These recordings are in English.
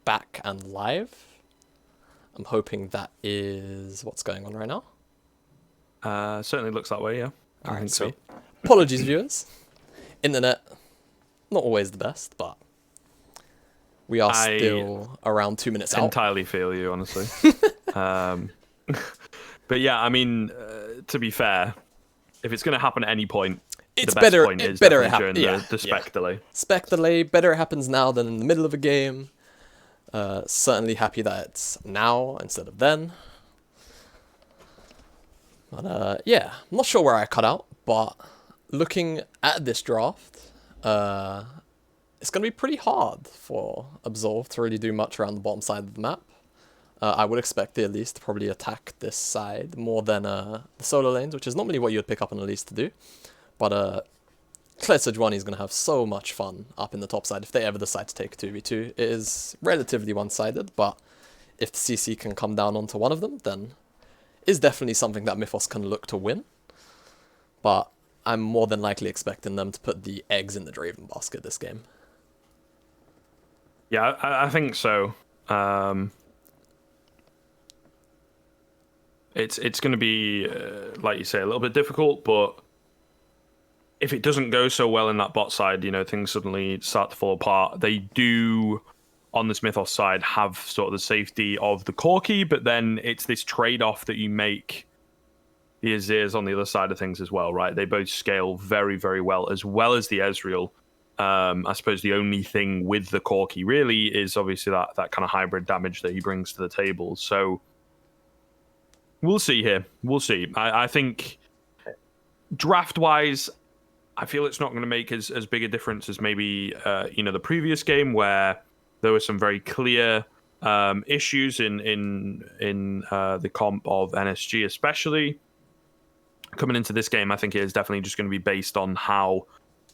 back and live. I'm hoping that is what's going on right now. Certainly looks that way, yeah. All I right, think sweet. so. Apologies, viewers. Internet, not always the best, but we are I still around 2 minutes out. entirely feel you, honestly. um, but yeah, I mean, to be fair, if it's going to happen at any point, It's the best better. point is Better it definitely during happens. the spec delay. Spec delay. Better it happens now than in the middle of a game. Certainly happy that it's now instead of then. But yeah, I'm not sure where I cut out, but looking at this draft, it's going to be pretty hard for Absolve to really do much around the bottom side of the map. I would expect the Elise to probably attack this side more than the solo lanes, which is normally what you'd pick up an Elise to do. But Claire Sejuani is going to have so much fun up in the top side if they ever decide to take 2v2. It is relatively one-sided, but if the CC can come down onto one of them, then is definitely something that Mythos can look to win. But I'm more than likely expecting them to put the eggs in the Draven basket this game. Yeah, I think so. It's going to be, like you say, a little bit difficult, but if it doesn't go so well in that bot side, things suddenly start to fall apart. They do, on this Mythos side, have sort of the safety of the Corki, but then it's this trade-off that you make the Azirs on the other side of things as well, right? They both scale very, very well as the Ezreal. I suppose the only thing with the Corki really is obviously that kind of hybrid damage that he brings to the table. So we'll see here. We'll see. I think draft-wise, I feel it's not going to make as big a difference as maybe the previous game where there were some very clear issues in the comp of NSG, especially coming into this game. I think it is definitely just going to be based on how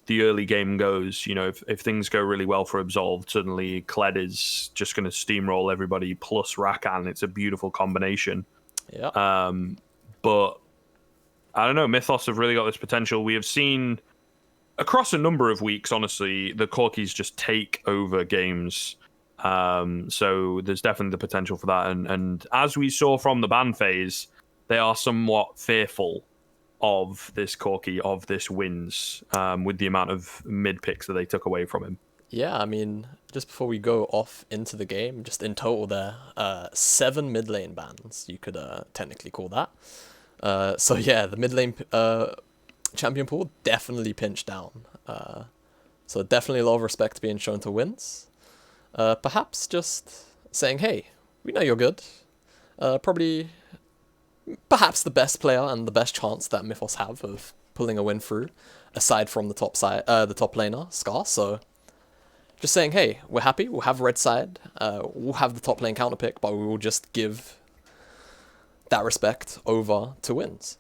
the early game goes. If things go really well for Absolved, suddenly Kled is just going to steamroll everybody plus Rakan. It's a beautiful combination. Yeah. But I don't know. Mythos have really got this potential. We have seen across a number of weeks, honestly, the Corkis just take over games. So there's definitely the potential for that. And as we saw from the ban phase, they are somewhat fearful of this Corki, of this wins, with the amount of mid picks that they took away from him. Yeah, I mean, just before we go off into the game, just in total there, 7 mid lane bans, you could technically call that. So yeah, the mid lane champion pool definitely pinched down. So definitely a lot of respect being shown to wins. Perhaps just saying, hey, we know you're good. Probably, perhaps the best player and the best chance that Mythos have of pulling a win through, aside from the top side, the top laner, Scar. So just saying, hey, we're happy. We'll have red side. We'll have the top lane counter pick, but we will just give that respect over to wins.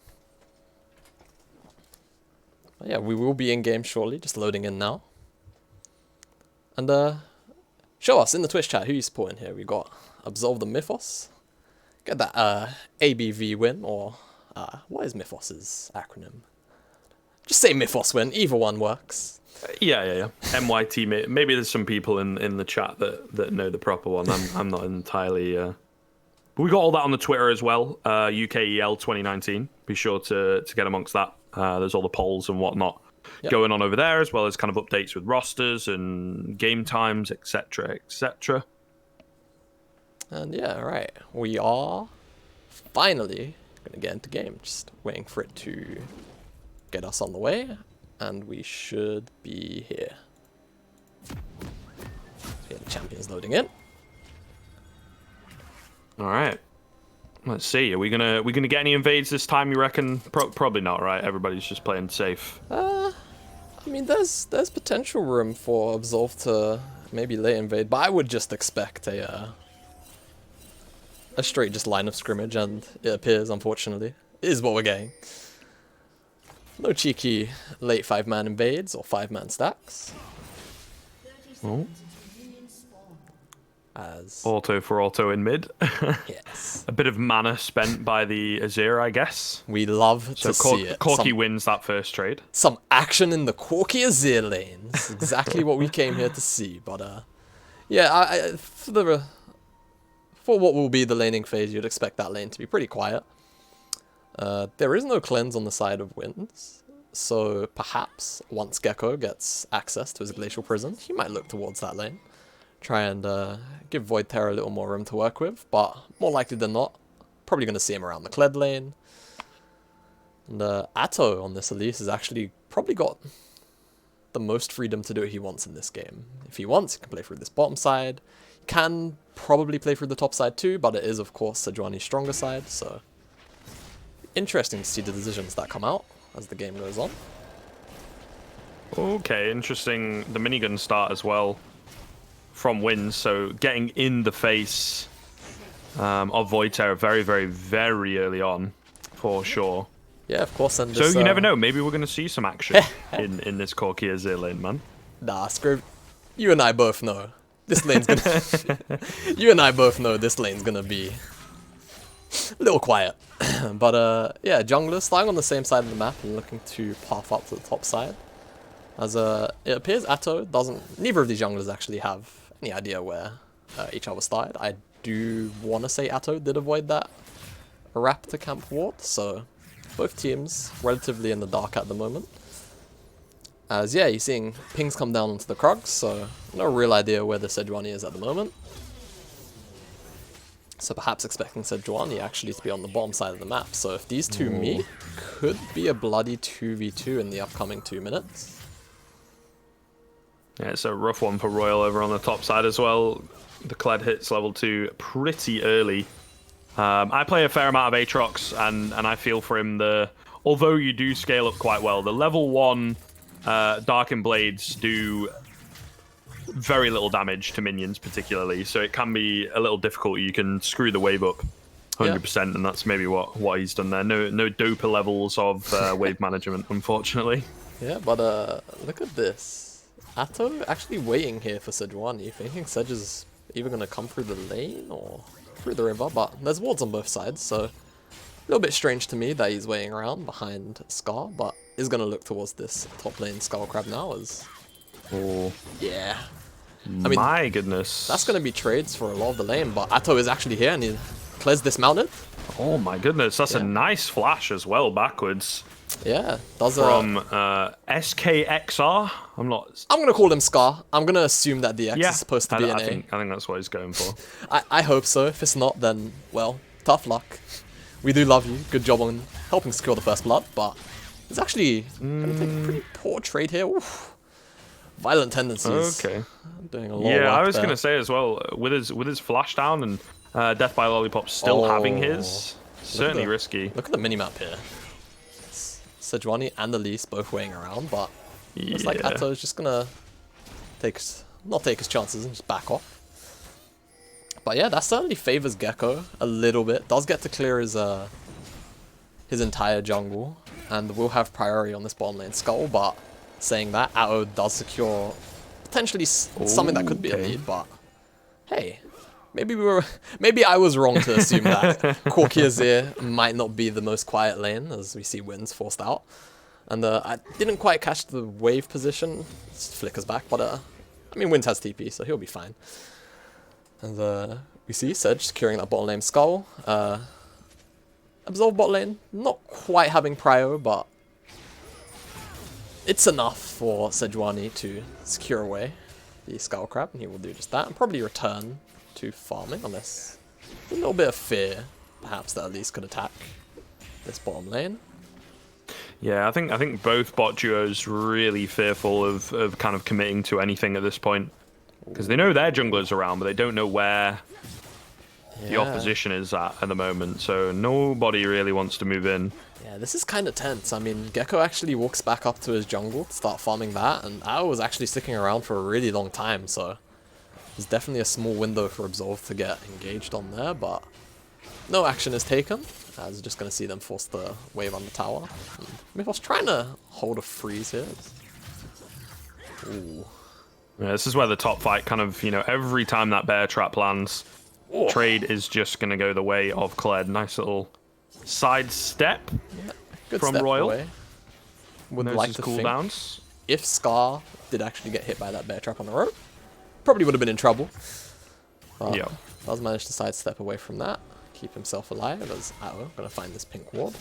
But yeah, we will be in game shortly. Just loading in now. And show us in the Twitch chat who you supporting here. We got Absolve the Mythos. Get that ABV win, or what is Mythos's acronym? Just say Mythos win. Either one works. Yeah. MYT. Maybe there's some people in the chat that know the proper one. I'm not entirely. But we got all that on the Twitter as well. UKEL 2019. Be sure to get amongst that. There's all the polls and whatnot going on over there, as well as kind of updates with rosters and game times, etc., etc. And yeah, right. We are finally going to get into game. Just waiting for it to get us on the way. And we should be here. Yeah, the champion's loading in. All right. Let's see. Are we gonna get any invades this time? You reckon? Probably not, right? Everybody's just playing safe. I mean, there's potential room for Absolve to maybe late invade, but I would just expect a straight just line of scrimmage, and it appears, unfortunately, it is what we're getting. No cheeky late 5-man invades or 5-man stacks. Oh. As auto for auto in mid. yes. A bit of mana spent by the Azir, I guess. We love to see it. Corki wins that first trade. Some action in the Corki Azir lanes. Exactly what we came here to see. But Yeah, for what will be the laning phase, you'd expect that lane to be pretty quiet. There is no cleanse on the side of Winds, so perhaps once Gecko gets access to his Glacial Prison, he might look towards that lane. Try and give Void Terror a little more room to work with, but more likely than not, probably going to see him around the Kled lane. And Atto on this Elise has actually probably got the most freedom to do what he wants in this game. If he wants, he can play through this bottom side. He can probably play through the top side too, but it is of course Sejuani's stronger side, so interesting to see the decisions that come out as the game goes on. Okay, interesting. The minigun start as well from Winds, so getting in the face of Void Terror very, very, very early on, for sure. Yeah, of course. And so this, you never know. Maybe we're going to see some action in this Corki Azir lane, man. Nah, screw. You and I both know this lane's gonna. You and I both know this lane's gonna be a little quiet. But yeah, junglers starting on the same side of the map and looking to path up to the top side. As it appears Atto doesn't. Neither of these junglers actually have any idea where each other started. I do want to say Atto did avoid that Raptor camp ward, so both teams relatively in the dark at the moment. As yeah, you're seeing pings come down onto the Krugs, so no real idea where the Sejuani is at the moment. So perhaps expecting Sejuani actually to be on the bottom side of the map. So if these two meet, could be a bloody 2v2 in the upcoming 2 minutes. Yeah, it's a rough one for Royal over on the top side as well. The Kled hits level 2 pretty early. I play a fair amount of Aatrox, and I feel for him. Although you do scale up quite well, the level 1 Darkened Blades do very little damage to minions, particularly, so it can be a little difficult. You can screw the wave up 100%, and that's maybe what he's done there. No doper levels of wave management, unfortunately. Yeah, but look at this. Atto actually waiting here for Sejuani, thinking Sej is either going to come through the lane or through the river, but there's wards on both sides, so a little bit strange to me that he's waiting around behind Scar, but is going to look towards this top lane Skull Crab now as... Oh. Yeah. I mean, my goodness. That's going to be trades for a lot of the lane, but Atto is actually here and he clears dismounted. Oh my goodness, that's a nice flash as well backwards. Yeah, does from SKXR. I'm gonna call him Scar. I'm gonna assume that the X is supposed to be an A. I think that's what he's going for. I hope so. If it's not, then well, tough luck. We do love you. Good job on helping secure the first blood, but it's actually gonna take a pretty poor trade here. Oof. Violent tendencies. Okay. Doing a lot. Yeah, I was gonna say as well, with his flash down and Death by Lollipop still having his, certainly risky. Look at the minimap here. Sejuani and Elise both weighing around, but it's like Atto is just gonna not take his chances and just back off. But yeah, that certainly favors Gecko a little bit. Does get to clear his entire jungle, and will have priority on this bottom lane Skull. But saying that, Atto does secure potentially something that could be a lead. But hey, maybe I was wrong to assume that Corki Azir might not be the most quiet lane, as we see Winds forced out. And I didn't quite catch the wave position. It flickers back, but I mean, Winds has TP, so he'll be fine. And we see Sej securing that bottom lane Skull. Absolve bot lane, not quite having prio, but it's enough for Sejuani to secure away the Skull Crab, and he will do just that, and probably return to farming, unless a little bit of fear, perhaps, that at least could attack this bottom lane. Yeah, I think both bot duos really fearful of kind of committing to anything at this point, because they know their jungler's around, but they don't know where the opposition is at the moment. So nobody really wants to move in. Yeah, this is kind of tense. I mean, Gecko actually walks back up to his jungle to start farming that, and Ao was actually sticking around for a really long time, so there's definitely a small window for Absolve to get engaged on there, but no action is taken, as we're just going to see them force the wave on the tower. Mythos trying to hold a freeze here. Ooh. Yeah, this is where the top fight kind of, every time that bear trap lands, trade is just going to go the way of Kled. Nice little side step from Royal. Away. Would like to cooldowns. If Scar did actually get hit by that bear trap on the rope, probably would have been in trouble. Yeah. Does manage to sidestep away from that, keep himself alive as Ao gonna find this pink ward.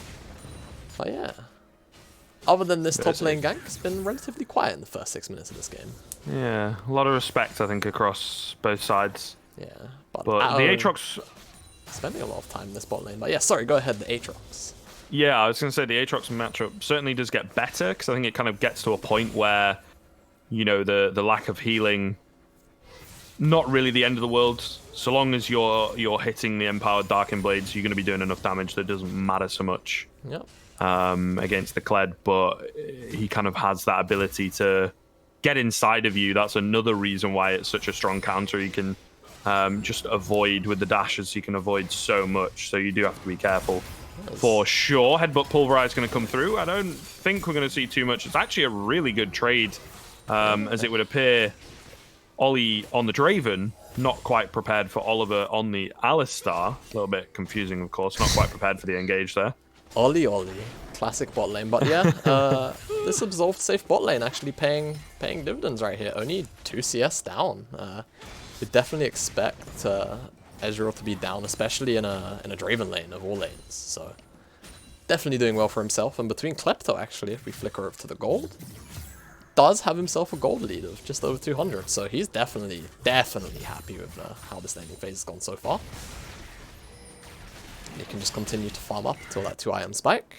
But yeah, other than this top lane gank, it's been relatively quiet in the first 6 minutes of this game. Yeah, a lot of respect, I think, across both sides. Yeah, But Ao the Aatrox... spending a lot of time in this bot lane. But yeah, sorry, go ahead, the Aatrox. Yeah, I was going to say the Aatrox matchup certainly does get better, because I think it kind of gets to a point where, you know, the lack of healing, not really the end of the world. So long as you're hitting the Empowered Darkin Blades, you're going to be doing enough damage that doesn't matter so much Yep. Against the Kled. But he kind of has that ability to get inside of you. That's another reason why it's such a strong counter. You can just avoid with the dashes. You can avoid so much, so you do have to be careful. For sure. Headbutt Pulverize is going to come through. I don't think we're going to see too much. It's actually a really good trade, as it would appear. Ollie on the Draven, not quite prepared for Oliver on the Alistar. A little bit confusing, of course. Not quite prepared for the engage there. Ollie. Classic bot lane. But yeah, this Absolved safe bot lane actually paying dividends right here. Only 2 CS down. We'd definitely expect Ezreal to be down, especially in a Draven lane of all lanes. So definitely doing well for himself. And between Klepto, actually, if we flicker up to the gold, does have himself a gold lead of just over 200. So he's definitely happy with how this laning phase has gone so far. And he can just continue to farm up until that 2-item spike.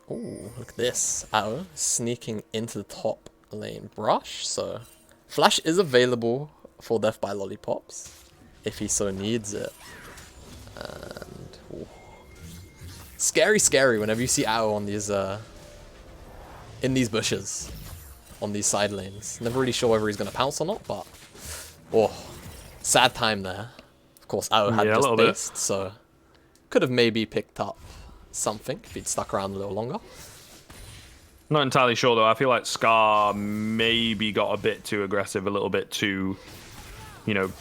Ooh, look at this. Ao sneaking into the top lane brush. So Flash is available for Death by Lollipops if he so needs it. And ooh. Scary whenever you see Ao on these in these bushes on these side lanes. Never really sure whether he's gonna pounce or not, but oh, sad time there. Of course, Ao had just based, so could have maybe picked up something if he'd stuck around a little longer. Not entirely sure, though. I feel like Scar maybe got a bit too aggressive, a little bit too, you know,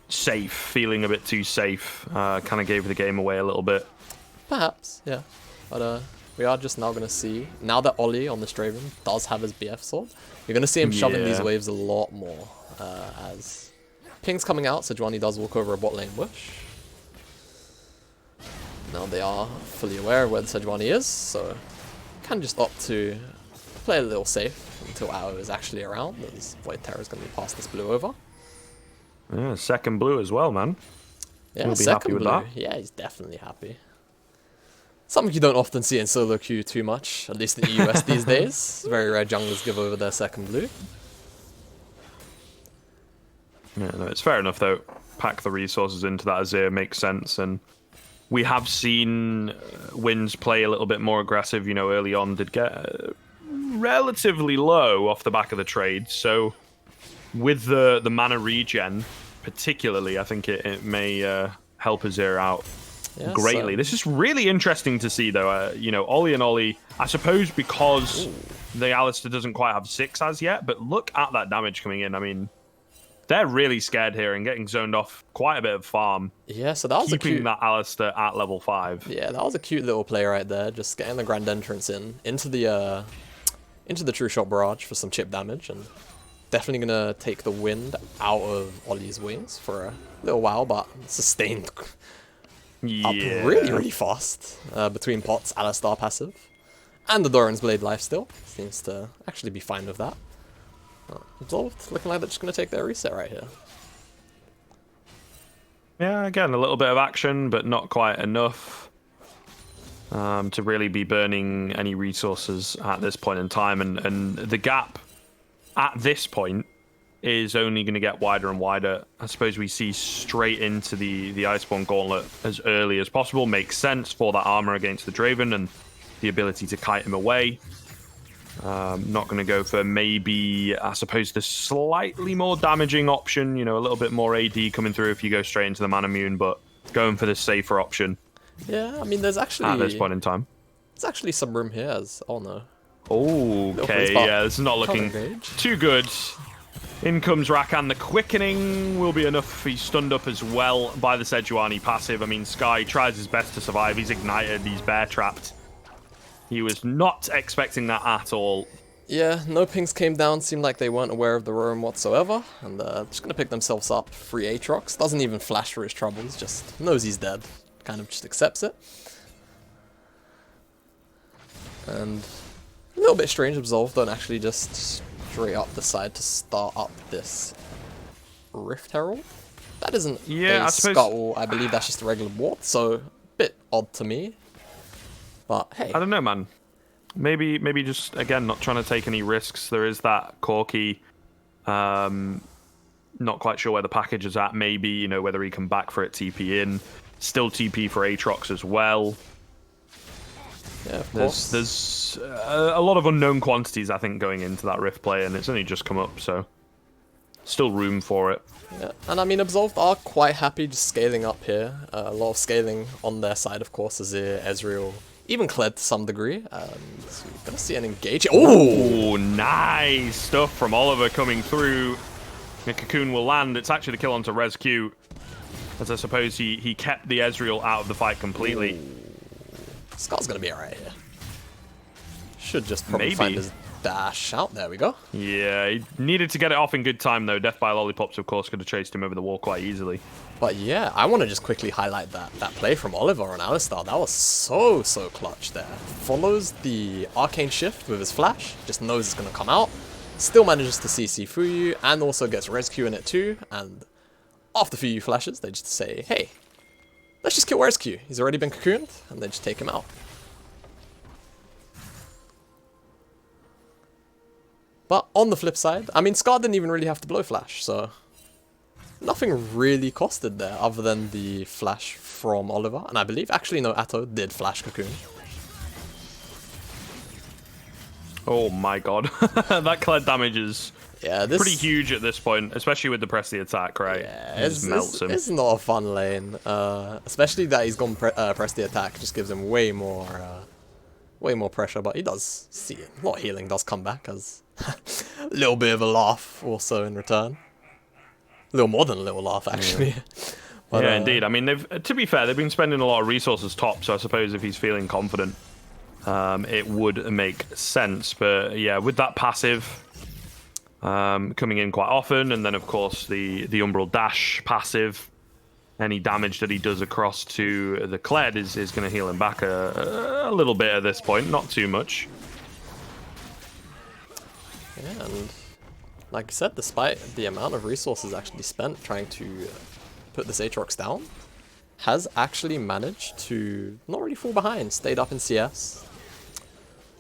safe, feeling a bit too safe. Kind of gave the game away a little bit. Perhaps, yeah. But we are just now going to see, now that Ollie on this Draven does have his BF sword, you're going to see him shoving these waves a lot more as ping's coming out, so Sejuani does walk over a bot lane bush. Now they are fully aware of where the Sejuani is, so can just opt to play a little safe until Ao is actually around, as Void Terror is going to be past this blue over. Yeah, second blue as well, man. Yeah, He'll be happy with that. Yeah, he's definitely happy. Something you don't often see in solo queue too much, at least in the US these days. Very rare junglers give over their second blue. Yeah, no, it's fair enough, though. Pack the resources into that Azir makes sense, and we have seen Wins play a little bit more aggressive, you know, early on, did get relatively low off the back of the trade, so with the mana regen, particularly, I think it may help Azir out greatly. This is really interesting to see, though. You know, Ollie and Ollie, I suppose because the Alistar doesn't quite have 6 as yet, but look at that damage coming in. I mean, they're really scared here and getting zoned off quite a bit of farm. Yeah, so that was keeping that Alistar at level 5. Yeah, that was a cute little play right there. Just getting the Grand Entrance into the True Shot Barrage for some chip damage, and definitely gonna take the wind out of Ollie's wings for a little while, but sustained up really fast between pots, Alistar passive, and the Doran's Blade lifesteal. Seems to actually be fine with that. Absolved, looking like they're just going to take their reset right here. Yeah, again, a little bit of action, but not quite enough to really be burning any resources at this point in time. And the gap at this point is only going to get wider and wider. I suppose we see straight into the Iceborne Gauntlet as early as possible. Makes sense for that armor against the Draven and the ability to kite him away. Not going to go for maybe, I suppose, the slightly more damaging option, you know, a little bit more AD coming through if you go straight into the Mana Mune, but going for the safer option. Yeah, I mean, there's actually... At this point in time. There's actually some room here as... Oh, no. Okay, yeah, this is not looking too good. In comes Rakan. The Quickening will be enough. He's stunned up as well by the Sejuani passive. I mean, Sky tries his best to survive. He's ignited. He's bear trapped. He was not expecting that at all. Yeah, no pings came down, seemed like they weren't aware of the roam whatsoever, and just gonna pick themselves up. Free Aatrox, doesn't even flash for his troubles, just knows he's dead, kind of just accepts it. And a little bit strange, Absolve don't actually just straight up decide to start up this Rift Herald. That isn't Yeah, a I suppose... Scuttle, I believe that's just a regular ward, so a bit odd to me. But hey. I don't know, man. Maybe just, again, not trying to take any risks. There is that Corki. Not quite sure where the package is at. Maybe, you know, whether he can back for it, TP in. Still TP for Aatrox as well. Yeah, of course. There's a lot of unknown quantities, I think, going into that Rift play, and it's only just come up, so still room for it. Yeah, and I mean, Absolved are quite happy just scaling up here. A lot of scaling on their side, of course, Azir, Ezreal, even Kled to some degree. So you're going to see an engage. Oh, nice stuff from Oliver coming through. The Cocoon will land. It's actually the kill onto Res Q, as I suppose he kept the Ezreal out of the fight completely. Scar's going to be alright here. Should just probably find his dash out. There we go. Yeah, he needed to get it off in good time, though. Death by Lollipops, of course, could have chased him over the wall quite easily. But yeah, I want to just quickly highlight that play from Oliver on Alistar. That was so clutch there. Follows the Arcane Shift with his flash, just knows it's going to come out. Still manages to CC Fuyu, and also gets Res Q in it too. And after Fuyu flashes, they just say, hey, let's just kill Res Q. He's already been cocooned, and they just take him out. But on the flip side, I mean, Scar didn't even really have to blow flash, so nothing really costed there other than the flash from Oliver. And I believe, actually, no, Atto did flash cocoon. Oh my god. That Kled damage is pretty huge at this point, especially with the press the attack, right? Yeah, it's not a fun lane. Especially that he's gone press the attack, just gives him way more pressure, but he does see it. A lot of healing does come back as a little bit of a laugh also in return. A little more than a little laugh, actually. Yeah, But, yeah, indeed. I mean, to be fair, they've been spending a lot of resources top, so I suppose if he's feeling confident, it would make sense. But yeah, with that passive coming in quite often, and then of course the Umbral Dash passive, any damage that he does across to the Kled is going to heal him back a little bit at this point, not too much. Yeah, and like I said, despite the amount of resources actually spent trying to put this Aatrox down, has actually managed to not really fall behind, stayed up in CS.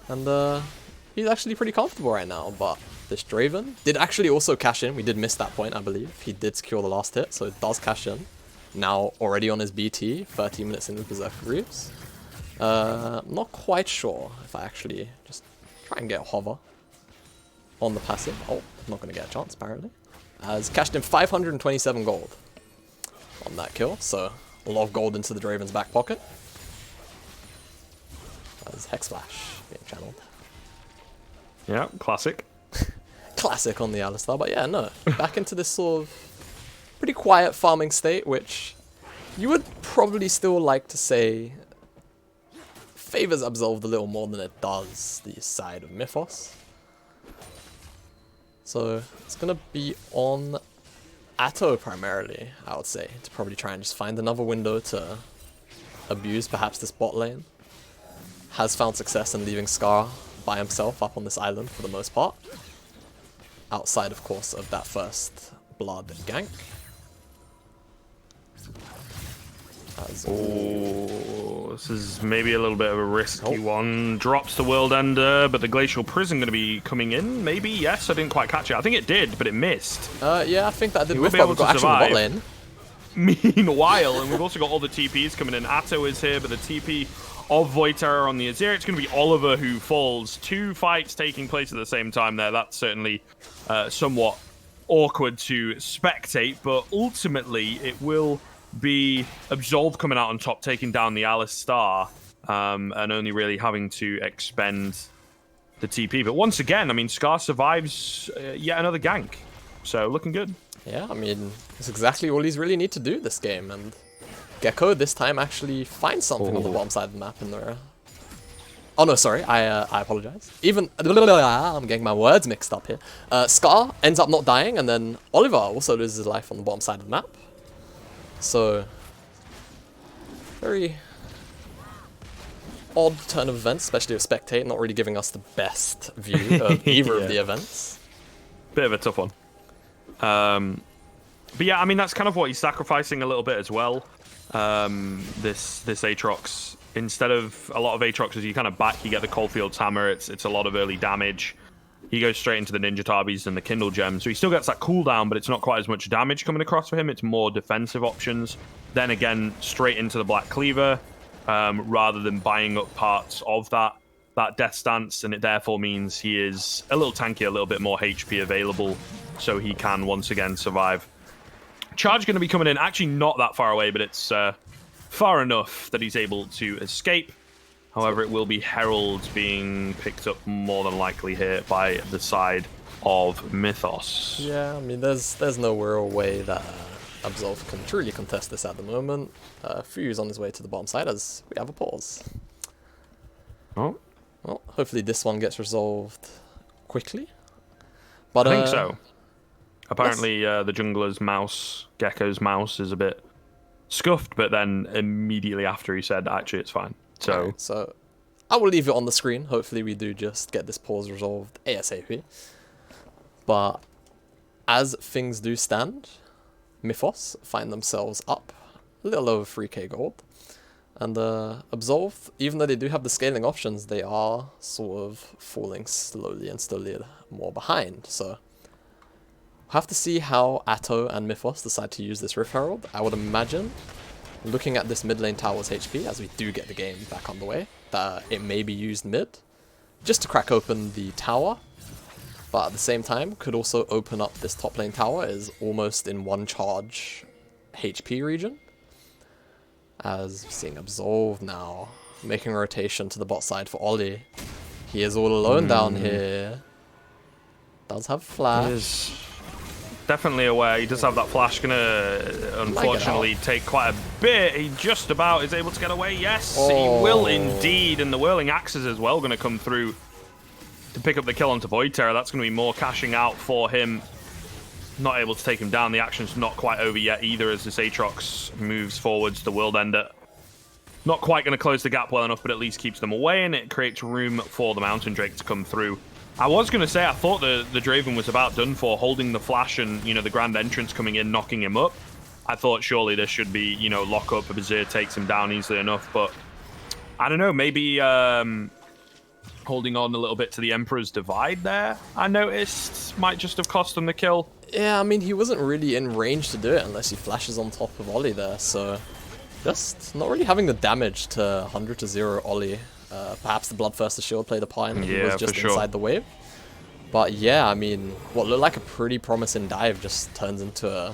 And he's actually pretty comfortable right now, but this Draven did actually also cash in. We did miss that point, I believe. He did secure the last hit, so it does cash in. Now already on his BT, 30 minutes in with Berserker Greaves. Not quite sure if I actually just try and get Hover on the passive. Oh, not going to get a chance, apparently. Has cashed in 527 gold on that kill, so a lot of gold into the Draven's back pocket. As Hex Flash being channeled. Yeah, classic. Classic on the Alistar, but yeah, no. Back into this sort of pretty quiet farming state, which you would probably still like to say favors Absolved a little more than it does the side of Mythos. So it's going to be on Atto primarily, I would say, to probably try and just find another window to abuse perhaps this bot lane. Has found success in leaving Scar by himself up on this island for the most part. Outside, of course, of that first blood gank. Oh, this is maybe a little bit of a risky one. Drops the World Ender, but the Glacial Prison going to be coming in. Maybe, yes, I didn't quite catch it. I think it did, but it missed. Yeah, I think that did whiff, but we've got action in the bot lane. Meanwhile, and we've also got all the TPs coming in. Atto is here, but the TP of Voiter on the Azir. It's going to be Oliver who falls. Two fights taking place at the same time there. That's certainly somewhat awkward to spectate, but ultimately it will be Absolved coming out on top, taking down the Alistar, and only really having to expend the TP. But once again, I mean, Scar survives yet another gank. So, looking good. Yeah, I mean, it's exactly all he's really need to do this game, and Gecko this time actually finds something on the bottom side of the map in there. Oh no, sorry, I apologize. Even I'm getting my words mixed up here. Scar ends up not dying, and then Oliver also loses his life on the bottom side of the map. So very odd turn of events, especially with Spectate not really giving us the best view of either of the events. Bit of a tough one. But yeah, I mean, that's kind of what he's sacrificing a little bit as well. This Aatrox, instead of a lot of Aatroxes, you kind of back, you get the Coalfield's Hammer, it's a lot of early damage. He goes straight into the Ninja Tabis and the Kindle Gem, so he still gets that cooldown, but it's not quite as much damage coming across for him. It's more defensive options. Then again, straight into the Black Cleaver, rather than buying up parts of that Death Stance, and it therefore means he is a little tanky, a little bit more HP available, so he can once again survive. Charge going to be coming in, actually not that far away, but it's far enough that he's able to escape. However, it will be Herald being picked up more than likely here by the side of Mythos. Yeah, I mean, there's no real way that Absolve can truly contest this at the moment. Fuyu's on his way to the bottom side as we have a pause. Oh. Well, hopefully this one gets resolved quickly. But I think so. Apparently, the jungler's mouse, Gecko's mouse, is a bit scuffed, but then immediately after he said, actually, it's fine. So, right, so I will leave it on the screen. Hopefully we do just get this pause resolved ASAP. But as things do stand, Mythos find themselves up a little over 3k gold. And Absolve, even though they do have the scaling options, they are sort of falling slowly and slowly more behind. So we'll have to see how Atto and Mythos decide to use this Rift Herald. I would imagine, looking at this mid lane tower's HP, as we do get the game back underway, that it may be used mid, just to crack open the tower. But at the same time, could also open up this top lane tower, is almost in one charge HP region. As we're seeing Absolve now, making a rotation to the bot side for Ollie. He is all alone down here. Does have flash. He is definitely aware. He does have that flash. Gonna unfortunately take quite a bit. He just about is able to get away. Yes, he will indeed. And the Whirling Axes as well gonna come through to pick up the kill onto Void Terror. That's gonna be more cashing out for him. Not able to take him down. The action's not quite over yet either as this Aatrox moves forwards. The World Ender not quite going to close the gap well enough, but at least keeps them away, and it creates room for the Mountain Drake to come through. I was going to say, I thought the Draven was about done for, holding the flash and, you know, the Grand Entrance coming in, knocking him up. I thought surely this should be, you know, lock up. Bazir takes him down easily enough, but I don't know, maybe holding on a little bit to the Emperor's Divide there, I noticed, might just have cost him the kill. Yeah, I mean, he wasn't really in range to do it unless he flashes on top of Ollie there, so just not really having the damage to 100 to 0 Ollie. Perhaps the Bloodthirster shield played a part in it. He was just inside the wave. But yeah, I mean, what looked like a pretty promising dive just turns into a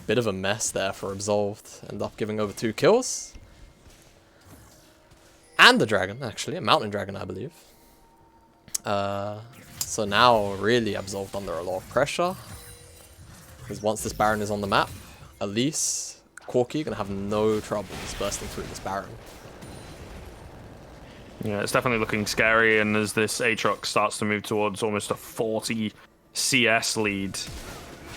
bit of a mess there for Absolved. End up giving over 2 kills. And the dragon, actually, a mountain dragon, I believe. So now really Absolved under a lot of pressure. Because once this Baron is on the map, Elise, Corki gonna have no troubles bursting through this Baron. Yeah, it's definitely looking scary, and as this Aatrox starts to move towards almost a 40 CS lead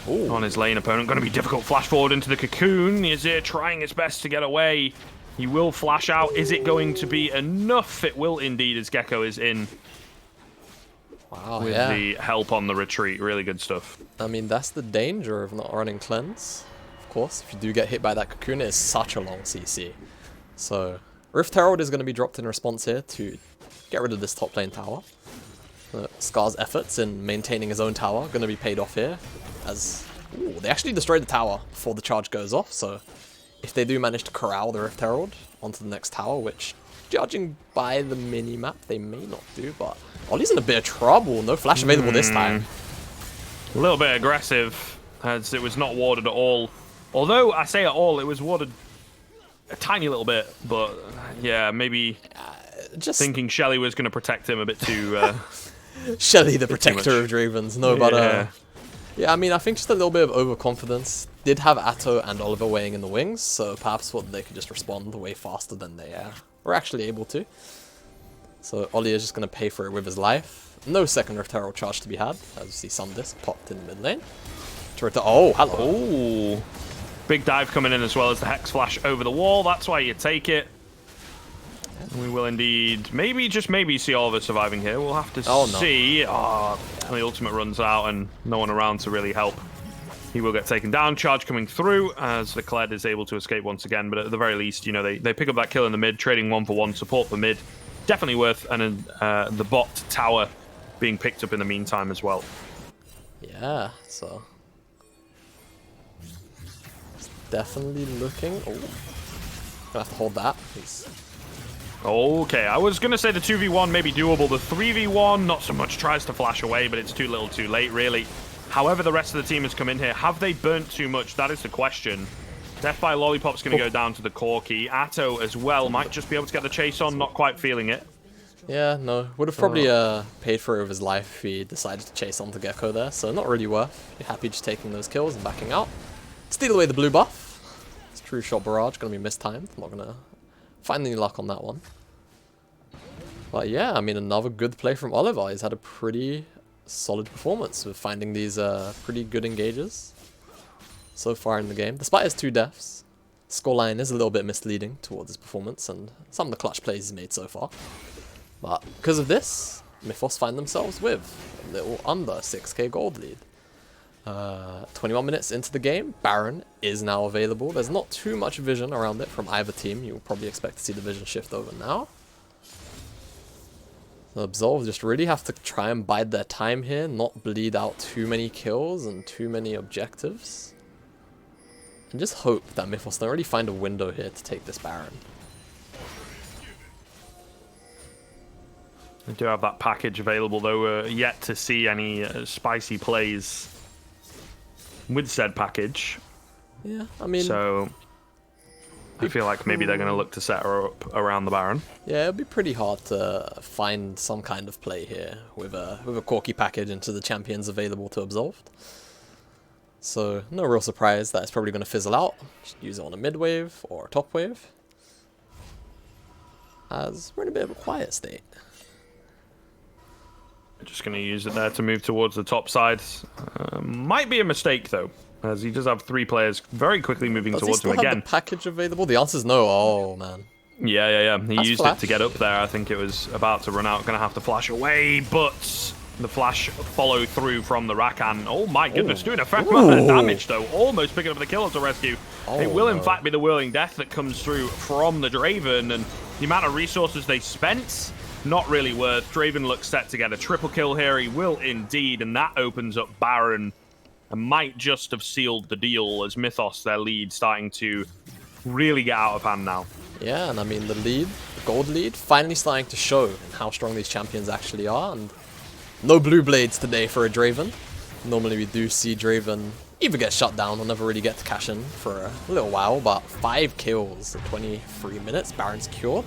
on his lane opponent, going to be difficult. Flash forward into the cocoon. Azir trying his best to get away. He will flash out. Is it going to be enough? It will indeed, as Gecko is in. Wow, with the help on the retreat. Really good stuff. I mean, that's the danger of not running Cleanse. Of course, if you do get hit by that cocoon, it is such a long CC. So Rift Herald is going to be dropped in response here to get rid of this top lane tower. Scar's efforts in maintaining his own tower going to be paid off here, as they actually destroyed the tower before the charge goes off. So if they do manage to corral the Rift Herald onto the next tower, which judging by the mini-map they may not do, but Ollie's in a bit of trouble. No flash available this time. A little bit aggressive, as it was not warded at all. Although, I say at all, it was warded a tiny little bit, but yeah, maybe just thinking Shelly was going to protect him a bit too... Shelly, the protector of Dravens. No, but yeah, I mean, I think just a little bit of overconfidence. Did have Atto and Oliver weighing in the wings, so perhaps they could just respond way faster than they were actually able to. So Ollie is just going to pay for it with his life. No second Rift Herald charge to be had, as you see Sundisk popped in the mid lane. Oh, hello. Oh, big dive coming in as well as the Hex Flash over the wall. That's why you take it. We will indeed, maybe, just maybe, see Oliver surviving here. We'll have to see. Oh, the ultimate runs out and no one around to really help. He will get taken down. Charge coming through as the Kled is able to escape once again. But at the very least, you know, they pick up that kill in the mid, trading 1-for-1 support for mid. Definitely worth, and the bot tower being picked up in the meantime as well. Yeah, so it's definitely looking. Oh, gonna have to hold that. Okay, I was gonna say the 2v1 may be doable. The 3v1 not so much, tries to flash away, but it's too little too late, really. However, the rest of the team has come in here. Have they burnt too much? That is the question. Death by Lollipop's going to go down to the Corki. Atto as well might just be able to get the chase on, not quite feeling it. Yeah, no. Would have probably paid for it with his life if he decided to chase on the Gecko there, so not really worth. You're happy just taking those kills and backing out. Steal away the blue buff. It's True Shot Barrage, going to be mistimed. I'm not going to find any luck on that one. But yeah, I mean, another good play from Oliver. He's had a pretty solid performance with finding these pretty good engages so far in the game. Despite his 2 deaths, scoreline is a little bit misleading towards his performance and some of the clutch plays he's made so far. But because of this, Mythos find themselves with a little under 6k gold lead. 21 minutes into the game, Baron is now available. There's not too much vision around it from either team. You'll probably expect to see the vision shift over now. The Absolve just really have to try and bide their time here, not bleed out too many kills and too many objectives. And just hope that Mythos don't really find a window here to take this Baron. We do have that package available, though we're yet to see any spicy plays with said package. Yeah, I mean... So, I feel like maybe they're going to look to set her up around the Baron. Yeah, it'd be pretty hard to find some kind of play here with a Corki package into the champions available to Absolved. So, no real surprise that it's probably going to fizzle out. Just use it on a mid wave or a top wave. As we're in a bit of a quiet state. Just going to use it there to move towards the top side. Might be a mistake, though, as he does have 3 players very quickly moving towards him again. Does he still have the package available? The answer's no. Oh, man. Yeah. He That's used flash. it to get up there. I think it was about to run out. Going to have to flash away, but the flash follow through from the Rakan. Oh, my goodness. Doing a fair amount of damage, though. Almost picking up the kill as a rescue. It will, in fact, be the Whirling Death that comes through from the Draven, and the amount of resources they spent... not really worth. Draven looks set to get a triple kill here. He will indeed, and that opens up Baron and might just have sealed the deal as Mythos, their lead, starting to really get out of hand now. Yeah, and I mean, the gold lead, finally starting to show in how strong these champions actually are. And no blue blades today for a Draven. Normally we do see Draven either get shut down or never really get to cash in for a little while, but 5 kills in 23 minutes. Baron's cured.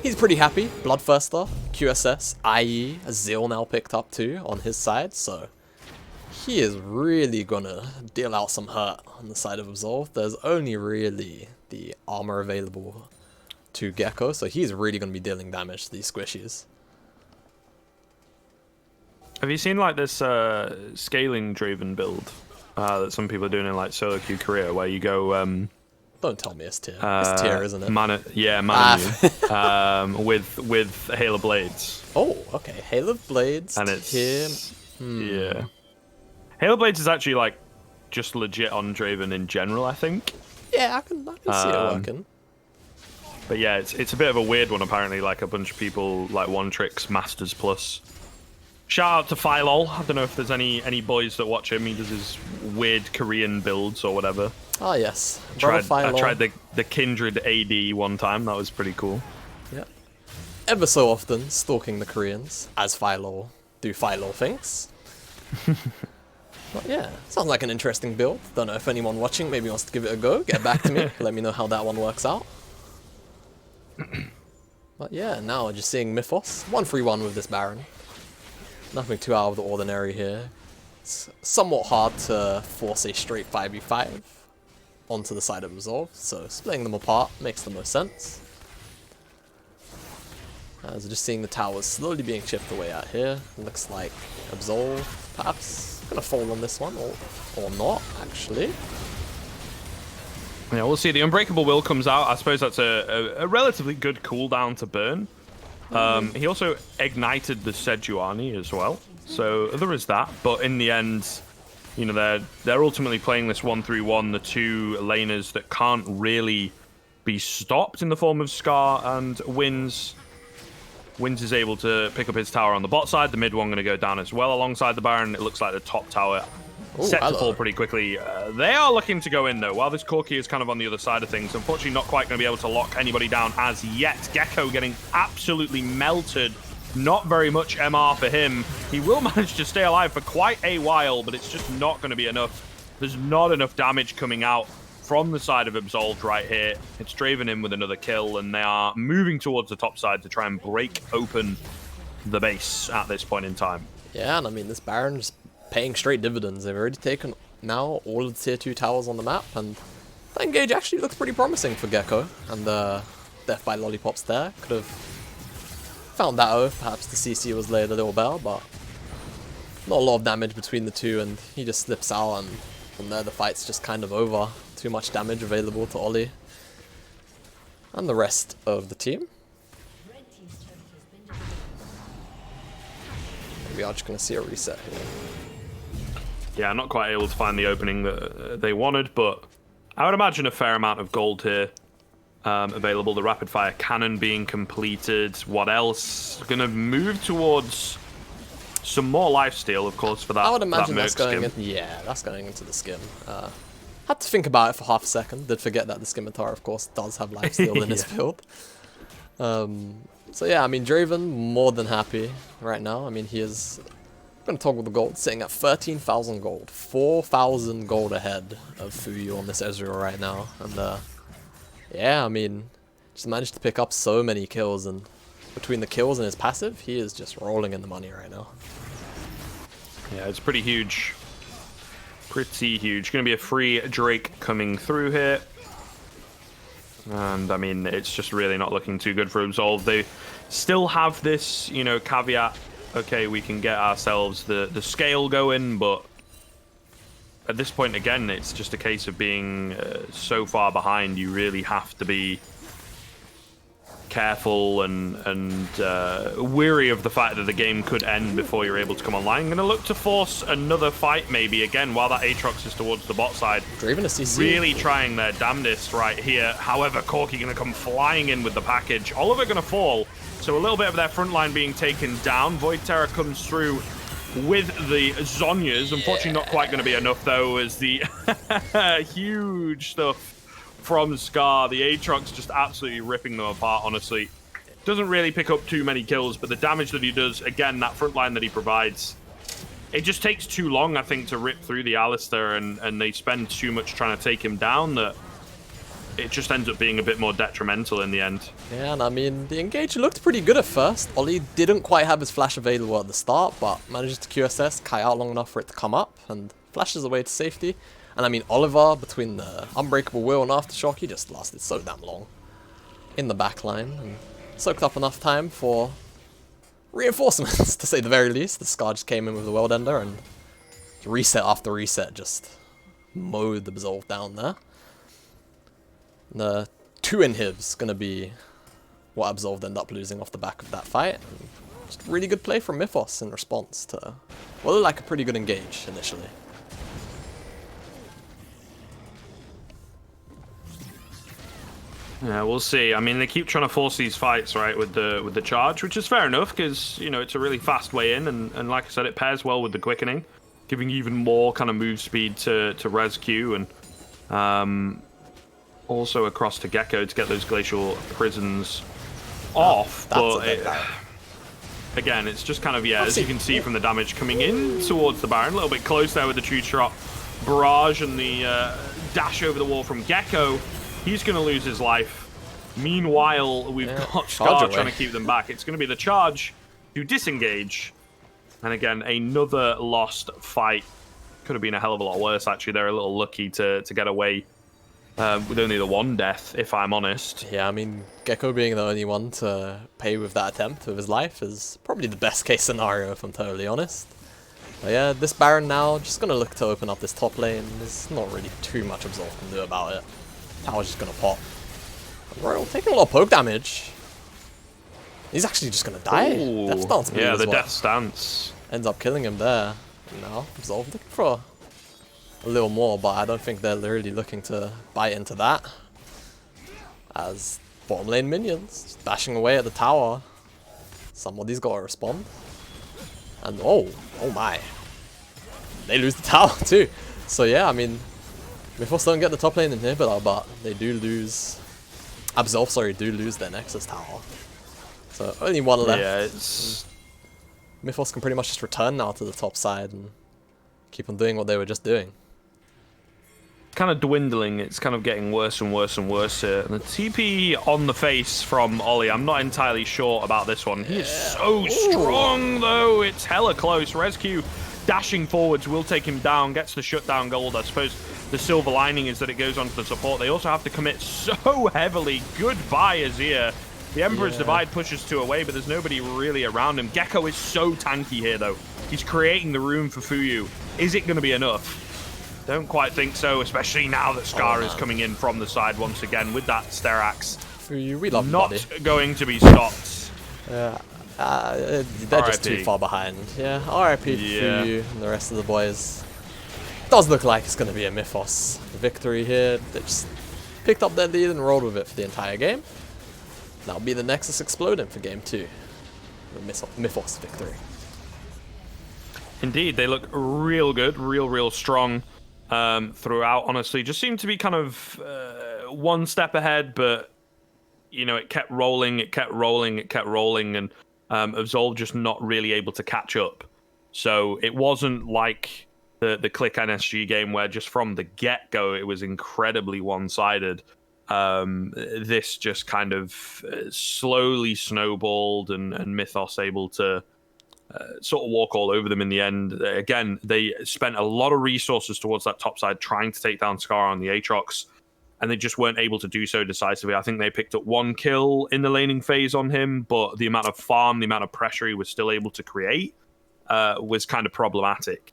He's pretty happy. Bloodthirster, QSS, IE, Azil now picked up too on his side, so he is really gonna deal out some hurt on the side of Absolve. There's only really the armor available to Gecko, so he's really gonna be dealing damage to these squishies. Have you seen like this scaling Draven build that some people are doing in like solo queue Korea, where you go Don't tell me it's tier. It's tier, isn't it? Mana with Hail of Blades. Oh, okay. Hail of Blades, and it's tier. Yeah. Hail of Blades is actually like just legit on Draven in general, I think. Yeah, I can see it working. But yeah, it's a bit of a weird one apparently. Like a bunch of people like One Tricks Masters Plus. Shout out to Philol. I don't know if there's any boys that watch him. He does his weird Korean builds or whatever. Oh yes, I tried the Kindred AD one time. That was pretty cool. Yeah. Ever so often stalking the Koreans as Philol do Philol things. But yeah, sounds like an interesting build. Don't know if anyone watching maybe wants to give it a go. Get back to me. Let me know how that one works out. But yeah, now just seeing Mythos 1-3-1 with this Baron. Nothing too out of the ordinary here. It's somewhat hard to force a straight 5v5 onto the side of Absolve, so splitting them apart makes the most sense. As just seeing the towers slowly being chipped away out here. Looks like Absolve perhaps gonna fall on this one, or not, actually. Yeah, we'll see. The Unbreakable Will comes out. I suppose that's a relatively good cooldown to burn. He also ignited the Sejuani as well. So there is that. But in the end, you know, they're ultimately playing this 1-3-1, the two laners that can't really be stopped in the form of Scar and Wins. Wins is able to pick up his tower on the bot side. The mid one going to go down as well alongside the Baron. It looks like the top tower set to fall pretty quickly. They are looking to go in, though, while this Corki is kind of on the other side of things. Unfortunately, not quite going to be able to lock anybody down as yet. Gecko getting absolutely melted. Not very much MR for him. He will manage to stay alive for quite a while, but it's just not going to be enough. There's not enough damage coming out from the side of Absolved right here. It's Draven in with another kill, and they are moving towards the top side to try and break open the base at this point in time. Yeah, and I mean, this Baron's paying straight dividends. They've already taken now all of the tier 2 towers on the map, and that engage actually looks pretty promising for Gecko. And Death by Lollipops there. Could have found that out. Perhaps the CC was laid a little better, but not a lot of damage between the two, and he just slips out, and from there the fight's just kind of over. Too much damage available to Ollie and the rest of the team. We are just going to see a reset here. Yeah, not quite able to find the opening that they wanted, but I would imagine a fair amount of gold here available. The rapid fire cannon being completed. What else? Going to move towards some more lifesteal, of course, for that. I would imagine that that's going skim. yeah, that's going into the skim. Had to think about it for half a second. Did forget that the Scimitar, of course, does have lifesteal in his build. So yeah, I mean, Draven more than happy right now. I mean, he is going to toggle the gold, sitting at 13,000 gold, 4,000 gold ahead of Fuyu on this Ezreal right now. And yeah, I mean, just managed to pick up so many kills, and between the kills and his passive, he is just rolling in the money right now. Yeah, it's pretty huge. Pretty huge. Going to be a free Drake coming through here. And, I mean, it's just really not looking too good for Absolve. They still have this, you know, caveat. Okay, we can get ourselves the scale going, but at this point, again, it's just a case of being so far behind. You really have to be careful and weary of the fact that the game could end before you're able to come online. Going to look to force another fight, maybe, again, while that Aatrox is towards the bot side. Draven a CC. Really trying their damnedest right here. However, Corki going to come flying in with the package. Oliver going to fall. So a little bit of their front line being taken down. Void Terror comes through with the Zhonyas. Unfortunately, not quite going to be enough, though, as the huge stuff from Scar. The Aatrox just absolutely ripping them apart, honestly. Doesn't really pick up too many kills, but the damage that he does, again, that front line that he provides, it just takes too long, I think, to rip through the Alistar, and they spend too much trying to take him down that it just ends up being a bit more detrimental in the end. Yeah, and I mean, the engage looked pretty good at first. Ollie didn't quite have his flash available at the start, but manages to QSS, kite out long enough for it to come up, and flashes away to safety. And I mean, Oliver, between the Unbreakable Will and Aftershock, he just lasted so damn long in the backline, and soaked up enough time for reinforcements, to say the very least. The Scar just came in with the World Ender, and reset after reset just mowed the Absolve down there. The 2 inhibs gonna be what Absolved end up losing off the back of that fight. And just really good play from Mythos in response to what looked like a pretty good engage initially. Yeah, we'll see. I mean, they keep trying to force these fights, right, with the charge, which is fair enough, because, you know, it's a really fast way in, and like I said, it pairs well with the quickening, giving even more kind of move speed to res Q, and also across to Gecko to get those glacial prisons off. But again, it's just kind of, yeah, as you can see from the damage coming in towards the Baron, a little bit close there with the true shot barrage and the dash over the wall from Gecko. He's going to lose his life. Meanwhile, we've got Scar trying to keep them back. It's going to be the charge to disengage. And again, another lost fight. Could have been a hell of a lot worse, actually. They're a little lucky to get away with only the one death, if I'm honest. Yeah, I mean, Gecko being the only one to pay with that attempt of his life is probably the best case scenario, if I'm totally honest. But yeah, this Baron now just gonna look to open up this top lane. There's not really too much Absolve can do about it. Tower's just gonna pop. Royal taking a lot of poke damage. He's actually just gonna die. Ooh, Death Stance bleed yeah, as the well. death stance. Ends up killing him there. And now Absolve looking for a little more, but I don't think they're really looking to bite into that. As bottom lane minions just bashing away at the tower. Somebody's got to respond. And oh my. They lose the tower too. So yeah, I mean, Mythos don't get the top lane inhibitor, but they do lose... Absolve, sorry, do lose their Nexus tower. So only one left. Yeah, it's... Mythos can pretty much just return now to the top side and keep on doing what they were just doing. kind of dwindling. It's kind of getting worse and worse and worse here. And the TP on the face from Ollie, I'm not entirely sure about this one. He is so strong, though. It's hella close. Rescue dashing forwards will take him down, gets the shutdown gold. I suppose the silver lining is that it goes on to the support. They also have to commit so heavily. Goodbye, Azir. The Emperor's Divide pushes 2 away, but there's nobody really around him. Gecko is so tanky here, though. He's creating the room for Fuyu. Is it going to be enough? Don't quite think so, especially now that Scar is coming in from the side once again with that Sterax. Fuyu, we love you, Not buddy. going to be stopped. They're just too far behind. Yeah, RIP Fuyu and the rest of the boys. Does look like it's going to be a Mythos victory here. They just picked up their lead and rolled with it for the entire game. That'll be the Nexus exploding for game 2. The Mythos victory. Indeed, they look real good, real strong throughout, honestly. Just seemed to be kind of one step ahead, but, you know, it kept rolling, and Absolve just not really able to catch up. So it wasn't like the Click NSG game where just from the get-go it was incredibly one-sided. This just kind of slowly snowballed, and Mythos able to sort of walk all over them in the end. Again, they spent a lot of resources towards that top side trying to take down Scar on the Aatrox, and they just weren't able to do so decisively. I think they picked up 1 kill in the laning phase on him, but the amount of farm, the amount of pressure he was still able to create was kind of problematic.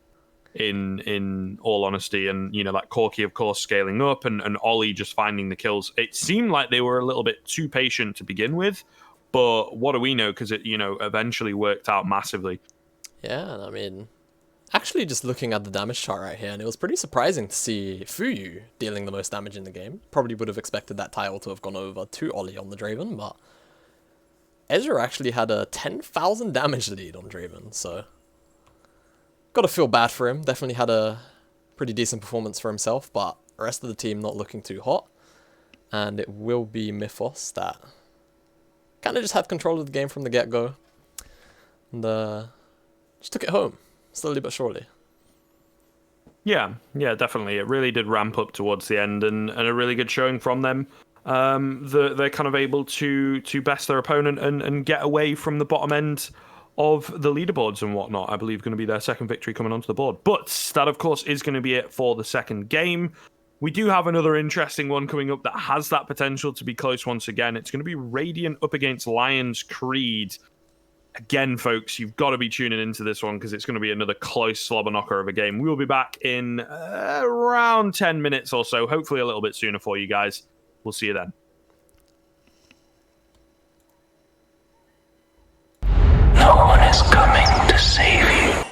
In all honesty, and you know, that Corki of course scaling up, and Ollie just finding the kills. It seemed like they were a little bit too patient to begin with, but what do we know, because it, you know, eventually worked out massively. Yeah, and I mean, actually just looking at the damage chart right here, and it was pretty surprising to see Fuyu dealing the most damage in the game. Probably would have expected that title to have gone over to Ollie on the Draven, but Ezra actually had a 10,000 damage lead on Draven, so gotta feel bad for him. Definitely had a pretty decent performance for himself, but the rest of the team not looking too hot. And it will be Mythos that kind of just had control of the game from the get-go. And just took it home, slowly but surely. Yeah, definitely. It really did ramp up towards the end, and a really good showing from them. They're kind of able to best their opponent and get away from the bottom end of the leaderboards and whatnot. I believe going to be their second victory coming onto the board. But that, of course, is going to be it for the second game. We do have another interesting one coming up that has that potential to be close once again. It's going to be Radiant up against Lion's Creed. Again, folks, you've got to be tuning into this one because it's going to be another close slobber knocker of a game. We will be back in around 10 minutes or so, hopefully a little bit sooner for you guys. We'll see you then. No one is coming to save you.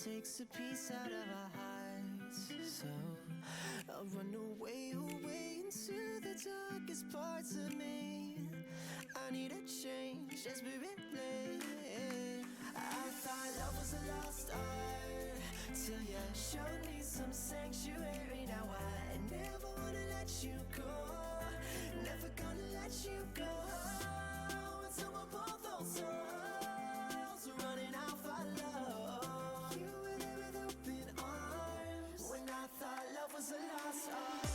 takes a piece out of our hearts. So I'll run away, away into the darkest parts of me. I need a change desperately. I thought love was a lost art till you showed me some sanctuary. Now I never wanna let you go, never gonna let you go until we're both those souls running out for love. You were there with open arms when I thought love was a lost art.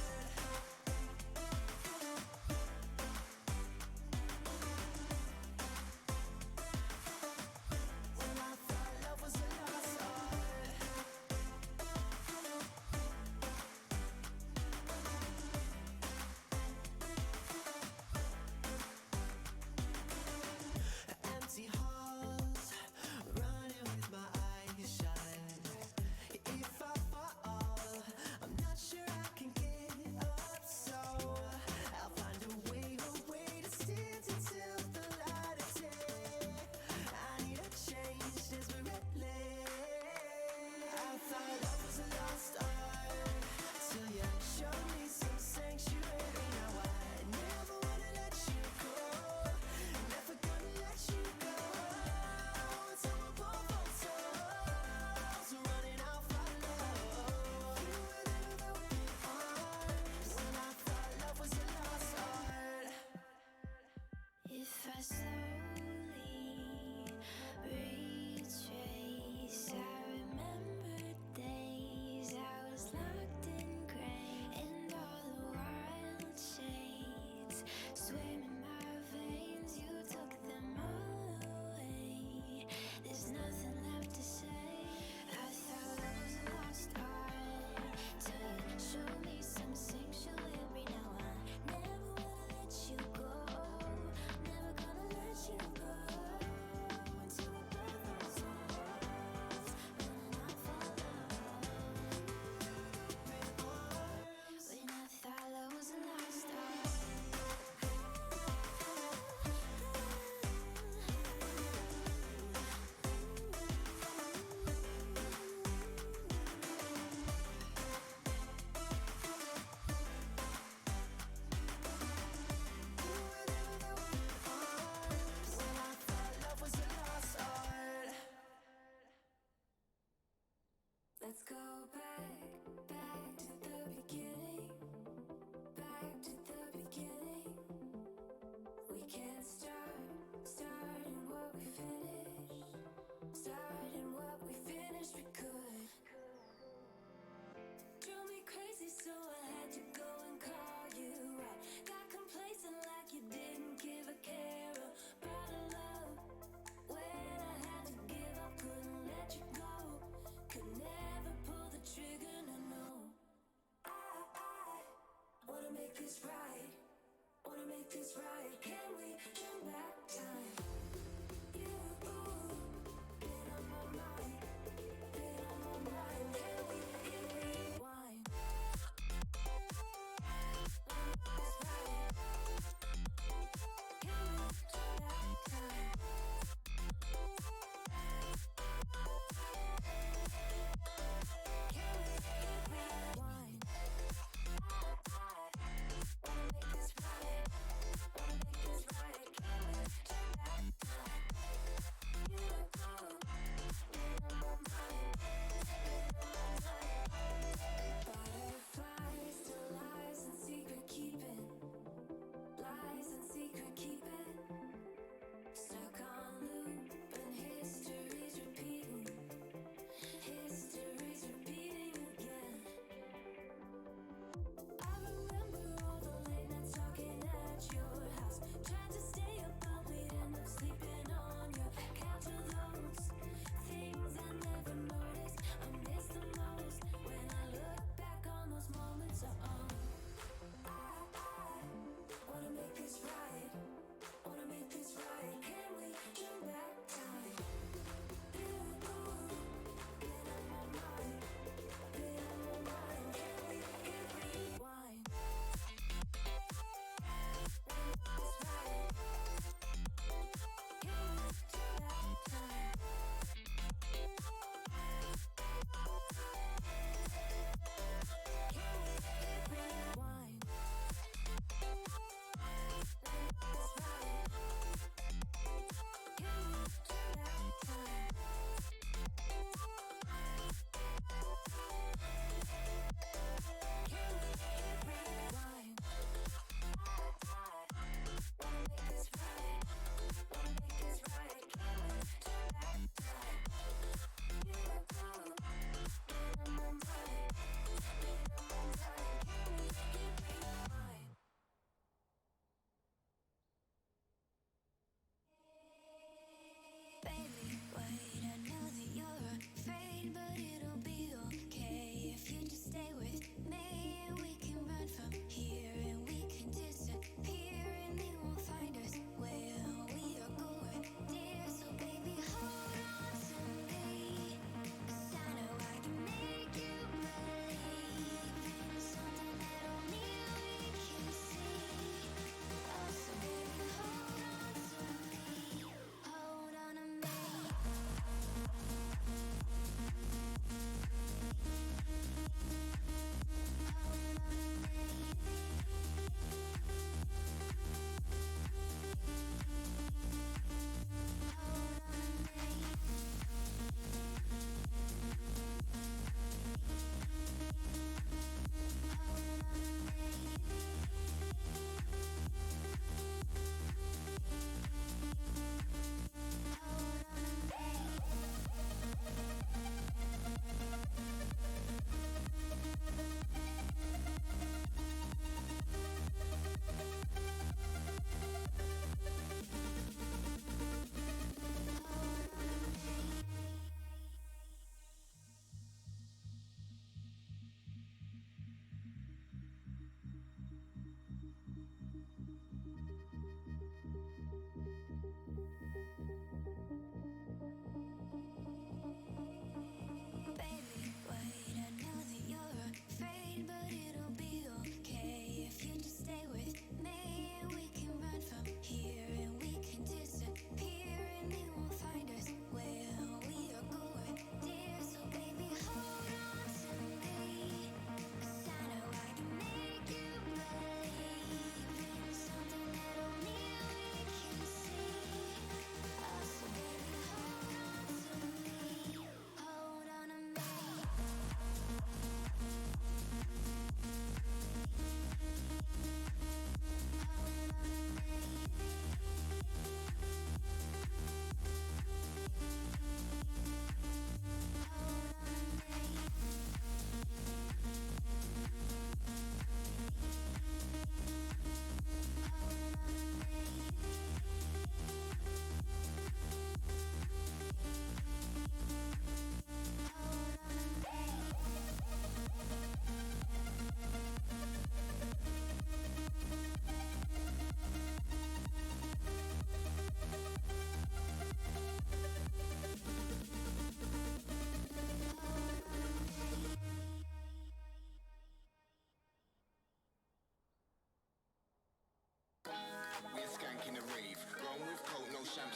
Empty halls, running with my eyes shut. If I fall, I'm not sure I can get up. So I'll find a way to stand until the light of day. I need a change desperately. I thought love was a lost art till you showed me some sanctuary. Now I never wanna let you go, never gonna let you go until we're both on souls running out for love. You were there with open arms when I thought love was a lost art. If I slowly retrace, I remember days I was locked in gray, and all the wild shades swim in my veins. You took them all away. There's nothing left to say. I thought love was a lost art till you showed me some sanctuary. Now I never wanna let you go, never gonna let you go until we're both on souls running out for love. When I thought love was a lost art. Let's go back, back to the beginning, back to the beginning. We can't starting what we finished, starting what we finished. We could. Drove me crazy, so I had to go and call you out. Got complacent like you didn't give a care about a love. When I had to give up, couldn't let you go, could never pull the trigger, no, no. I wanna make this right, wanna make this right. Can we turn back time? You, been on my mind, been on my mind. Can we hit rewind? Wanna make this right. Can we turn back time? Can we hit rewind? Wanna make this right, wanna make this right. Can we turn back time? You go, been on my mind, been on my mind. Butterflies to lies and secret keeping, lies and secret keeping. Stuck on loop and history's repeating, history's repeating again. I remember all the late nights talking at your house. Tried to stay up, but we'd end up sleeping on your couch. Of those things I never noticed, I miss the most when I look back on those moments. I wanna make this right,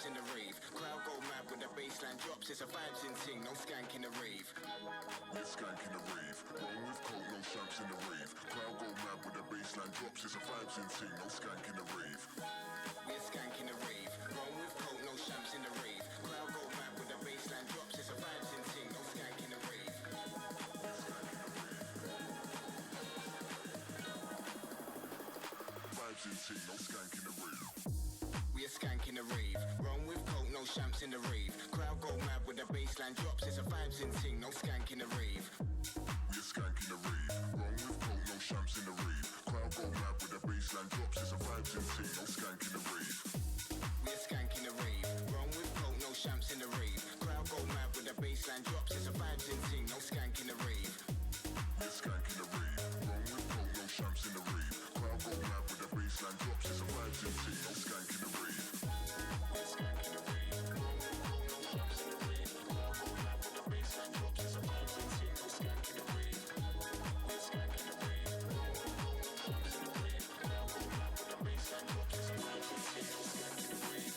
in the rave. Crowd go mad with the bassline drops. It's a vibes in ting, no skank in the rave. We're skanking the rave. Roll with coke, no shamps in the rave. Crowd go mad with the baseline drops. It's a vibes in ting, no skank in the rave. We're skank in the rave. Roll with coke, no shamps in the rave. Crowd go mad with the bassline drops. It's a vibes in ting, no skank in the rave. Vibes in ting, no skank in the rave. We are skank in the rave. Run with coke, no shamps in the rave. Crowd go mad with the bassline drops. It's a vibes in ting, no skank in the rave. We're skanking the rave. Roll with coke, no shamps in the rave. Crowd go mad with the baseline drops. It's a vibes in ting, no skank in the rave. We are skank in the rave. Run with coke, no shamps in the rave. Crowd go mad with the bassline drops. It's a vibes in ting, no skank in the rave. We're skanking the rave. Roll with coke, no shamps in the rave. Crowd go mad with the baseline drops. It's a vibes in ting, no skank in the rave. We're skanking the rave. Roll with coke, no shamps in the rave. Crowd go mad with the baseline drops. It's a vibes in ting, no skank in the rave. We're skanking the rave. Roll with coke, no shamps in the rave. Crowd go mad with the baseline drops. It's a vibes in ting, no skank in the rave.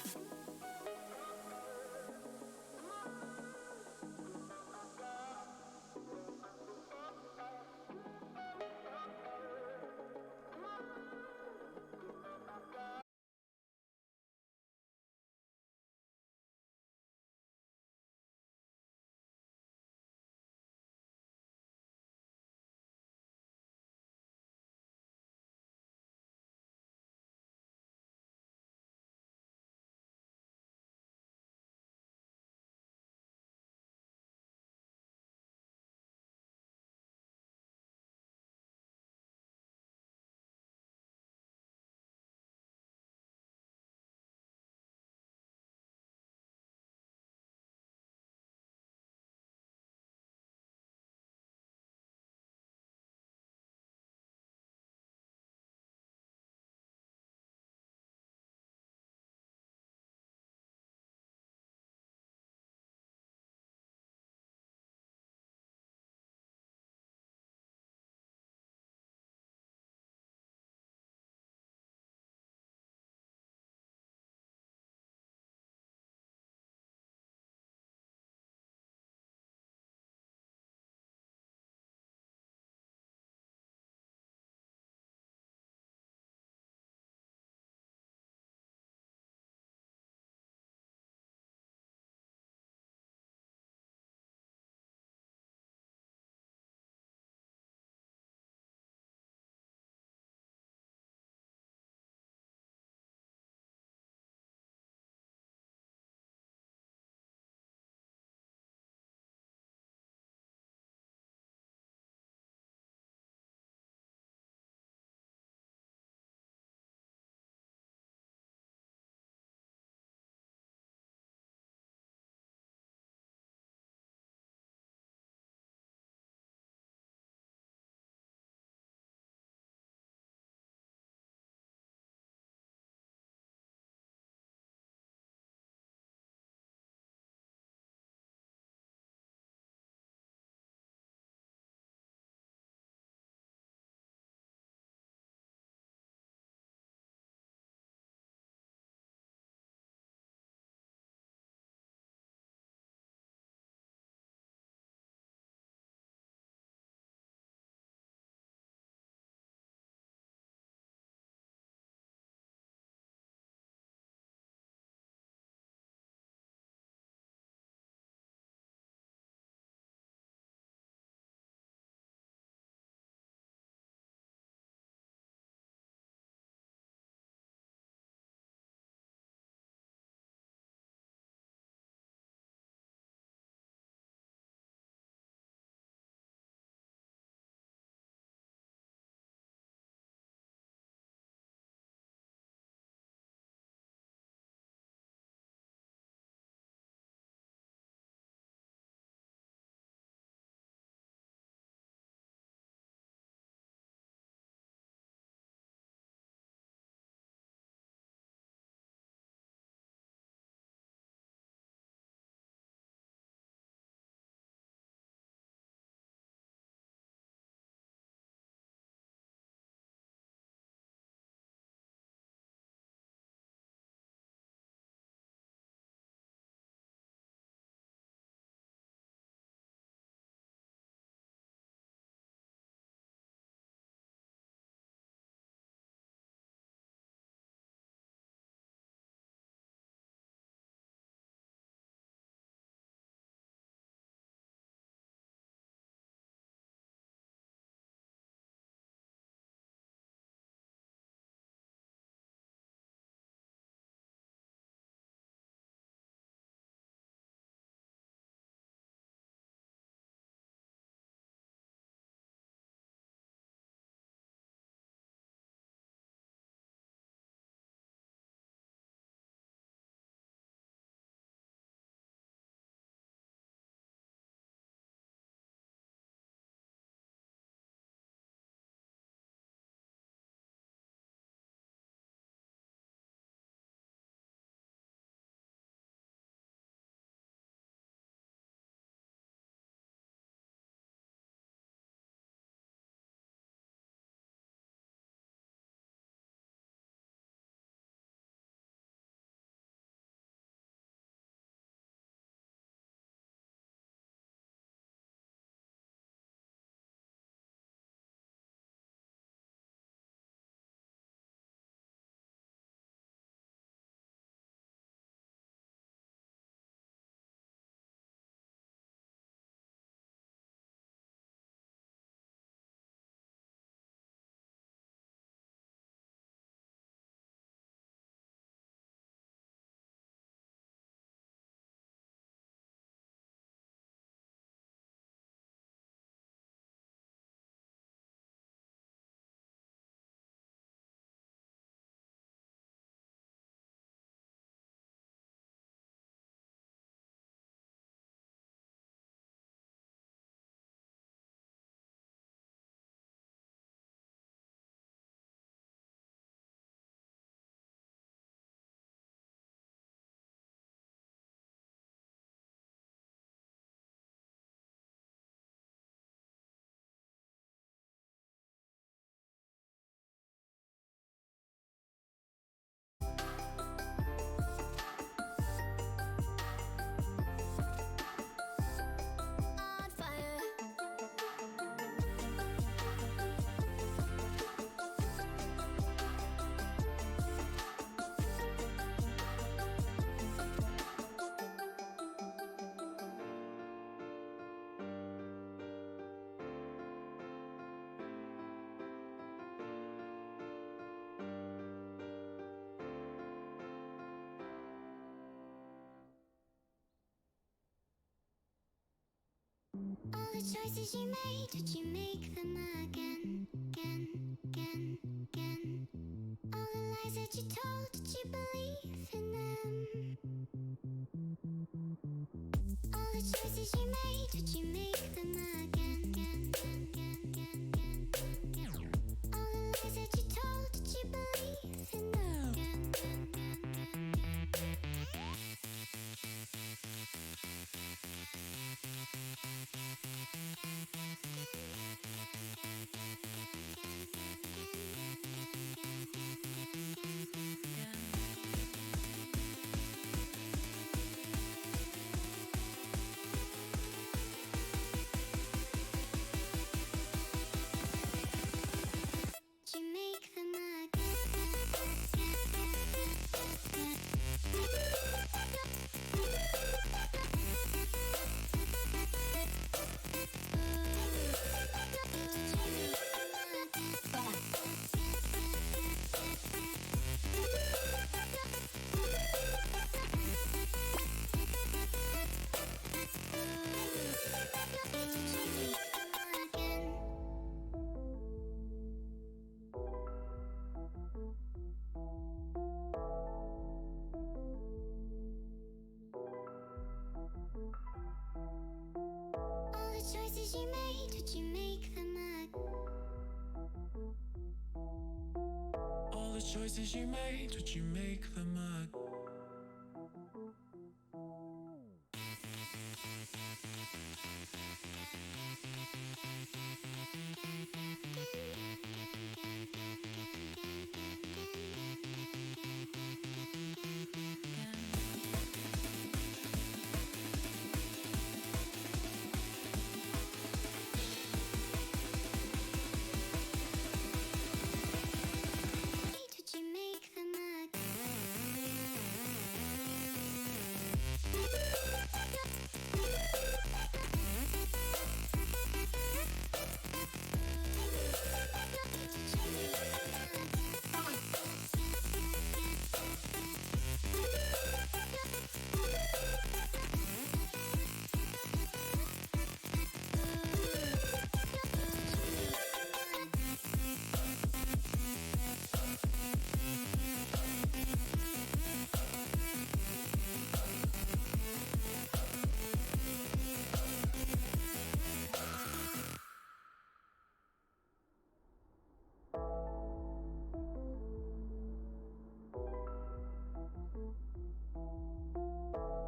choices you made, would you make them again, again, again, again? All the lies that you told, did you believe in them? All the choices you made, would you make them again, again, again, again, again, again? All the lies that you told, did you believe in them? Again, again, again, again, again. You make them all the choices you made, would you make them All the choices you made, would you make them again? would you make them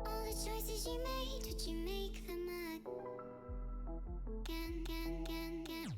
All the choices you made, would you make them again, again, again, again?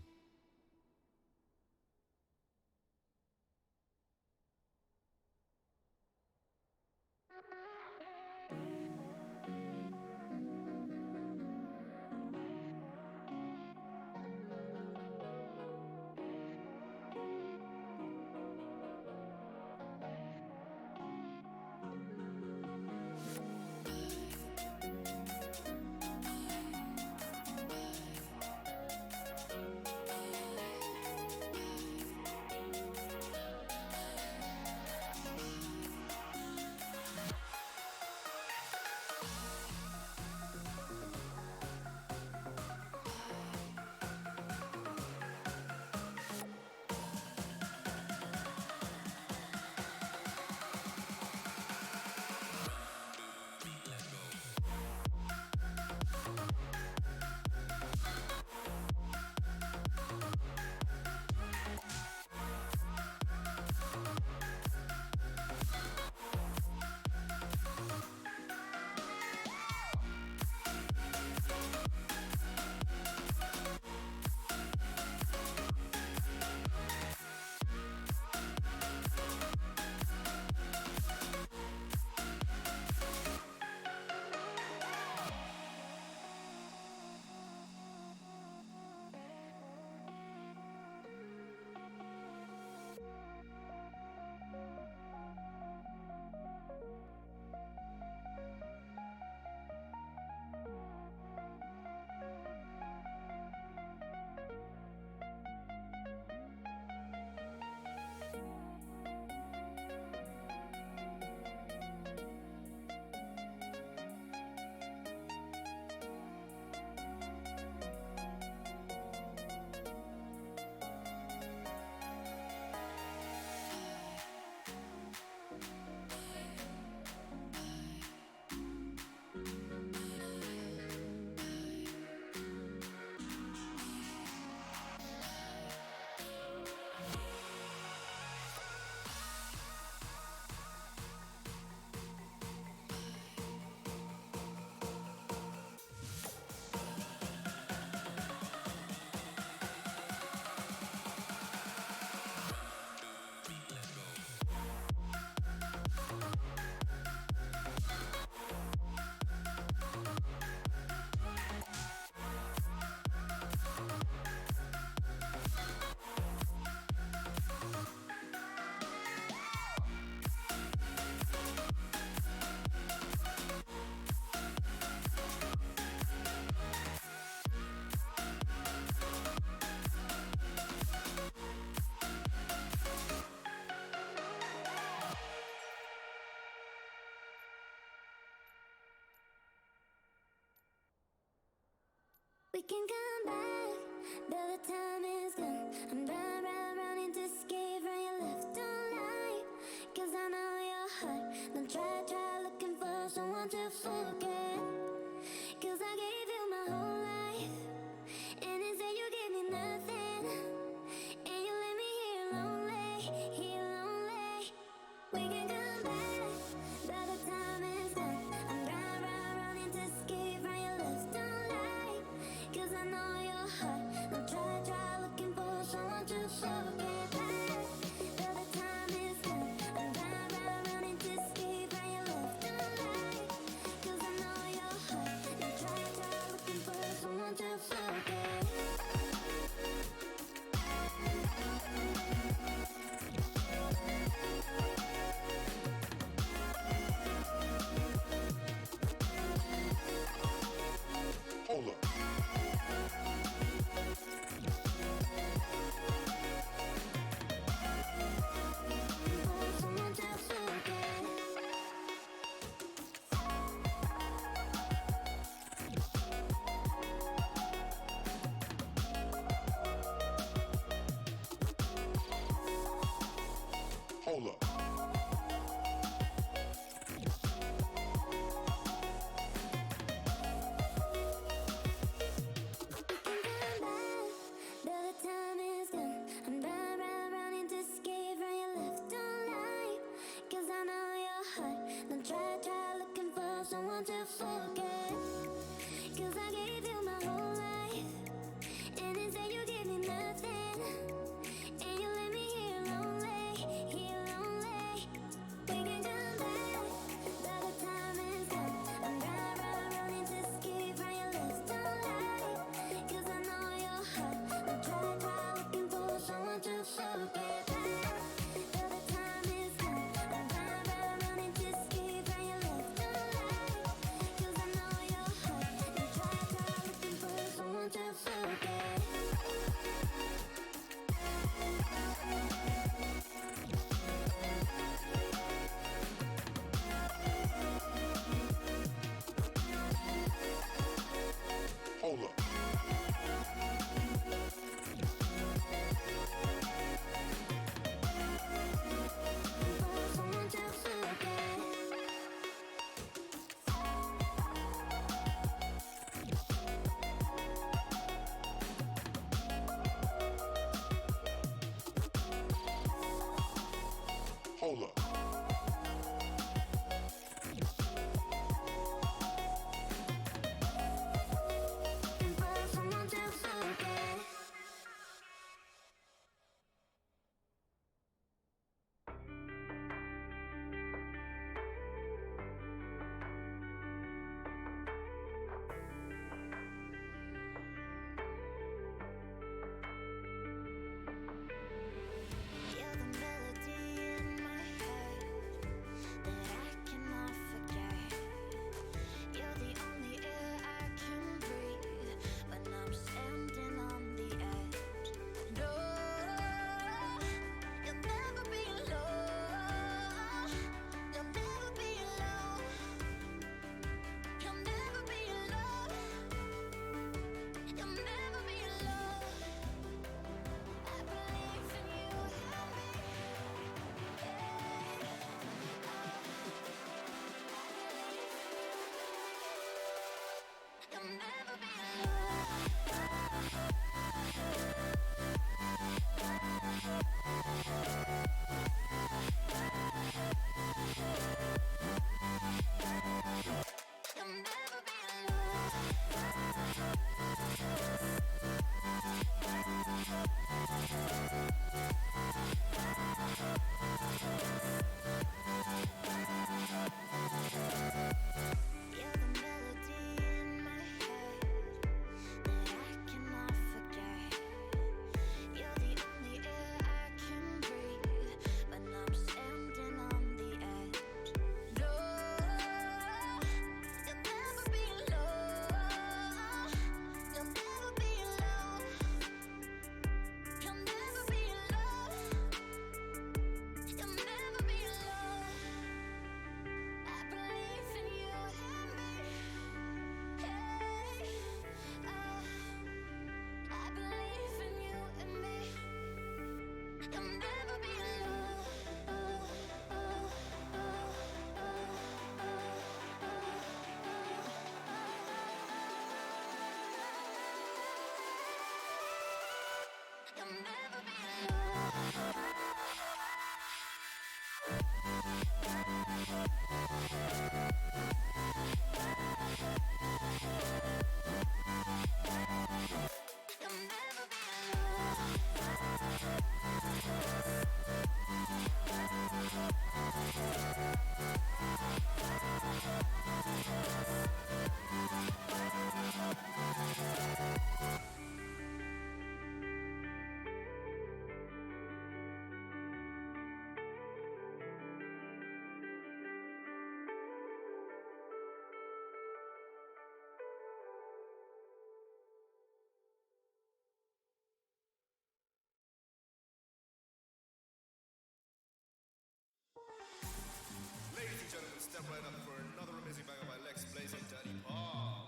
can come back, but the time is gone. I'm running to escape from your left, don't lie. Cause I know your heart. Don't try looking for someone to forget. Cause I gave you my whole life, and instead you gave me nothing. And you left me here lonely, here lonely. We can come back, but the time is gone. I'm running to escape from your left, don't lie. Cause I know your heart. Don't try looking for someone to forget. But the time is gone. I'm running to escape from your left, don't lie. Cause I know your heart. Don't try looking for someone to forget. Hold up. For someone to forget. Hold up. But the time is gone. I'm running to escape from your left, don't lie. Cause I know your heart. Don't try looking for someone to forget. Cause I gave you my whole life, and instead you gave me nothing. And you left me here lonely, here lonely. We can come back, but the time is gone. I'm running to escape from your left, don't lie. Cause I know your heart. Don't try looking for someone to forget. But the time is gone. I'm running to escape from your left, don't lie. Cause I know your heart. Don't try You'll never be alone. You'll never be You'll never be Ladies and gentlemen, step right up for another amazing banger by Lex Blaze and Daddy Paul.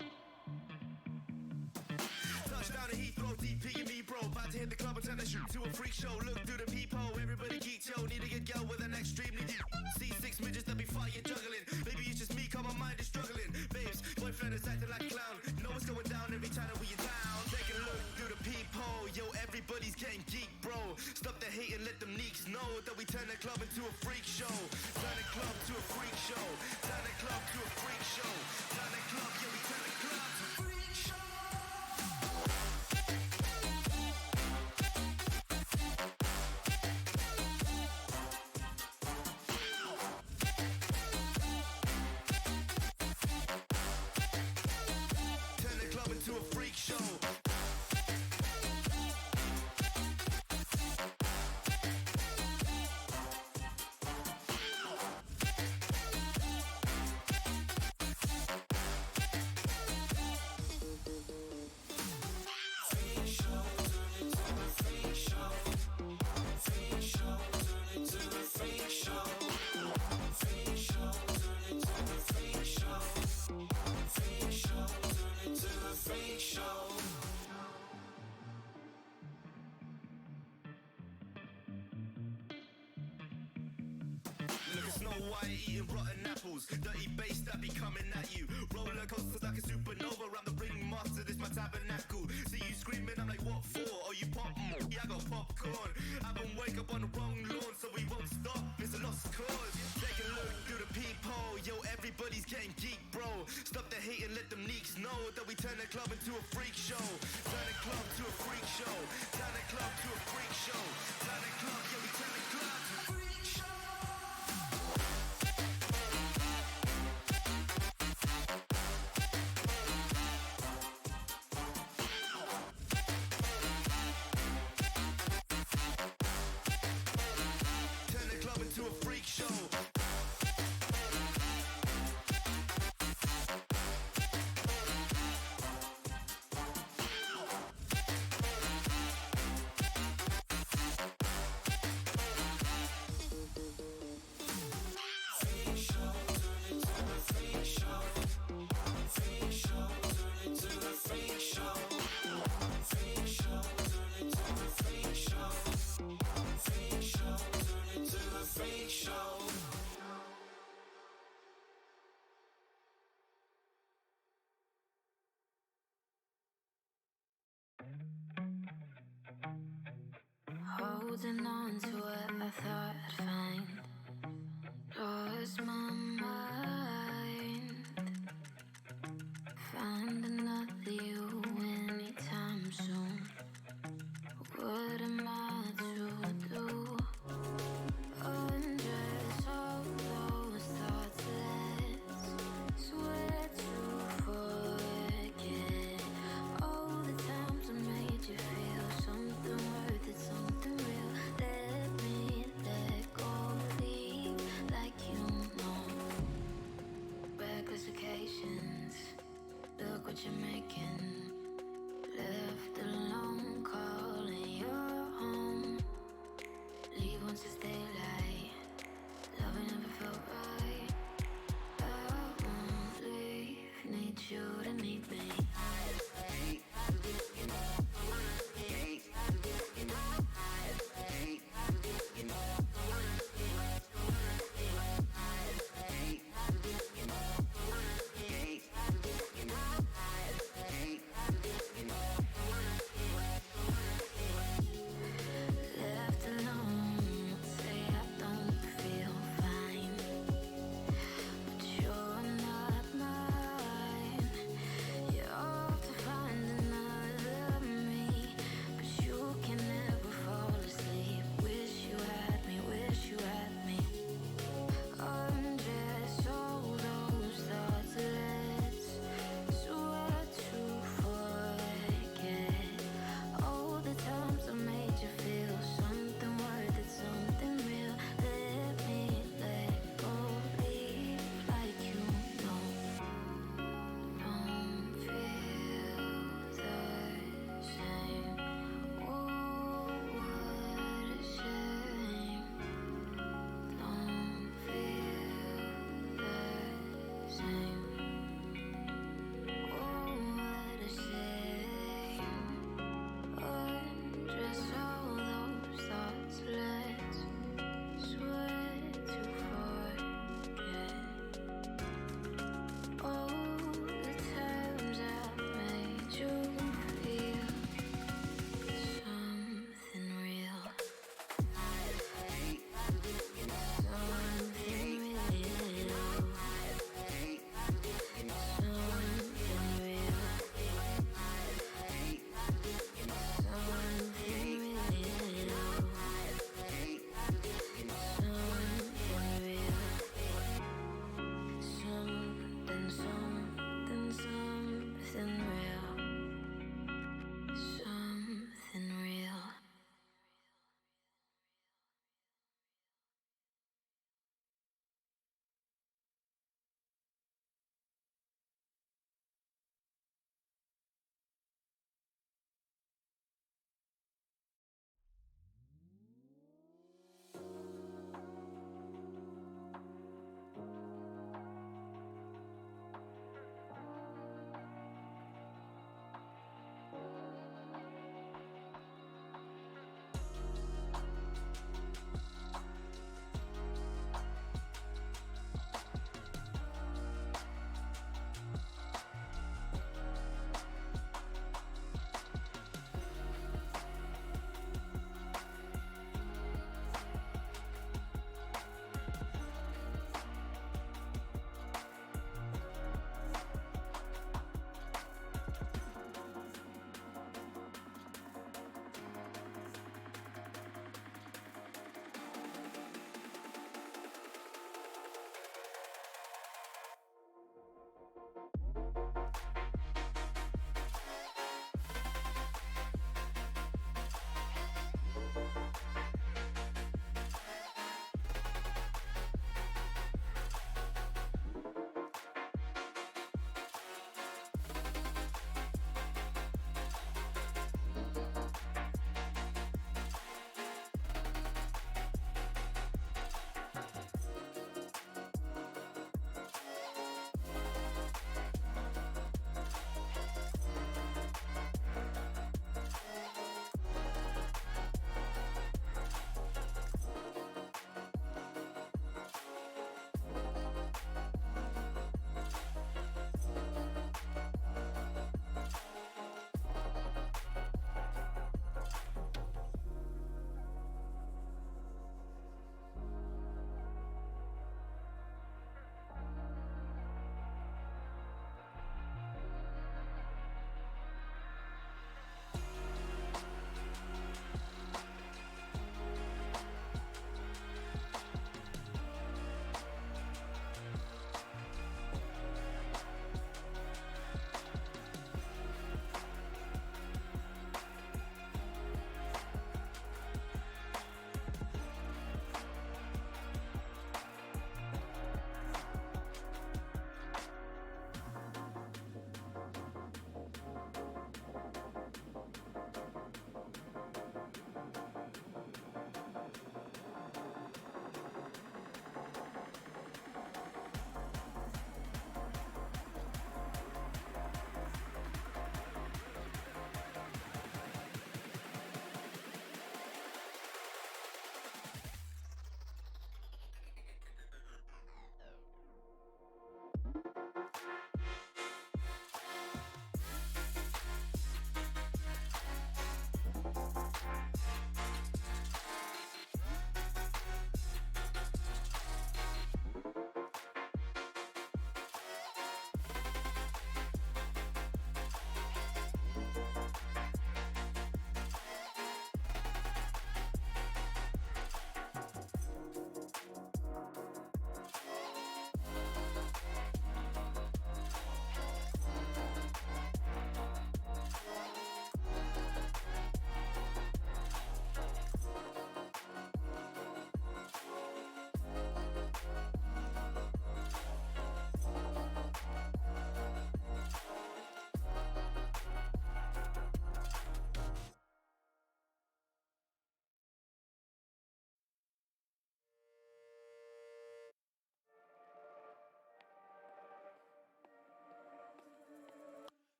Touchdown to Heathrow, DP and me, bro. About to hit the club and turn the shoot to a freak show. Look through the peephole, everybody geek, yo. Need to get girl with an extremely deep. See six midgets that be fighting, juggling. Maybe it's just me, cause my mind is struggling. Babes, boyfriend is acting like a clown. Know what's going down every time that we in town. Take a look through the peephole, yo. Everybody's getting geek, bro. Stop the hate and let them neeks know that we turn the club into a freak show. Turn the club to a freak show. Turn the club to a freak show. Turn the club, yeah, we turn the club to a freak show. Turn the club into a freak show. Look at Snow White eating rotten apples. Dirty bass that be coming at you. Roller coasters like a supernova. Around the ringmaster, this my tabernacle. See you screaming, I'm like, what for? Oh, you pop? Yeah, I got popcorn. I haven't wake up on the wrong lawn, so we won't stop. It's a lost cause. Take a look through the peephole. Yo, everybody's getting geek, bro. Stop the hate and let them neeks know that we turn the club into a freak show. Turn the club to a freak show. Turn the club to a freak show. Turn the club, yeah, we turn the club to a freak show. Turn the club into a freak show. holding on to what I thought I'd find. Lost my mind. Find another you anytime soon. What am I to do? Undress all those thoughtless. Swear to forget all the times I made you feel something worth it, something real. Let me let go, leave like you know.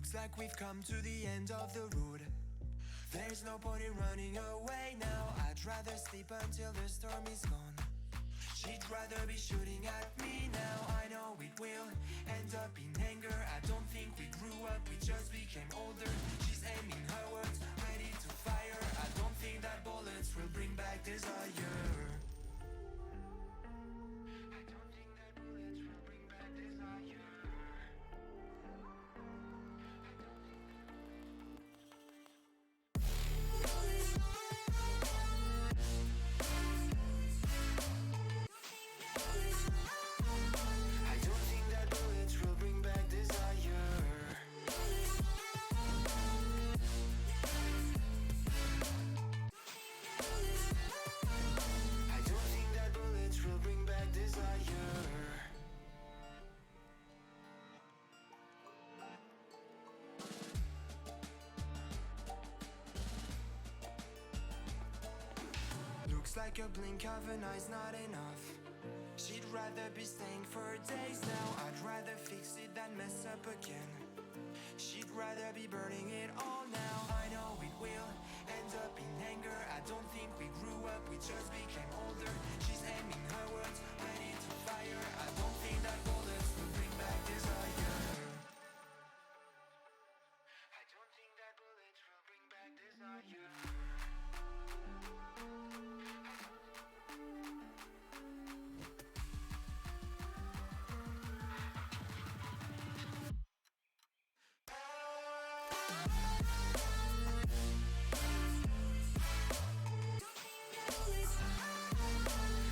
Looks like we've come to the end of the road. There's no point in running away now. I'd rather sleep until the storm is gone. She'd rather be shooting at me now. I know it will end up in anger. I don't think we grew up, we just became older. She's aiming her words, ready to fire. I don't think that bullets will bring back desire. I don't think that bullets will bring back desire. I don't think that bullets will bring back desire. I don't think that bullets will bring back desire. Looks like a blink of an eye's not enough. She'd rather be staying for days now. I'd rather fix it than mess up again. She'd rather be burning it all now. I know it will end up in anger. I don't think we grew up, we just became older. She's aiming her words, ready to fire. I don't think that bullets will bring back desire. I don't think that bullets will bring back desire.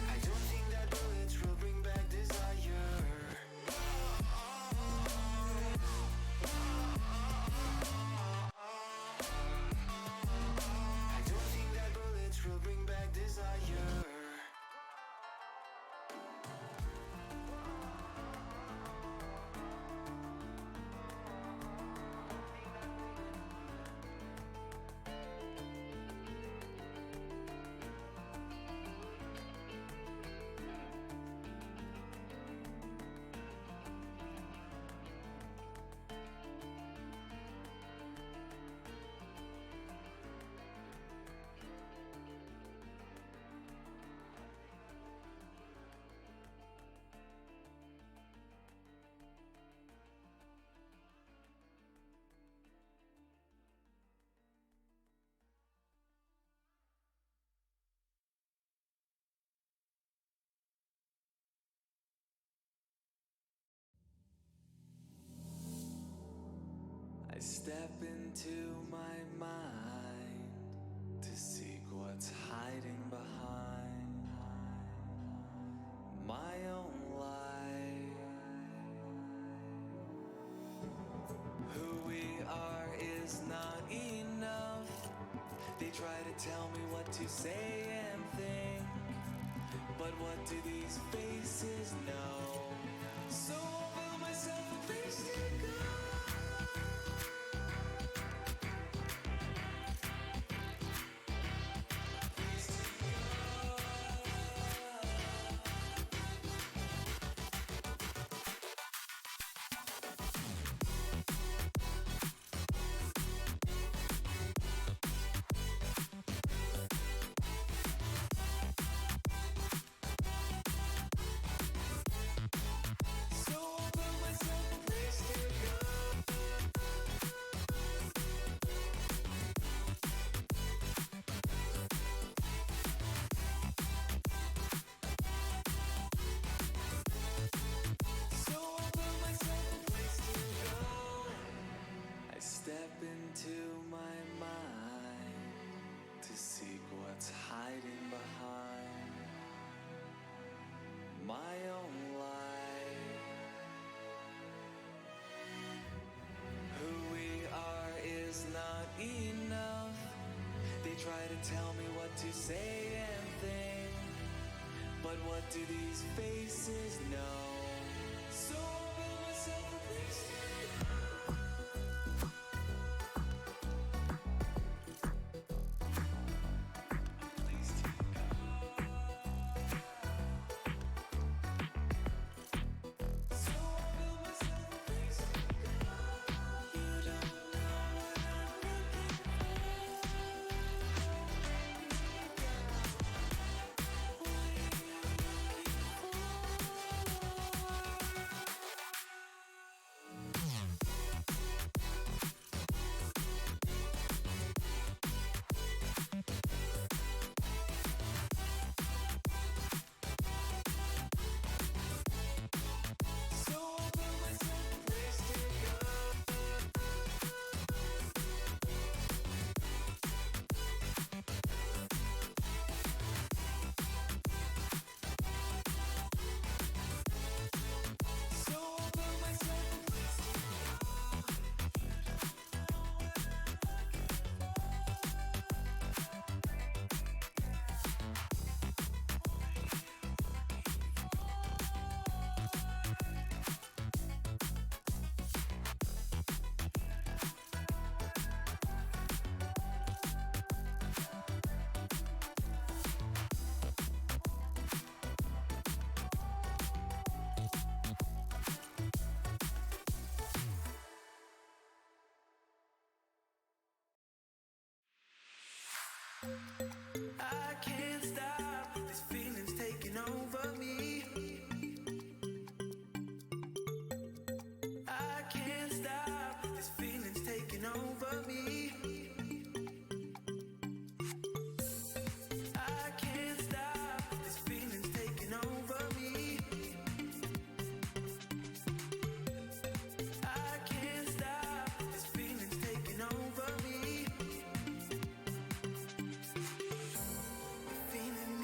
I don't think that bullets will bring back desire. I don't think that bullets will bring back desire. I step into my mind to seek what's hiding behind my own life. Who we are is not enough. They try to tell me what to say and think, but what do these faces know? So I'll build myself a place to go. Step into my mind to seek what's hiding behind my own life. Who we are is not enough. They try to tell me what to say and think, but what do these faces know? So I'll build myself a place to go. You don't I can't stop, this feeling's taking over me. I can't stop, this feeling's taking over me. I can't stop, this feeling's taking over me. I can't stop, this feeling's taking over me. The feeling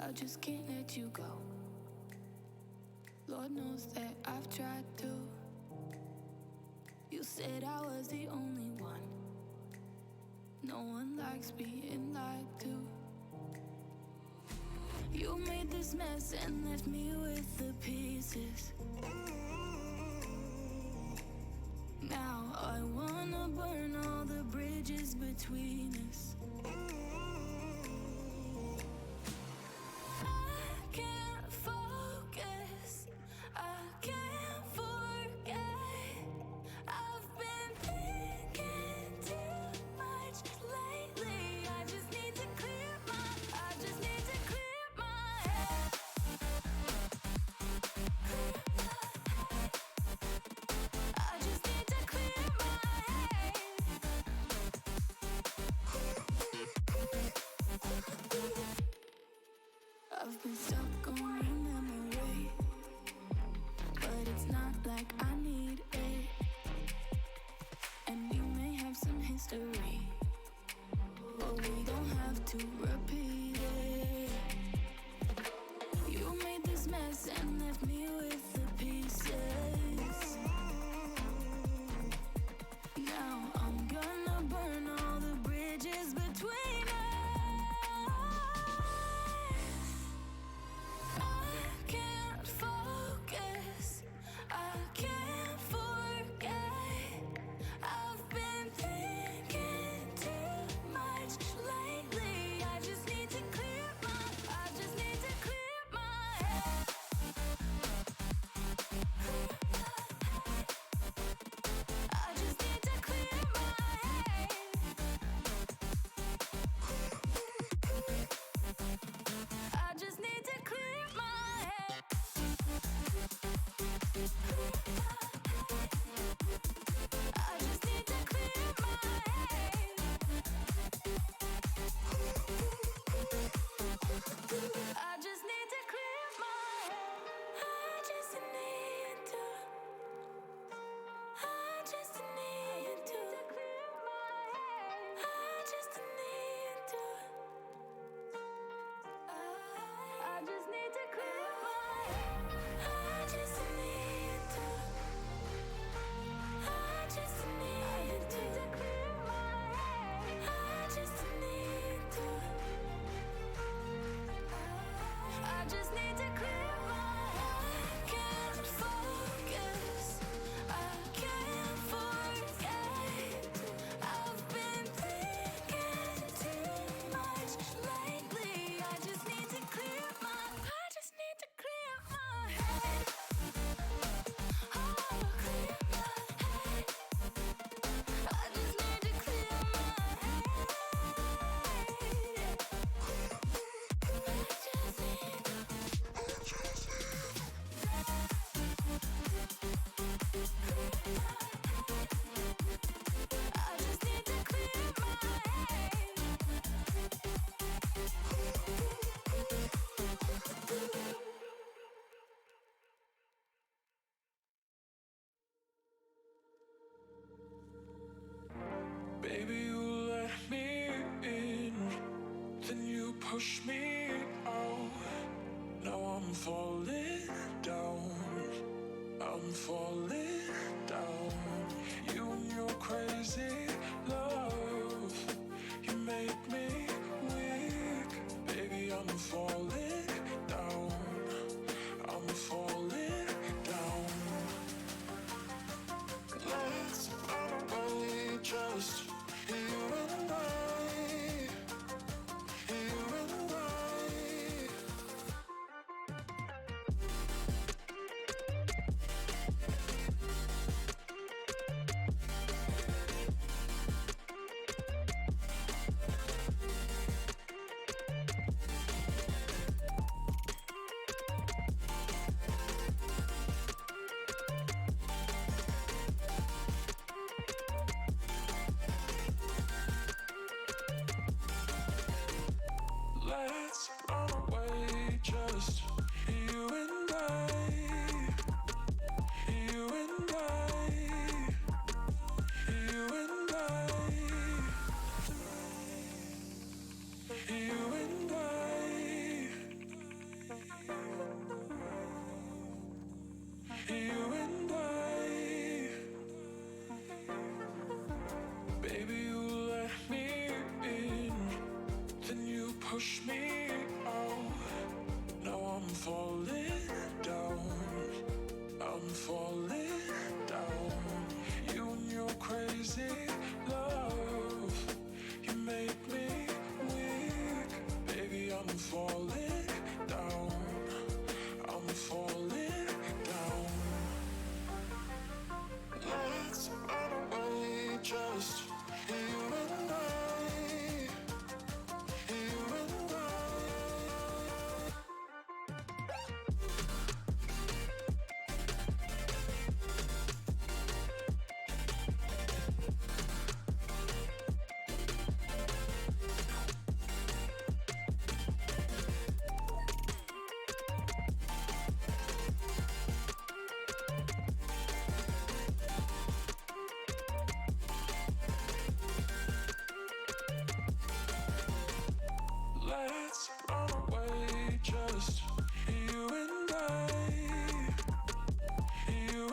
I just can't let you go. Lord knows that I've tried to. You said I was the only one. No one likes being lied to. You made this mess and left me with the pieces. Now I wanna burn all the bridges between us. I can't focus, I can't forget. I've been thinking too much lately. I just need to clear my head.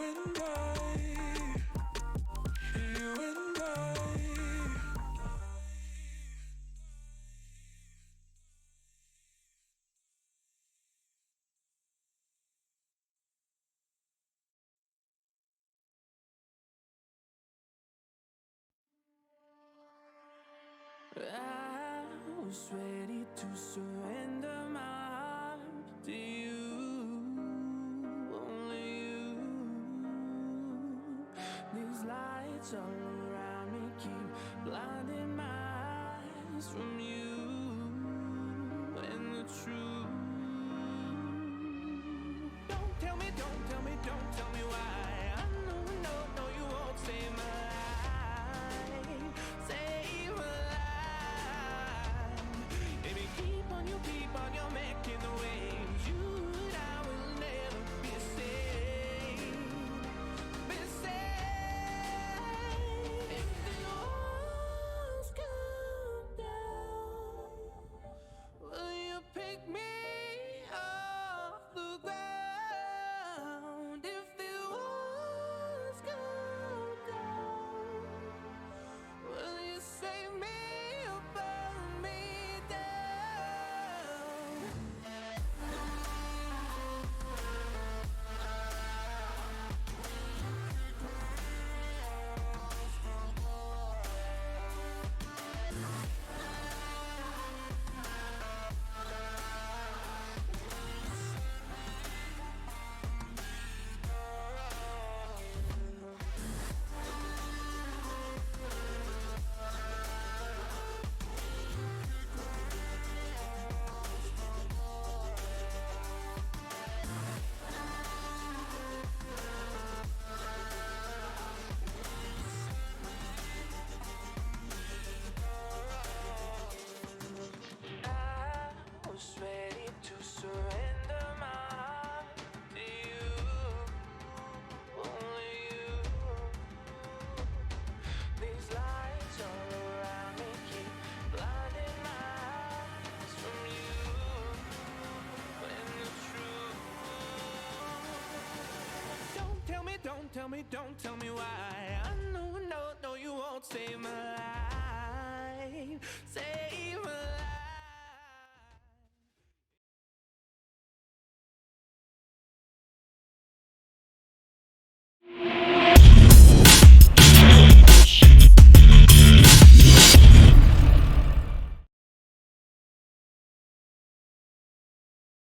and I. I was ready to surrender my heart to you, only you. These lights all around me keep blinding my eyes from you and the truth. Don't tell me, don't tell me, don't tell me why. I know, no, you won't save my life. Save my life. Baby, keep on, you're making the waves. You and I will never be saved. Be saved. If the walls come down, will you pick me off the ground? If the walls come down, will you save me or burn me down? I was ready to surrender my heart to you, only you. These lights all around me keep blinding my eyes from you and the truth. Don't tell me, don't tell me, don't tell me why. I know, no, you won't save my life. Save my life.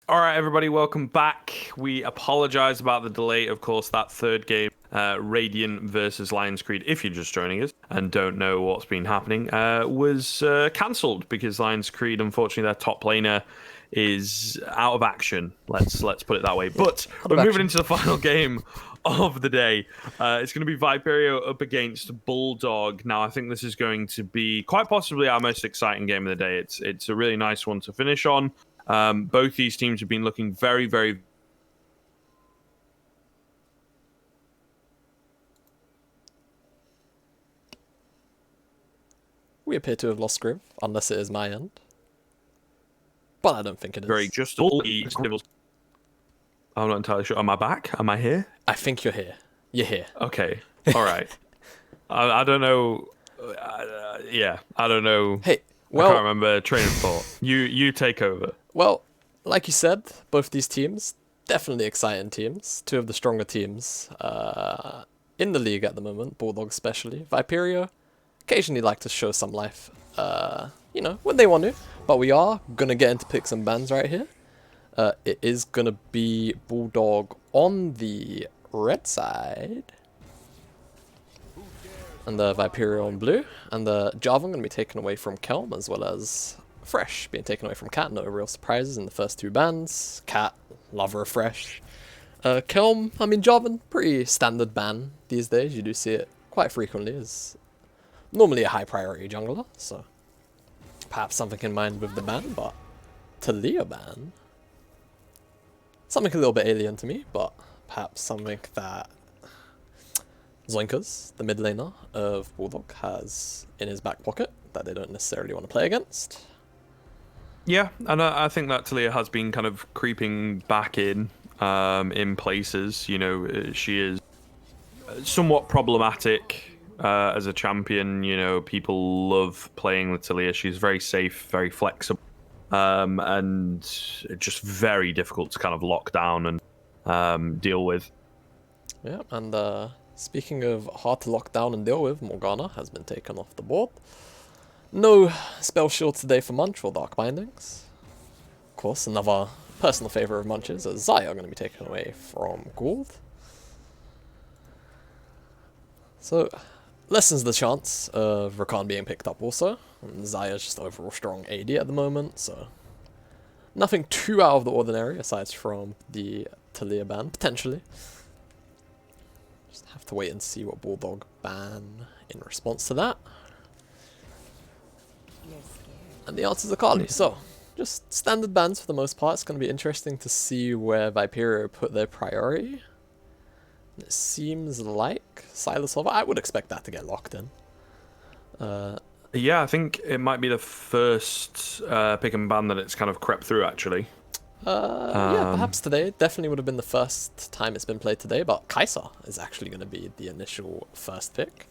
All right, everybody, welcome back. We apologize about the delay. Of course, that third game, Radiant versus Lions Creed, if you're just joining us and don't know what's been happening, was cancelled because Lions Creed, unfortunately, their top laner is out of action. Let's put it that way. But we're moving into the final game of the day. It's going to be Viperio up against Bulldog. Now, I think this is going to be quite possibly our most exciting game of the day. It's a really nice one to finish on. Both these teams have been looking very, very... We appear to have lost Griv, unless it is my end. But I don't think it is. Very just... I'm not entirely sure. Am I back? Am I here? I think you're here. You're here. Okay. All right. I don't know. Yeah, I don't know. Hey, well... I can't remember train of thought. You take over. Well, like you said, both these teams, definitely exciting teams. Two of the stronger teams in the league at the moment, Bulldog especially. Viperio occasionally like to show some life, when they want to. But we are going to get into picks and bans right here. It is going to be Bulldog on the red side. And the Viperio on blue. And the Jarvan going to be taken away from Kelm, as well as Fresh being taken away from Cat. No real surprises in the first two bans. Cat, lover of Fresh. Kelm, Jarvan, pretty standard ban these days. You do see it quite frequently as normally a high priority jungler. So perhaps something in mind with the ban, but Talia ban, something a little bit alien to me, but perhaps something that Zoinkas, the mid laner of Bulldog, has in his back pocket that they don't necessarily want to play against. Yeah, and I think that Talia has been kind of creeping back in places. You know, she is somewhat problematic as a champion. You know, people love playing Latilia. She's very safe, very flexible, and just very difficult to kind of lock down and deal with. Yeah, and speaking of hard to lock down and deal with, Morgana has been taken off the board. No spell shield today for Munch or Dark Bindings. Of course, another personal favourite of Munch's is Zaya going to be taken away from Gould. So, lessens the chance of Rakan being picked up also. And Zaya's just overall strong AD at the moment, so nothing too out of the ordinary aside from the Talia ban, potentially. Just have to wait and see what Bulldog ban in response to that. And the answer's Akali, so just standard bans for the most part. It's going to be interesting to see where Viperio put their priority. It seems like Silas Hover, I would expect that to get locked in. Yeah, I think it might be the first pick and ban that it's kind of crept through, actually. Yeah, perhaps today. Definitely would have been the first time it's been played today, but Kai'Sa is actually going to be the initial first pick.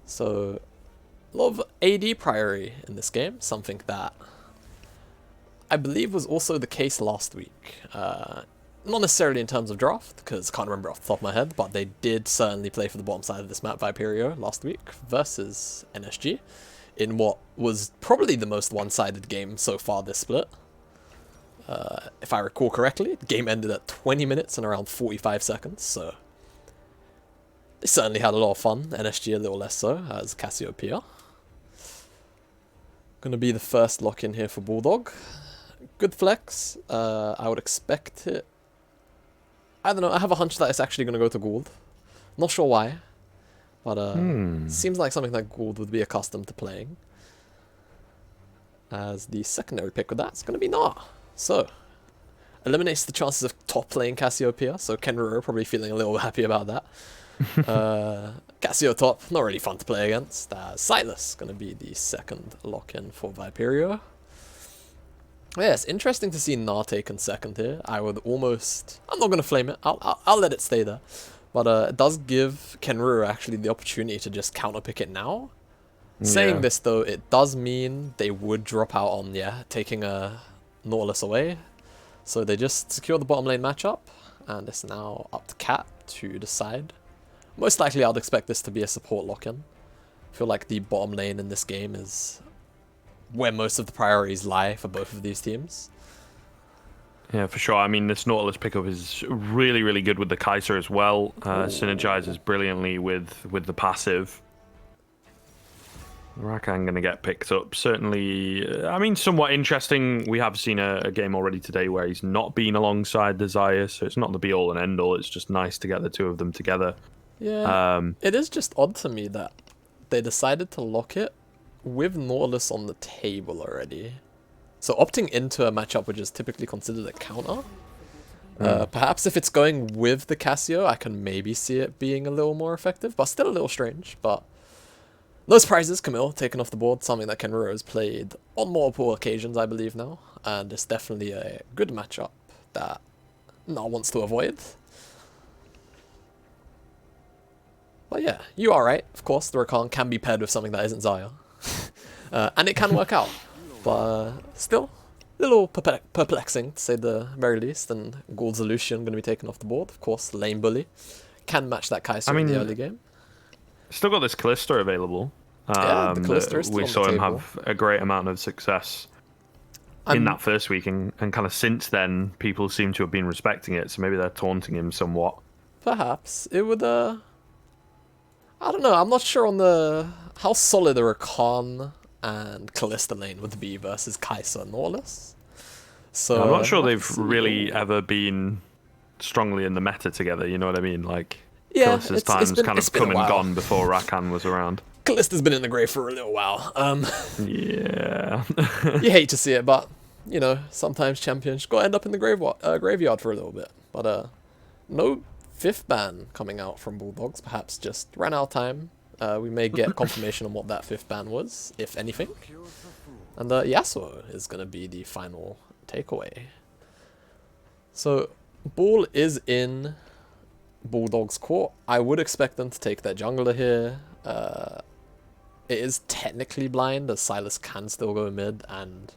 So, a lot of AD priority in this game, something that I believe was also the case last week. Not necessarily in terms of draft, because I can't remember off the top of my head, but they did certainly play for the bottom side of this map, Viperio, last week versus NSG, in what was probably the most one-sided game so far this split. If I recall correctly, the game ended at 20 minutes and around 45 seconds, so they certainly had a lot of fun. NSG a little less so, as Cassiopeia. Gonna be the first lock-in here for Bulldog. Good flex. I would expect it. I don't know, I have a hunch that it's actually gonna go to Gould. Not sure why, but seems like something that Gould would be accustomed to playing. As the secondary pick with that, it's gonna be Nah. So, eliminates the chances of top playing Cassiopeia, so Kenriro probably feeling a little happy about that. Cassio top, not really fun to play against. Silas, going to be the second lock-in for Viperio. Yeah, it's interesting to see Nah taken second here. I would almost... I'm not going to flame it, I'll let it stay there. But it does give Kenriro actually the opportunity to just counterpick it now. Saying this though, it does mean they would drop out on, taking a Nautilus away. So they just secure the bottom lane matchup, and it's now up to Cat to decide. Most likely I'd expect this to be a support lock-in. I feel like the bottom lane in this game is where most of the priorities lie for both of these teams. Yeah, for sure. I mean, this Nautilus pickup is really, really good with the Kai'Sa as well. Synergizes brilliantly with the passive. Rakan going to get picked up. Certainly, I mean, somewhat interesting. We have seen a game already today where he's not been alongside the Zaya, so it's not the be-all and end-all. It's just nice to get the two of them together. Yeah, it is just odd to me that they decided to lock it with Nautilus on the table already. So opting into a matchup which is typically considered a counter. Perhaps if it's going with the Cassio, I can maybe see it being a little more effective, but still a little strange. But no surprises, Camille taken off the board, something that Kenriro has played on multiple occasions, I believe now. And it's definitely a good matchup that Nah wants to avoid. But yeah, you are right. Of course, the Rakan can be paired with something that isn't Zaya. And it can work out. But still, a little perplexing, to say the very least. And Gould's Lucian going to be taken off the board. Of course, lane bully. Can match that Kai'Sa in the early game. Still got this Kalista available. Yeah, the Kalista is still we on saw the him table. have a great amount of success in that first week. And kind of since then, people seem to have been respecting it. So maybe they're taunting him somewhat. Perhaps. It would, I don't know. I'm not sure on how solid a Rakan and Kalista lane would be versus Kai'Sa and Nautilus. So I'm not sure they've really ever been strongly in the meta together, you know what I mean? Like, yeah, Kalista's time's kind of come a while. and gone before Rakan was around. Kalista's been in the grave for a little while. Yeah. You hate to see it, but, you know, sometimes champions go end up in the graveyard for a little bit. But no fifth ban coming out from Bulldogs. Perhaps just ran out of time. We may get confirmation on what that fifth ban was, if anything. And Yasuo is going to be the final takeaway. So, Bull is in Bulldog's court. I would expect them to take their jungler here. It is technically blind, as Silas can still go mid, and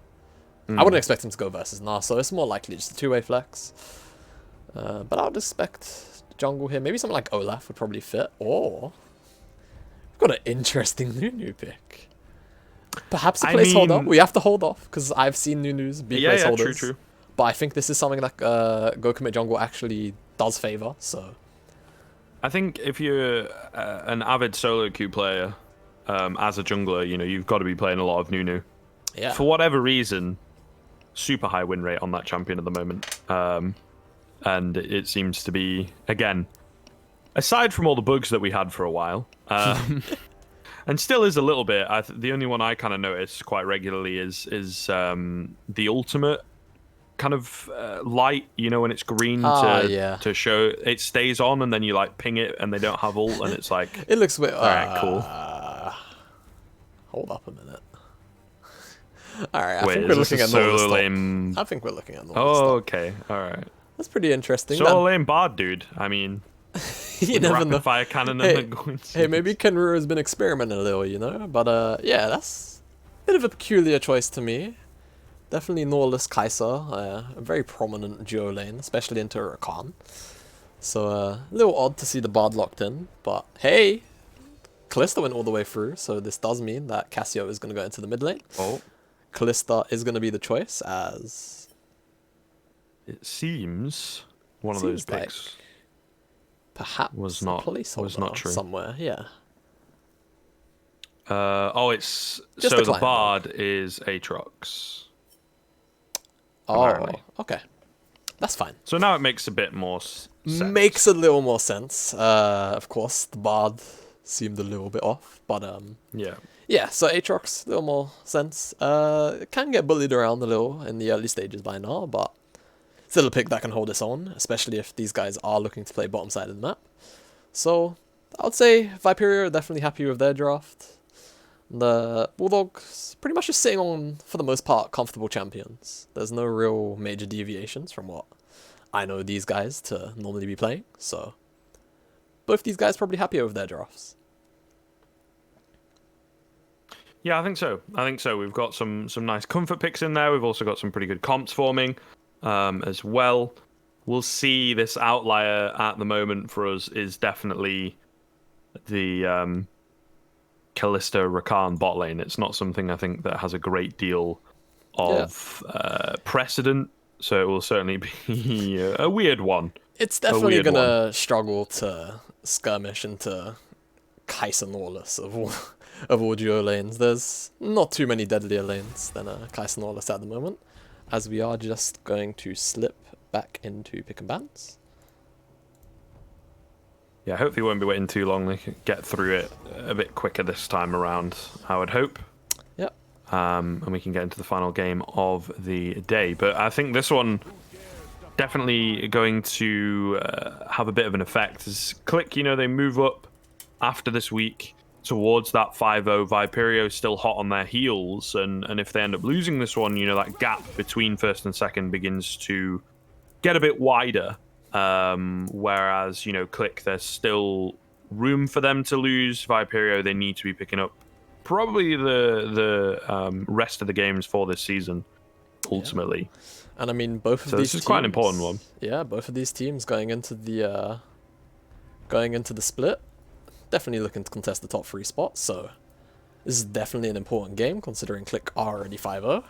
I wouldn't expect him to go versus Nah, so it's more likely just a two-way flex. But I would expect jungle here. Maybe something like Olaf would probably fit, or we've got an interesting Nunu pick. Perhaps a placeholder. We have to hold off, because I've seen Nunus be placeholders. Yeah, true. But I think this is something that Go Commit Jungle actually does favor, so... I think if you're an avid solo queue player, as a jungler, you know, you've got to be playing a lot of Nunu. Yeah. For whatever reason, super high win rate on that champion at the moment. And it seems to be, again, aside from all the bugs that we had for a while, and still is a little bit, the only one I kind of notice quite regularly is the ultimate kind of light, you know, when it's green to show it stays on, and then you like ping it and they don't have ult, and it's like it looks weird. Alright, cool. Hold up a minute. Alright, I Wait, think we're looking at solo normal lane. I think we're looking at normal Oh, okay, alright. That's pretty interesting. Solo lane bard, dude. I mean, you never know. Fire cannon Hey, and the hey, maybe Kenru has been experimenting a little, you know? But yeah, that's a bit of a peculiar choice to me. Definitely Norless Kaiser, a very prominent duo lane, especially into Rakan. So a little odd to see the Bard locked in, but hey, Kalista went all the way through, so this does mean that Cassio is going to go into the mid lane. Oh. Kalista is going to be the choice, as... It seems one of those picks like perhaps was not true somewhere, yeah. It's just so the Bard is Aatrox. Oh, apparently. Okay. That's fine. So now it makes a bit more sense. Makes a little more sense. Of course, the Bard seemed a little bit off, but yeah. Yeah, so Aatrox, a little more sense. It can get bullied around a little in the early stages by now, but still a pick that can hold its own, especially if these guys are looking to play bottom side of the map. So, I would say Viperia are definitely happy with their draft. The Bulldogs pretty much just sitting on, for the most part, comfortable champions. There's no real major deviations from what I know these guys to normally be playing, so both these guys probably happier with their drafts. Yeah, I think so. We've got some nice comfort picks in there. We've also got some pretty good comps forming as well. We'll see. This outlier at the moment for us is definitely the Kalista Rakan bot lane. It's not something I think that has a great deal of precedent, so it will certainly be a weird one. It's definitely going to struggle to skirmish into Kai'Sa Norless of all duo lanes. There's not too many deadlier lanes than Kai'Sa Norless at the moment, as we are just going to slip back into pick and bans. Yeah, hopefully we won't be waiting too long. We can get through it a bit quicker this time around, I would hope. Yep. And we can get into the final game of the day. But I think this one definitely going to have a bit of an effect. As Click, you know, they move up after this week towards that 5-0. Viperio still hot on their heels, and if they end up losing this one, you know, that gap between first and second begins to get a bit wider. Whereas, you know, Click, there's still room for them to lose. Viperio, they need to be picking up probably the rest of the games for this season, ultimately. Yeah. And I mean, both of these this is teams, quite an important one. Yeah, both of these teams going into the split, definitely looking to contest the top 3 spots. So this is definitely an important game, considering Click are already 5-0.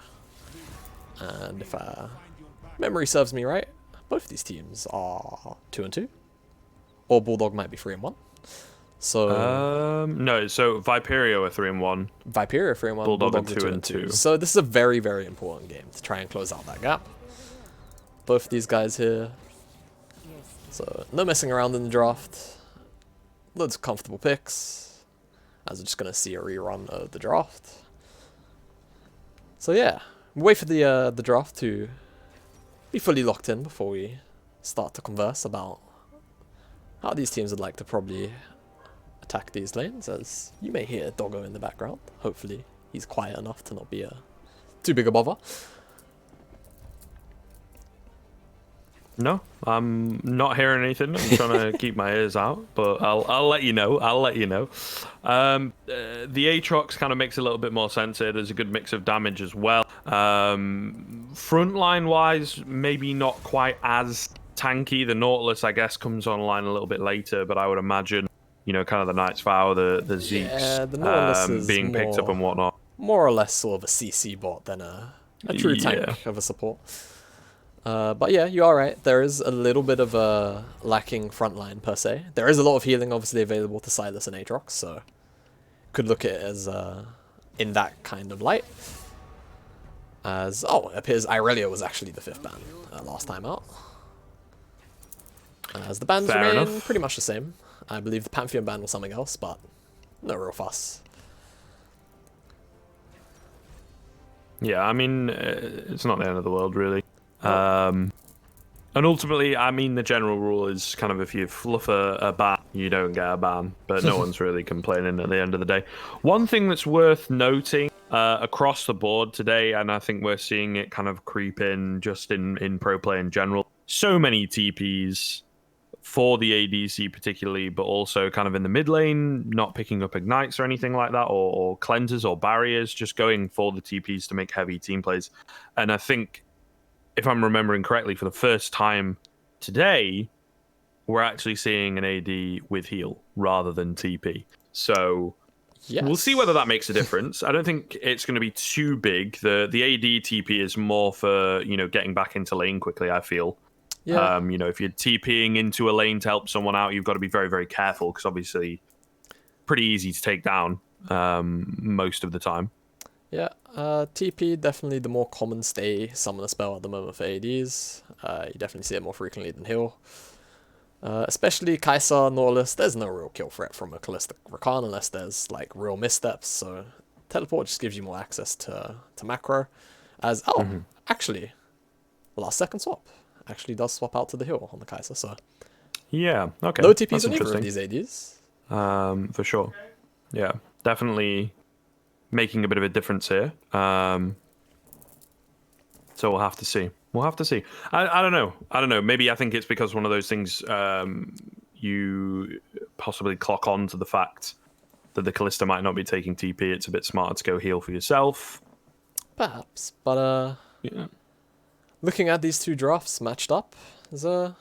And if memory serves me right, both of these teams are 2-2, or Bulldog might be 3-1. So no, so Viperio are 3-1. Viperio 3-1. Bulldog are 2-2. So this is a very, very important game to try and close out that gap. Both of these guys here. So no messing around in the draft. Loads of comfortable picks, as we're just gonna see a rerun of the draft. So yeah, wait for the draft to be fully locked in before we start to converse about how these teams would like to probably attack these lanes, as you may hear Doggo in the background. Hopefully he's quiet enough to not be too big a bother. No, I'm not hearing anything. I'm trying to keep my ears out, but I'll let you know. I'll let you know. The Aatrox kind of makes a little bit more sense here. There's a good mix of damage as well. Frontline wise, maybe not quite as tanky. The Nautilus, I guess, comes online a little bit later, but I would imagine, kind of the Knight's Vow, the Zeeks, Yeah, the Nautilus is being picked up and whatnot. more or less sort of a CC bot than a true tank of a support. But yeah, you are right. There is a little bit of a lacking frontline per se. There is a lot of healing obviously available to Silas and Aatrox, so could look at it as in that kind of light. As it appears Irelia was actually the 5th ban last time out. As the bans Fair remain enough. pretty much the same. I believe the Pantheon ban was something else, but no real fuss. Yeah, I mean, it's not the end of the world, really. And ultimately, I mean, the general rule is kind of if you fluff a ban, you don't get a ban. But no one's really complaining at the end of the day. One thing that's worth noting across the board today, and I think we're seeing it kind of creep in just in pro play in general, so many TPs for the ADC particularly, but also kind of in the mid lane, not picking up ignites or anything like that, or cleansers or barriers, just going for the TPs to make heavy team plays. And I think, if I'm remembering correctly, for the first time today, we're actually seeing an AD with heal rather than TP. So Yes. we'll see whether that makes a difference. I don't think it's going to be too big. The AD TP is more for, getting back into lane quickly, I feel. Yeah. If you're TPing into a lane to help someone out, you've got to be very, very careful because obviously pretty easy to take down most of the time. Yeah, TP definitely the more common stay summoner spell at the moment for ADs. You definitely see it more frequently than heal. Especially Kai'Sa, Nautilus, there's no real kill threat from a Callistic Rakan unless there's like real missteps, so teleport just gives you more access to macro. Actually, last second swap actually does swap out to the heal on the Kai'Sa, so Yeah, okay. no TPs That's on either of interesting. these ADs. For sure. Yeah, definitely making a bit of a difference here. So we'll have to see. I don't know. Maybe I think it's because one of those things you possibly clock on to the fact that the Callista might not be taking TP. It's a bit smarter to go heal for yourself. Perhaps, but Yeah. looking at these two drafts matched up, it's going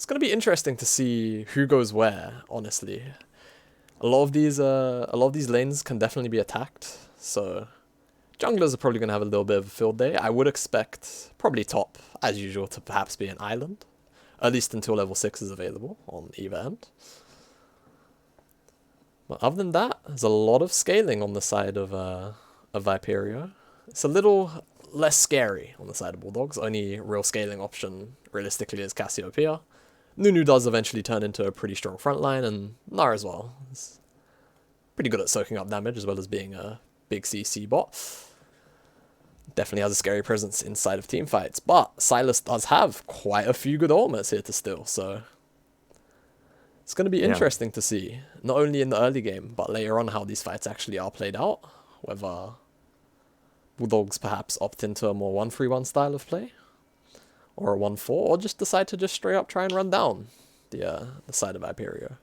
to be interesting to see who goes where, honestly. A lot of these lanes can definitely be attacked, so junglers are probably going to have a little bit of a field day. I would expect probably top, as usual, to perhaps be an island, at least until level 6 is available on either end. But other than that, there's a lot of scaling on the side of Viperia. It's a little less scary on the side of Bulldogs. Only real scaling option, realistically, is Cassiopeia. Nunu does eventually turn into a pretty strong frontline, and Nar as well. It's pretty good at soaking up damage as well as being a big CC bot. Definitely has a scary presence inside of team fights, but Silas does have quite a few good ultimates here to steal, so it's going to be interesting to see, not only in the early game, but later on how these fights actually are played out, whether Bulldogs perhaps opt into a more 1-3-1 style of play, or a 1-4, or just decide to just straight up try and run down the side of Viperia.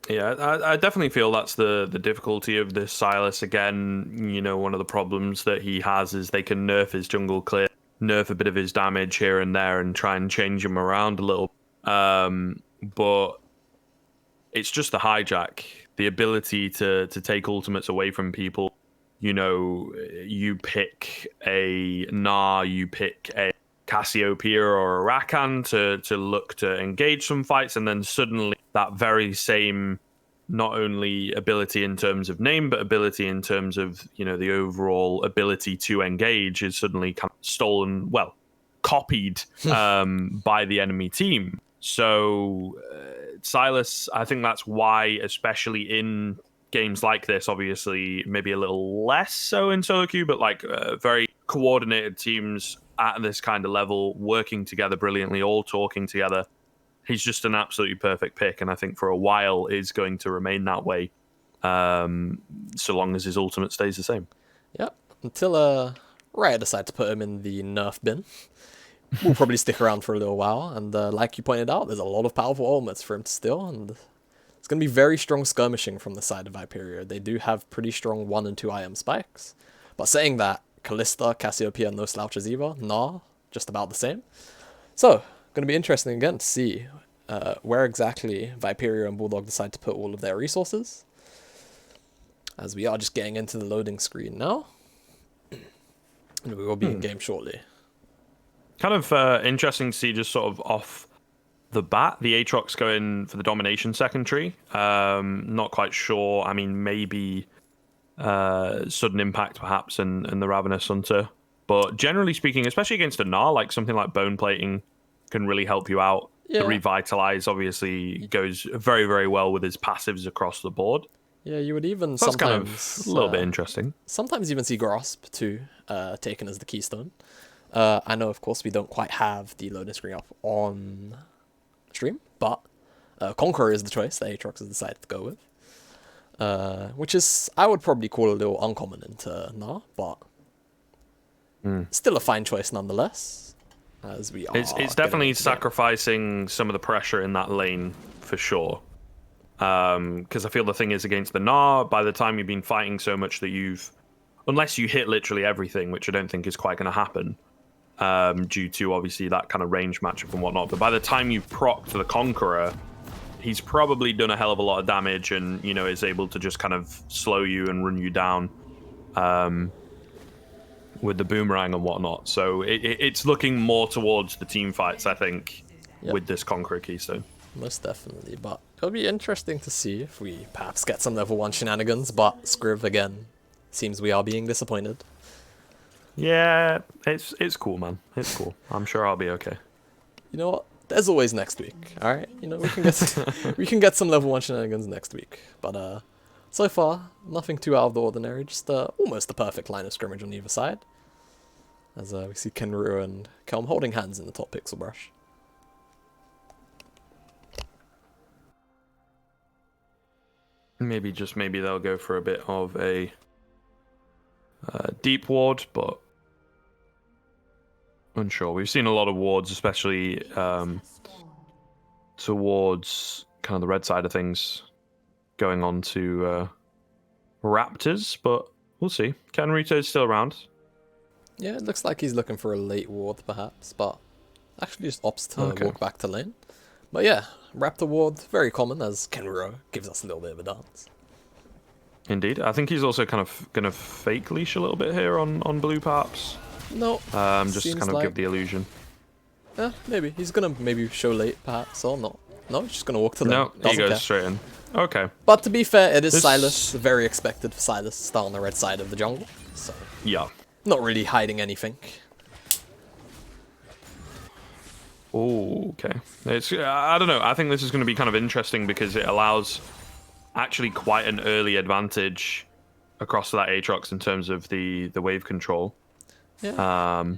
Yeah, I definitely feel that's the difficulty of this Silas. Again, one of the problems that he has is they can nerf his jungle clear, nerf a bit of his damage here and there, and try and change him around a little. But it's just the hijack, the ability to take ultimates away from people. You pick a Gnar, you pick a Cassiopeia or a Rakan to look to engage some fights, and then suddenly that very same, not only ability in terms of name, but ability in terms of, the overall ability to engage is suddenly kind of stolen, copied by the enemy team. So Silas, I think that's why, especially in games like this, obviously maybe a little less so in solo queue, but very coordinated teams at this kind of level, working together brilliantly, all talking together. He's just an absolutely perfect pick, and I think for a while is going to remain that way, so long as his ultimate stays the same. Yep, until Riot decide to put him in the nerf bin, will probably stick around for a little while. And like you pointed out, there's a lot of powerful ultimates for him to steal, and it's going to be very strong skirmishing from the side of Viperia. They do have pretty strong 1 and 2 IM spikes. But saying that, Callista, Cassiopeia, no slouches either. Nah, just about the same. So, going to be interesting again to see where exactly Viperia and Bulldog decide to put all of their resources. As we are just getting into the loading screen now. And we will be in game shortly. Kind of interesting to see just sort of off the bat, the Aatrox going for the domination secondary. Not quite sure. I mean, maybe sudden impact perhaps and the Ravenous Hunter. But generally speaking, especially against a Gnar, like something like bone plating can really help you out. Yeah. The Revitalize obviously goes very, very well with his passives across the board. Yeah, you would even So that's kind sometimes... of a little bit interesting. Sometimes even see Grasp too, taken as the keystone. I know, of course, we don't quite have the loading screen up on stream, but Conqueror is the choice that Aatrox has decided to go with. Which is, I would probably call a little uncommon into Gnar, but still a fine choice nonetheless. As we are It's definitely sacrificing some of the pressure in that lane, for sure. Because I feel the thing is against the Gnar, by the time you've been fighting so much that you've... Unless you hit literally everything, which I don't think is quite going to happen, due to obviously that kind of range matchup and whatnot. But by the time you've procced the Conqueror, he's probably done a hell of a lot of damage and, you know, is able to just kind of slow you and run you down with the boomerang and whatnot. So it's looking more towards the team fights, I think, with this Conqueror keystone. Most definitely, but it'll be interesting to see if we perhaps get some level 1 shenanigans, but Scriv, again, seems we are being disappointed. Yeah, it's cool, man. It's cool. I'm sure I'll be okay. You know what? There's always next week, alright? You know, we can get we can get some level 1 shenanigans next week. But so far, nothing too out of the ordinary, just almost the perfect line of scrimmage on either side. As we see Kenru and Kelm holding hands in the top pixel brush. Maybe they'll go for a bit of a deep ward, but unsure. We've seen a lot of wards, especially towards kind of the red side of things, going on to Raptors, but we'll see. Kenrito's still around. Yeah, it looks like he's looking for a late ward, perhaps, but actually just opts to walk back to lane. But yeah, Raptor ward, very common, as Kenro gives us a little bit of a dance. Indeed. I think he's also kind of going to fake leash a little bit here on blue, perhaps. No. Just to kind of give the illusion. Yeah, maybe. He's going to maybe show late, perhaps, or not. No, he's just going to walk to lane. No, he goes straight in. Okay. But to be fair, it is Silas. Very expected for Silas to start on the red side of the jungle. So yeah. Not really hiding anything. Oh, okay. It's I don't know. I think this is going to be kind of interesting because it allows actually quite an early advantage across that Aatrox in terms of the wave control. Yeah.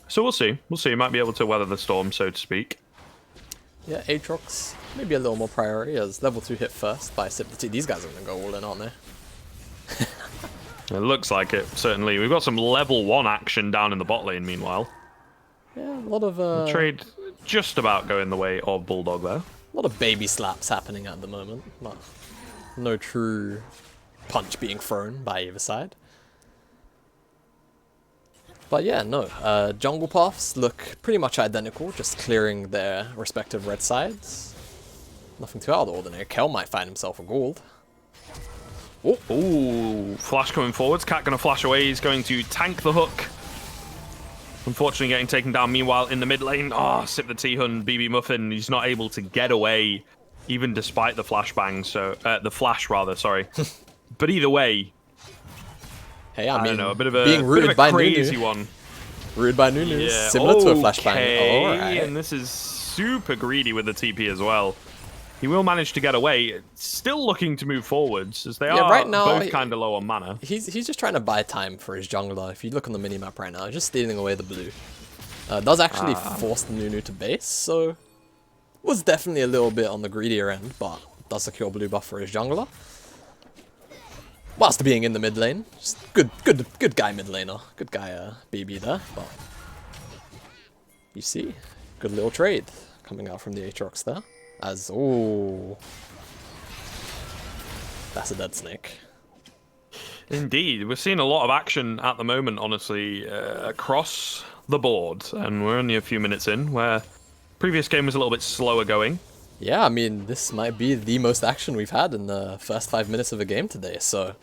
So we'll see. We'll see. He might be able to weather the storm, so to speak. Yeah, Aatrox maybe a little more priority as level 2 hit first by Sip the Tea. These guys are going to go all in, aren't they? It looks like it, certainly. We've got some level 1 action down in the bot lane, meanwhile. Yeah, a lot of... Trade just about going the way of Bulldog there. A lot of baby slaps happening at the moment. But no true punch being thrown by either side. But yeah, no. Jungle paths look pretty much identical, just clearing their respective red sides. Nothing too out of the ordinary. Kel might find himself a gold. Oh, ooh, flash coming forwards. Cat going to flash away. He's going to tank the hook. Unfortunately getting taken down. Meanwhile, in the mid lane, Sip the Tea Hun, BB Muffin, he's not able to get away, even despite the flashbang. So, the flash rather, sorry. But either way, hey, I don't know, a bit of a, being rooted by crazy Nunu. one. Rooted by Nunu, Yeah. similar to a flashbang. All right. And this is super greedy with the TP as well. He will manage to get away. Still looking to move forwards, as they are right now, both kind of low on mana. He's just trying to buy time for his jungler. If you look on the minimap right now, he's just stealing away the blue. Does actually force the Nunu to base, so was definitely a little bit on the greedier end, but does secure blue buff for his jungler. Whilst being in the mid lane, just good guy mid laner, good guy BB there. But you see, good little trade coming out from the Aatrox there. As, oh, that's a dead snake. Indeed, we're seeing a lot of action at the moment, honestly, across the board, and we're only a few minutes in, where previous game was a little bit slower going. Yeah, I mean, this might be the most action we've had in the first 5 minutes of a game today, so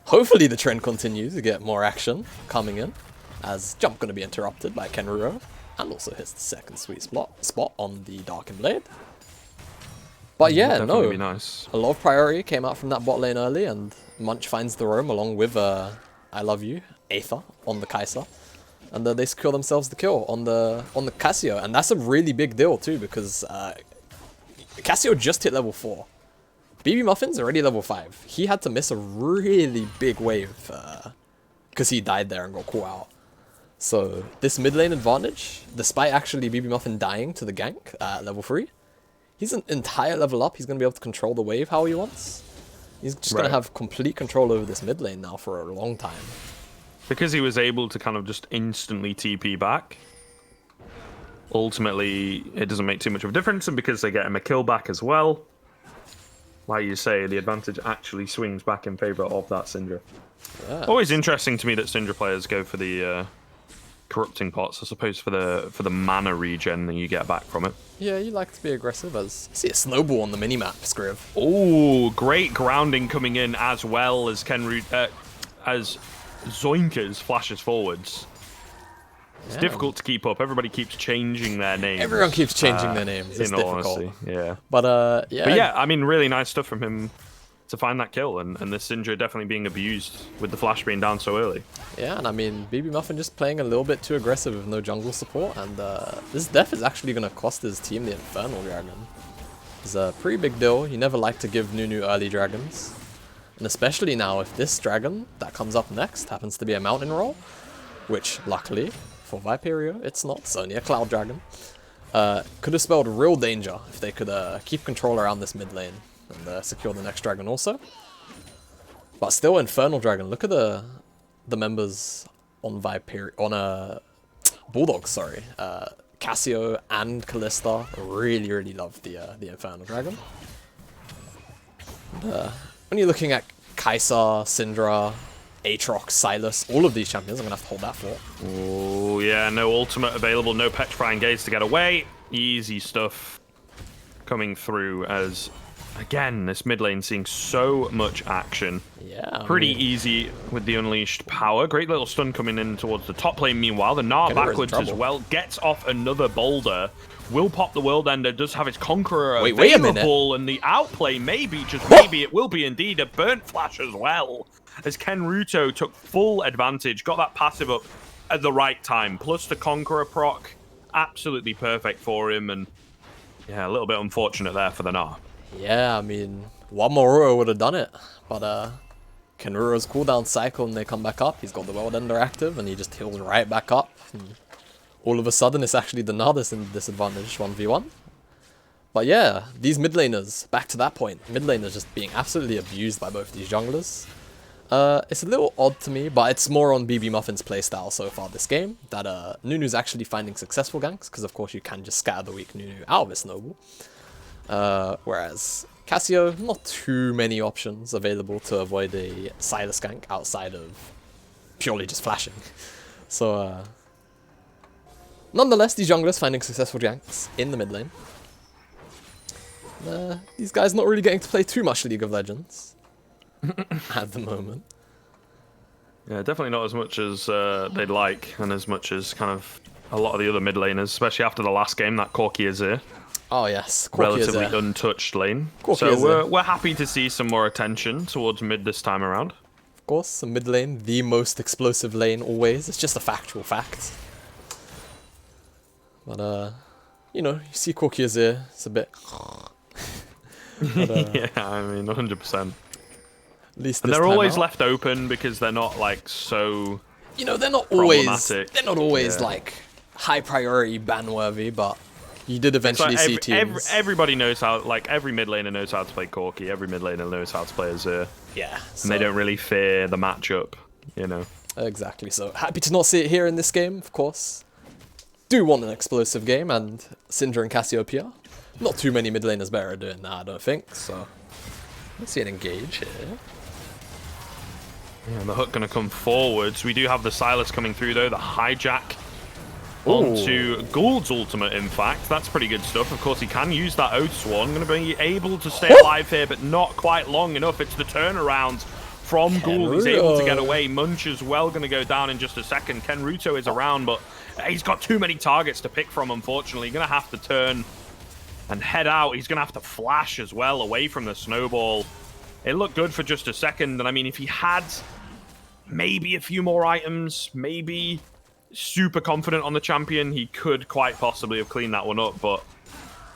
hopefully the trend continues to get more action coming in, as jump going to be interrupted by Kenruro, and also hits the second sweet spot on the Darkened Blade. But yeah, Definitely be nice. a lot of priority came out from that bot lane early, and Munch finds the roam along with I Love You, Aether, on the Kai'Sa. And they secure themselves the kill on the Cassio, and that's a really big deal too, because Cassio just hit level 4. BB Muffin's already level 5. He had to miss a really big wave, because he died there and got caught out. So this mid lane advantage, despite actually BB Muffin dying to the gank at level 3, he's an entire level up. He's going to be able to control the wave how he wants. He's just going to have complete control over this mid lane now for a long time. Because he was able to kind of just instantly TP back, ultimately it doesn't make too much of a difference, and because they get him a kill back as well, like you say, the advantage actually swings back in favour of that Syndra. Yeah. Always interesting to me that Syndra players go for the corrupting pots, I suppose, for the mana regen that you get back from it. Yeah, you like to be aggressive. As I see a snowball on the minimap, Scriv. Oh, great grounding coming in, as well as as Zoinkas flashes forwards. It's difficult to keep up. Everybody keeps changing their names. Everyone keeps changing their names. It's in all difficult. honesty, yeah. But yeah, I mean, really nice stuff from him to find that kill, and this Syndra definitely being abused with the flash being down so early. Yeah, and I mean, BB Muffin just playing a little bit too aggressive with no jungle support, and this death is actually going to cost his team the Infernal Dragon. It's a pretty big deal. You never like to give Nunu early dragons, and especially now if this dragon that comes up next happens to be a mountain roll, which luckily for Viperio it's not, it's only a cloud dragon. Could have spelled real danger if they could keep control around this mid lane and secure the next dragon also. But still, Infernal Dragon. Look at the members on Viperio, on Bulldog. Sorry, Cassio and Callista really love the Infernal Dragon. And, when you're looking at Kai'Sa, Syndra, Aatrox, Silas, all of these champions are gonna have to hold that fort. Oh yeah, no ultimate available, no Petrifying Gaze to get away. Easy stuff coming through as, again, this mid lane seeing so much action. Yeah. Pretty easy with the unleashed power. Great little stun coming in towards the top lane. Meanwhile, the Gnar backwards as well. Gets off another boulder. Will pop the World Ender. Does have his Conqueror wait a minute. available. And the outplay, maybe, just maybe, it will be indeed a Burnt Flash as well. As Kenruto took full advantage. Got that passive up at the right time. Plus the Conqueror proc. Absolutely perfect for him. And yeah, a little bit unfortunate there for the Gnar. Yeah, I mean, one more Uro would have done it, but Kenruro's cooldown cycle and they come back up. He's got the World Ender active and he just heals right back up. And all of a sudden, it's actually the Gnar that's in disadvantage 1v1. But yeah, these mid laners, back to that point, mid laners just being absolutely abused by both these junglers. It's a little odd to me, but it's more on BB Muffin's playstyle so far this game, that Nunu's actually finding successful ganks, because of course you can just scatter the weak Nunu out of his noble. Whereas Cassio, not too many options available to avoid a Silas gank outside of purely just flashing. So, nonetheless, these junglers finding successful ganks in the mid lane. These guys not really getting to play too much League of Legends at the moment. Yeah, definitely not as much as they'd like, and as much as kind of a lot of the other mid laners, especially after the last game, that Corki Azir. Oh yes, Relatively untouched lane. So we're happy to see some more attention towards mid this time around. Of course, the mid lane, the most explosive lane always. It's just a factual fact. But you know, you see Corki Azir, it's a bit. But, yeah, I mean, 100%. At least and this they're time always out. left open because they're not like so. You know, they're not always yeah. like high priority ban worthy, but you did eventually see teams. Everybody knows how, like every mid laner knows how to play Corki. Every mid laner knows how to play Azir. Yeah, and they don't really fear the matchup, you know. Exactly. So happy to not see it here in this game, of course. do want an explosive game, and Syndra and Cassiopeia. Not too many mid laners better at doing that, I don't think, so... Let's see it engage here. And the hook going to come forwards. We do have the Silas coming through, though. The hijack onto Gould's ultimate, in fact. That's pretty good stuff. Of course, he can use that Oath Swan. Going to be able to stay alive here, but not quite long enough. It's the turnaround from Gould. He's able to get away. Munch as well going to go down in just a second. Kenruto is around, but he's got too many targets to pick from, unfortunately. Going to have to turn and head out. He's going to have to flash as well away from the snowball. It looked good for just a second, and I mean, if he had maybe a few more items, maybe super confident on the champion, he could quite possibly have cleaned that one up, but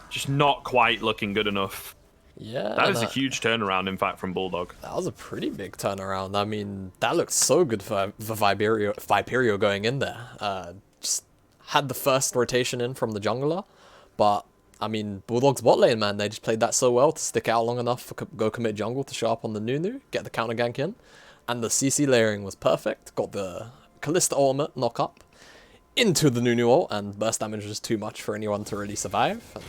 just not quite looking good enough. Yeah. That is a huge turnaround, in fact, from Bulldog. That was a pretty big turnaround. I mean, that looked so good for Viperio going in there. Just had the first rotation in from the jungler, but I mean, Bulldog's bot lane, man, they just played that so well to stick out long enough for go commit jungle to show up on the Nunu, get the counter gank in, and the CC layering was perfect. Got the Kalista ultimate knock up into the Nunu ult, and burst damage was just too much for anyone to really survive. And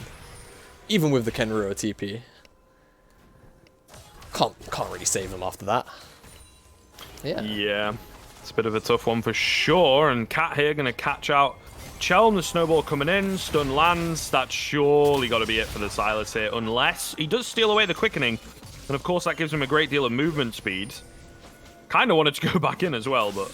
even with the Kenriro TP, can't really save them after that. Yeah, it's a bit of a tough one for sure. And Cat here going to catch out Chelm. The snowball coming in, stun lands. That's surely got to be it for the Silas here, unless he does steal away the quickening, and of course that gives him a great deal of movement speed. Kind of wanted to go back in as well, but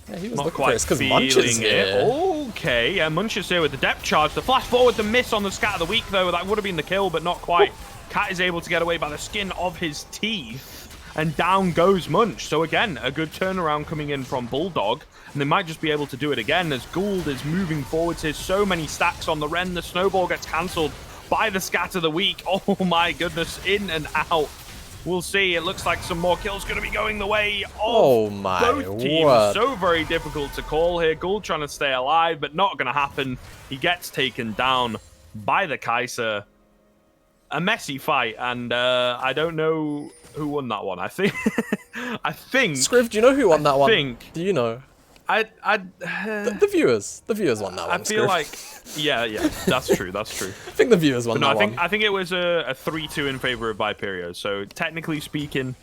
yeah, he was not looking quite for it because Munch is here. Okay, yeah, Munch is here with the depth charge. The flash forward, the miss on the scat of the week, though. That would have been the kill, but not quite. Cat is able to get away by the skin of his teeth, and down goes Munch. So again, a good turnaround coming in from Bulldog, and they might just be able to do it again as Gould is moving forwards here. So many stacks on the Ren. The snowball gets cancelled by the scat of the week. Oh my goodness, in and out. We'll see. It looks like some more kills going to be going the way of both teams. So very difficult to call here. Gould trying to stay alive, but not going to happen. He gets taken down by the Kaiser. A messy fight, and I don't know who won that one. I think Scriv, do you know who won that one? Do you know? The viewers won that one. I feel Scriv. like, yeah, that's true. That's true. I think the viewers won that one. I think it was a 3-2 in favor of Viperio. So technically speaking,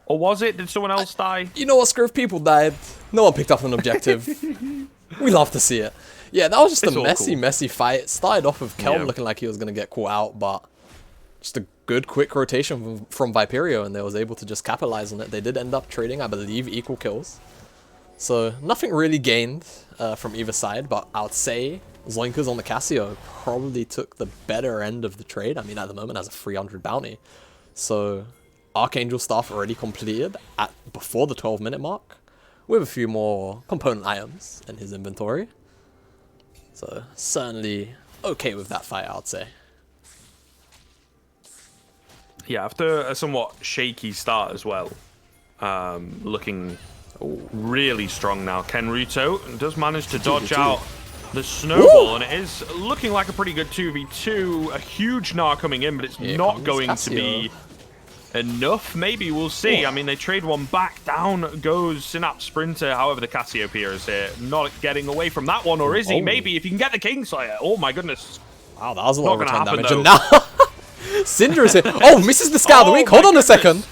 or was it? Did someone else die? You know what, Scriv? People died. No one picked up an objective. We love to see it. Yeah, that was just a messy fight. It started off with Kelm looking like he was going to get caught out, but just a good quick rotation from Viperio, and they was able to just capitalize on it. They did end up trading, I believe, equal kills. So nothing really gained from either side, but I would say Zoinkas on the Cassio probably took the better end of the trade. I mean, at the moment has a 300 bounty. So Archangel Staff already completed before the 12-minute mark, with a few more component items in his inventory. So certainly okay with that fight, I'd say. Yeah, after a somewhat shaky start as well, looking really strong now. Kenruto does manage to dodge out the snowball, and it is looking like a pretty good 2v2. A huge Gnar coming in, but it's not going to be enough. Maybe we'll see. I mean, they trade one back. Down goes Synapse Sprinter. However, the Cassiopeia is here, not getting away from that one, or is he? Maybe if you can get the Kingslayer. Oh my goodness! Wow, that was a lot of return damage. Though. And now Syndra is here. Oh, misses the scout of the week. Hold on a second.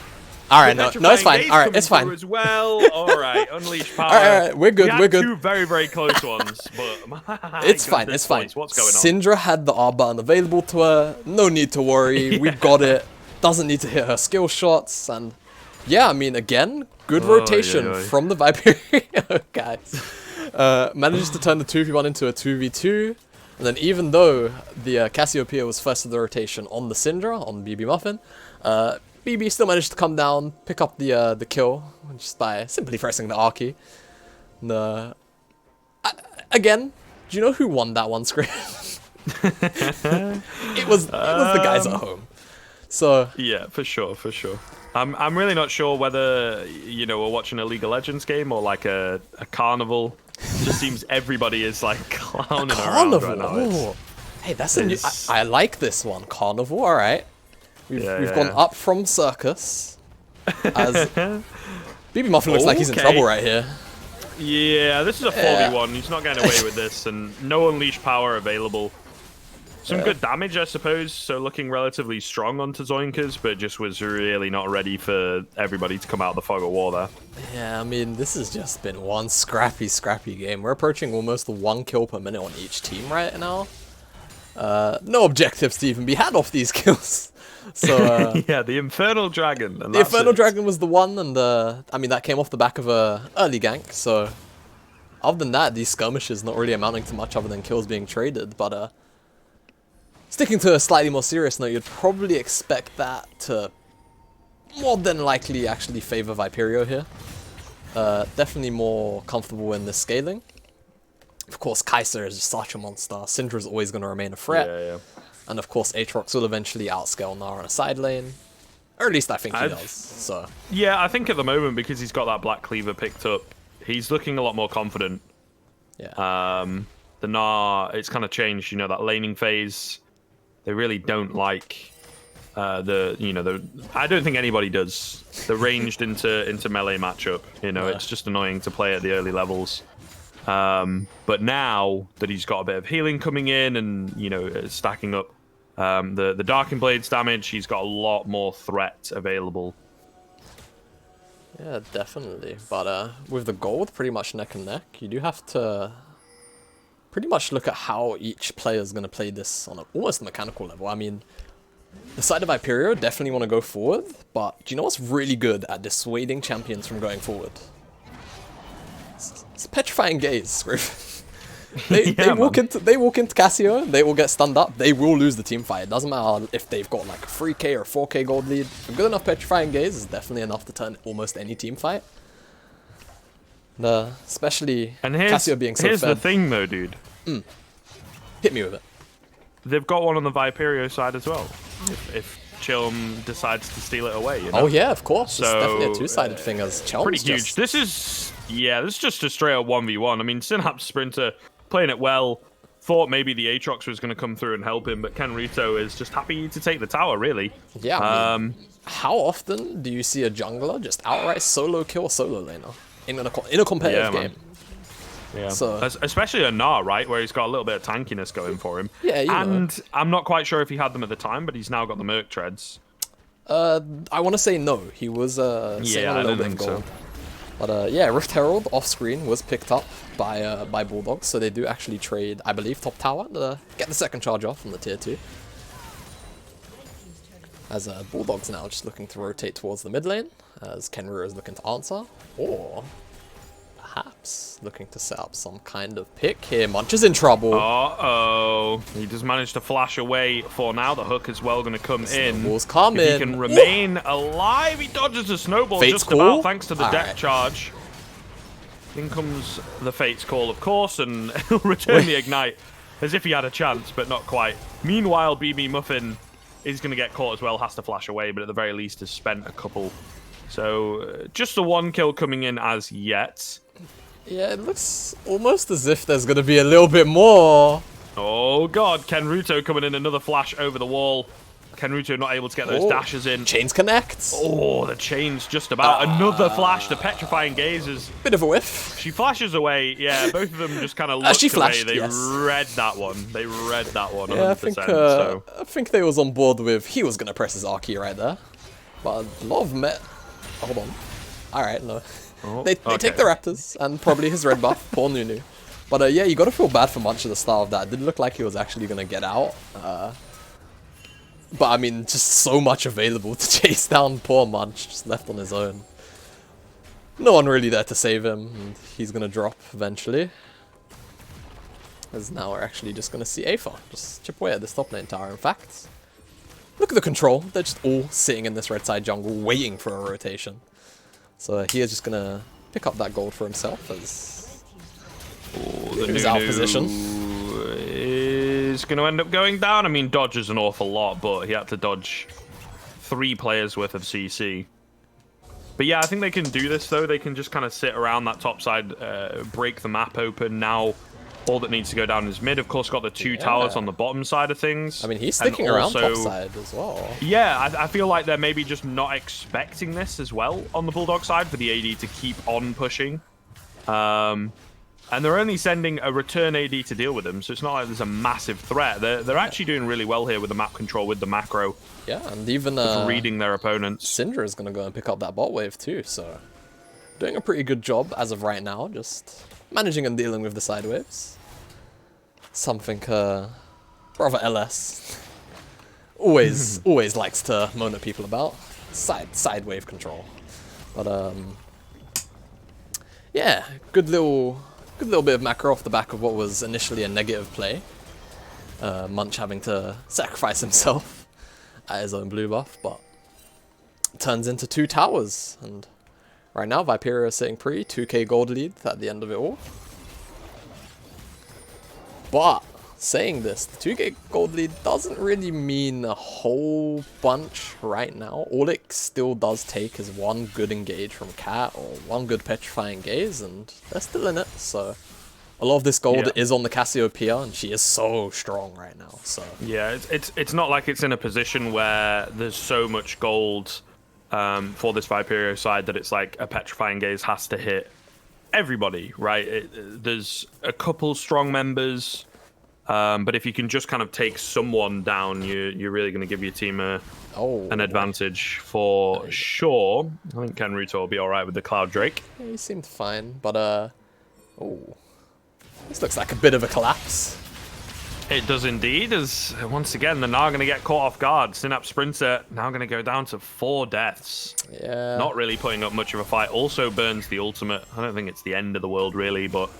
All right, no, it's fine. All right, it's fine. As well. All right, unleash power. All right, we're good. We're good. Two very, very close ones, but it's fine. It's fine. What's going on? Syndra had the R button available to her. No need to worry. We've got it. Doesn't need to hit her skill shots, and yeah, I mean, again, good rotation from the Viperio guys. Manages to turn the 2v1 into a 2v2, and then even though the Cassiopeia was first of the rotation on the Syndra, on BB Muffin, BB still managed to come down, pick up the kill, just by simply pressing the R key. Again, do you know who won that one, Scream? it was the guys at home. So yeah, for sure. I'm really not sure whether we're watching a League of Legends game or like a carnival. It just seems everybody is like clowning around right now. Oh. Hey, that's a new. I like this one, carnival. All right, we've gone up from circus. As BB Muffin looks like he's in trouble right here. Yeah, this is a 4v1. He's not getting away with this, and no unleashed power available. Some good damage, I suppose, so looking relatively strong onto Zoinkers, but just was really not ready for everybody to come out of the fog of war there. Yeah, I mean, this has just been one scrappy game. We're approaching almost 1 kill per minute on each team right now. No objectives to even be had off these kills. So yeah, the Infernal Dragon. And the Infernal Dragon was the one, and I mean, that came off the back of a early gank, so other than that, these skirmishes not really amounting to much other than kills being traded, but sticking to a slightly more serious note, you'd probably expect that to more than likely actually favor Viperio here. Definitely more comfortable in the scaling. Of course, Kaiser is such a monster. Syndra is always going to remain a threat. Yeah. And of course, Aatrox will eventually outscale Gnar on a side lane. Or at least I think he does. So yeah, I think at the moment, because he's got that Black Cleaver picked up, he's looking a lot more confident. Yeah. The Gnar, it's kind of changed, you know, that laning phase. They really don't like I don't think anybody does the ranged into melee matchup. You know, it's just annoying to play at the early levels. But now that he's got a bit of healing coming in and, you know, stacking up the Darkin Blades damage, he's got a lot more threat available. Yeah, definitely. But with the gold pretty much neck and neck, you do have to pretty much look at how each player is going to play this on almost a mechanical level. I mean, the side of Viperio definitely want to go forward, but do you know what's really good at dissuading champions from going forward? It's Petrifying Gaze, Griff. They walk into Cassio, they will get stunned up, they will lose the team fight. It doesn't matter if they've got like a 3k or 4k gold lead. A good enough Petrifying Gaze is definitely enough to turn almost any team fight. Especially Cassio being so here's fed. the thing though, dude. Hit me with it. They've got one on the Viperio side as well. If Chilm decides to steal it away, you know? Oh yeah, of course. So, it's definitely a two-sided thing as Chelm's pretty huge. This is just a straight up 1v1. I mean, Synapse Sprinter playing it well. Thought maybe the Aatrox was going to come through and help him, but Kenrito is just happy to take the tower, really. Yeah, I mean, how often do you see a jungler just outright solo kill a solo laner in a competitive game? Yeah, so, especially a Gnar, right, where he's got a little bit of tankiness going for him. Yeah, and I'm not quite sure if he had them at the time, but he's now got the Merc Treads. I want to say no. He was sitting on a little bit of gold. So. But yeah, Rift Herald off screen was picked up by Bulldogs, so they do actually trade, I believe, top tower to get the second charge off from the tier 2. As Bulldogs now just looking to rotate towards the mid lane, as Kenryu is looking to answer, or perhaps looking to set up some kind of pick here. Munch is in trouble. Uh-oh. He just managed to flash away for now. The hook as well going to come in. Snowball's coming. If he can remain alive. He dodges a snowball Fate's just call? about thanks to the deck right. charge. In comes the Fate's call, of course, and he'll return the ignite as if he had a chance, but not quite. Meanwhile, BB Muffin is going to get caught as well, has to flash away, but at the very least has spent a couple. So just the one kill coming in as yet. Yeah, it looks almost as if there's going to be a little bit more. Oh god, Kenruto coming in, another flash over the wall. Kenruto not able to get those dashes in. Chains connect. Oh, the chains just about. Another flash, the Petrifying Gaze is... Bit of a whiff. She flashes away, yeah, both of them just kind of looked she flashed, away. They yes. read that one. They read that one 100%. Yeah, I think they was on board with, he was going to press his R key right there. But a lot of hold on. Alright, no. They take the Raptors, and probably his red buff, poor Nunu. But yeah, you gotta feel bad for Munch at the start of that. It didn't look like he was actually gonna get out. But I mean, just so much available to chase down poor Munch, just left on his own. No one really there to save him, and he's gonna drop eventually. As now we're actually just gonna see Aether just chip away at this top lane tower. In fact, look at the control. They're just all sitting in this red side jungle, waiting for a rotation. So he is just gonna pick up that gold for himself as he's out of position. Is going to end up going down. I mean, dodges an awful lot, but he had to dodge 3 players worth of CC. But yeah, I think they can do this though. They can just kind of sit around that top side, break the map open. Now all that needs to go down is mid. Of course, got the 2 towers on the bottom side of things. I mean, he's sticking around top side as well. Yeah, I feel like they're maybe just not expecting this as well on the Bulldog side for the AD to keep on pushing. And they're only sending a return AD to deal with them, so it's not like there's a massive threat. They're actually doing really well here with the map control, with the macro. Yeah, and even Reading their opponents. Syndra is going to go and pick up that bot wave too, so doing a pretty good job as of right now, just managing and dealing with the side waves. Something Brother LS always likes to moan at people about. Side wave control. But yeah, good little bit of macro off the back of what was initially a negative play. Munch having to sacrifice himself at his own blue buff, but it turns into 2 towers, and right now Viperia is sitting pretty, 2k gold lead at the end of it all. But saying this, the 2k gold lead doesn't really mean a whole bunch right now. All it still does take is one good engage from Cat or one good petrifying gaze, and they're still in it. So a lot of this gold is on the Cassiopeia, and she is so strong right now. So yeah, it's not like it's in a position where there's so much gold for this Viperio side that it's like a petrifying gaze has to hit everybody, right? There's a couple strong members. But if you can just kind of take someone down, you're really going to give your team an advantage for sure. I think Kenruto will be all right with the Cloud Drake. Yeah, he seemed fine, but this looks like a bit of a collapse. It does indeed, as once again, they're now going to get caught off guard. Synapse Sprinter now going to go down to 4 deaths. Yeah. Not really putting up much of a fight. Also burns the ultimate. I don't think it's the end of the world, really, but...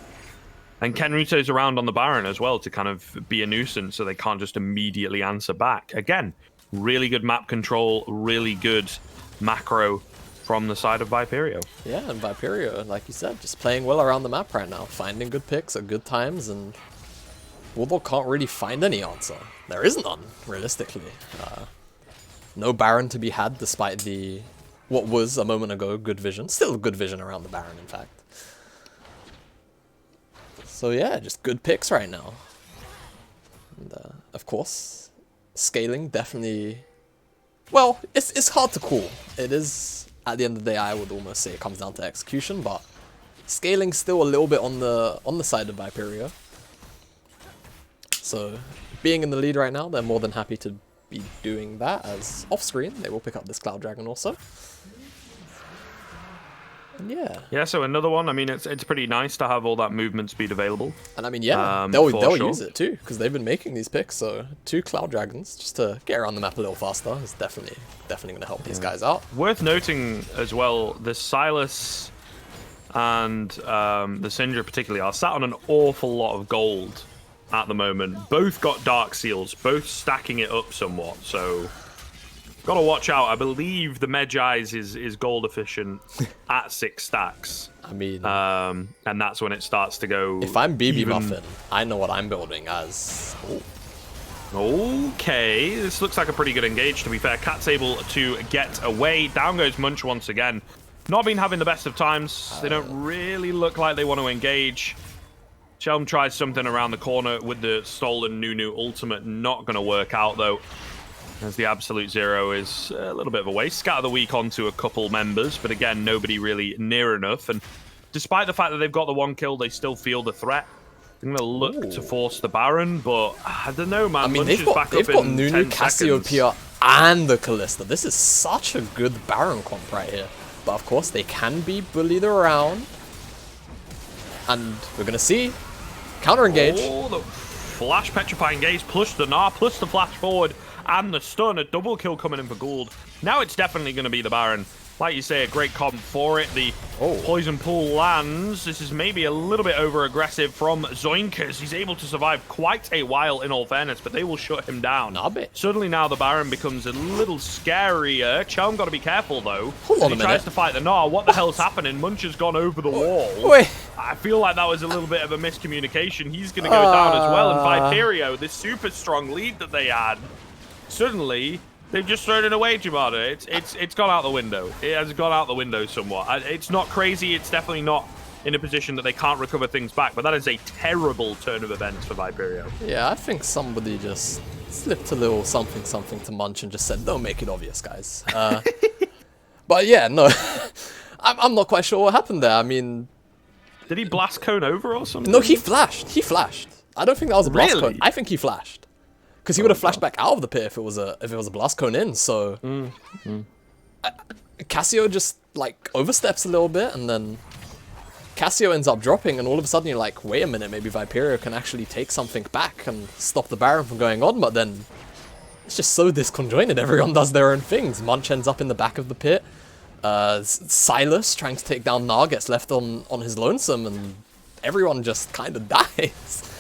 And Kenruto's around on the Baron as well to kind of be a nuisance, so they can't just immediately answer back. Again, really good map control, really good macro from the side of Viperio. Yeah, and Viperio, like you said, just playing well around the map right now, finding good picks at good times, and Bulldog can't really find any answer. There is none, realistically. No Baron to be had despite what was a moment ago good vision. Still good vision around the Baron, in fact. So yeah, just good picks right now. And of course, scaling definitely... Well, it's hard to call. It is, at the end of the day, I would almost say it comes down to execution, but scaling's still a little bit on the side of Viperio. So, being in the lead right now, they're more than happy to be doing that, as off-screen, they will pick up this Cloud Dragon also. And yeah. Yeah, so another one. I mean, it's pretty nice to have all that movement speed available. And I mean, yeah, they'll use it too, because they've been making these picks, so 2 Cloud Dragons, just to get around the map a little faster, is definitely going to help these guys out. Worth noting as well, the Silas and the Syndra particularly are sat on an awful lot of gold at the moment. Both got Dark Seals, both stacking it up somewhat, so... Gotta watch out. I believe the Medjai's is gold efficient at 6 stacks. I mean... and that's when it starts to go... If I'm BB Muffin, I know what I'm building as... Oh. Okay, this looks like a pretty good engage, to be fair. Cat's able to get away. Down goes Munch once again. Not been having the best of times. They don't really look like they want to engage. Shelm tries something around the corner with the stolen Nunu ultimate. Not going to work out, though. As the Absolute Zero is a little bit of a waste. Scatter the Weak onto a couple members, but again, nobody really near enough. And despite the fact that they've got the 1 kill, they still feel the threat. They're going to look to force the Baron, but I don't know, man. I mean, they've got Nunu, Cassiopeia, and the Callista. This is such a good Baron comp right here. But of course, they can be bullied around. And we're going to see. Counter engage. Oh, the flash petrifying gaze, plus the Gnar, plus the flash forward. And the stun, a double kill coming in for Gould. Now it's definitely going to be the Baron. Like you say, a great comp for it. The poison pool lands. This is maybe a little bit over-aggressive from Zoinkas. He's able to survive quite a while, in all fairness, but they will shut him down. Suddenly now the Baron becomes a little scarier. Chelm got to be careful, though. Hold on a minute. He tries to fight the Gnar. What the hell's happening? Munch has gone over the wall. Wait. I feel like that was a little bit of a miscommunication. He's going to go down as well. And Viperio, this super strong lead that they had, suddenly, they've just thrown it away, Jamada. It's gone out the window. It has gone out the window somewhat. It's not crazy. It's definitely not in a position that they can't recover things back, but that is a terrible turn of events for Viperio. Yeah, I think somebody just slipped a little something to Munch and just said, don't make it obvious, guys. But yeah, no. I'm not quite sure what happened there. I mean, Did he blast cone over or something? No, he flashed. He flashed. I don't think that was a blast Really? cone. I think he flashed. Because he would have flashed back out of the pit if it was a blast cone in. So Cassio just like oversteps a little bit, and then Cassio ends up dropping, and all of a sudden you're like, wait a minute, maybe Viperio can actually take something back and stop the Baron from going on. But then it's just so disconjointed. Everyone does their own things. Munch ends up in the back of the pit. Silas trying to take down Nar gets left on his lonesome, and everyone just kind of dies.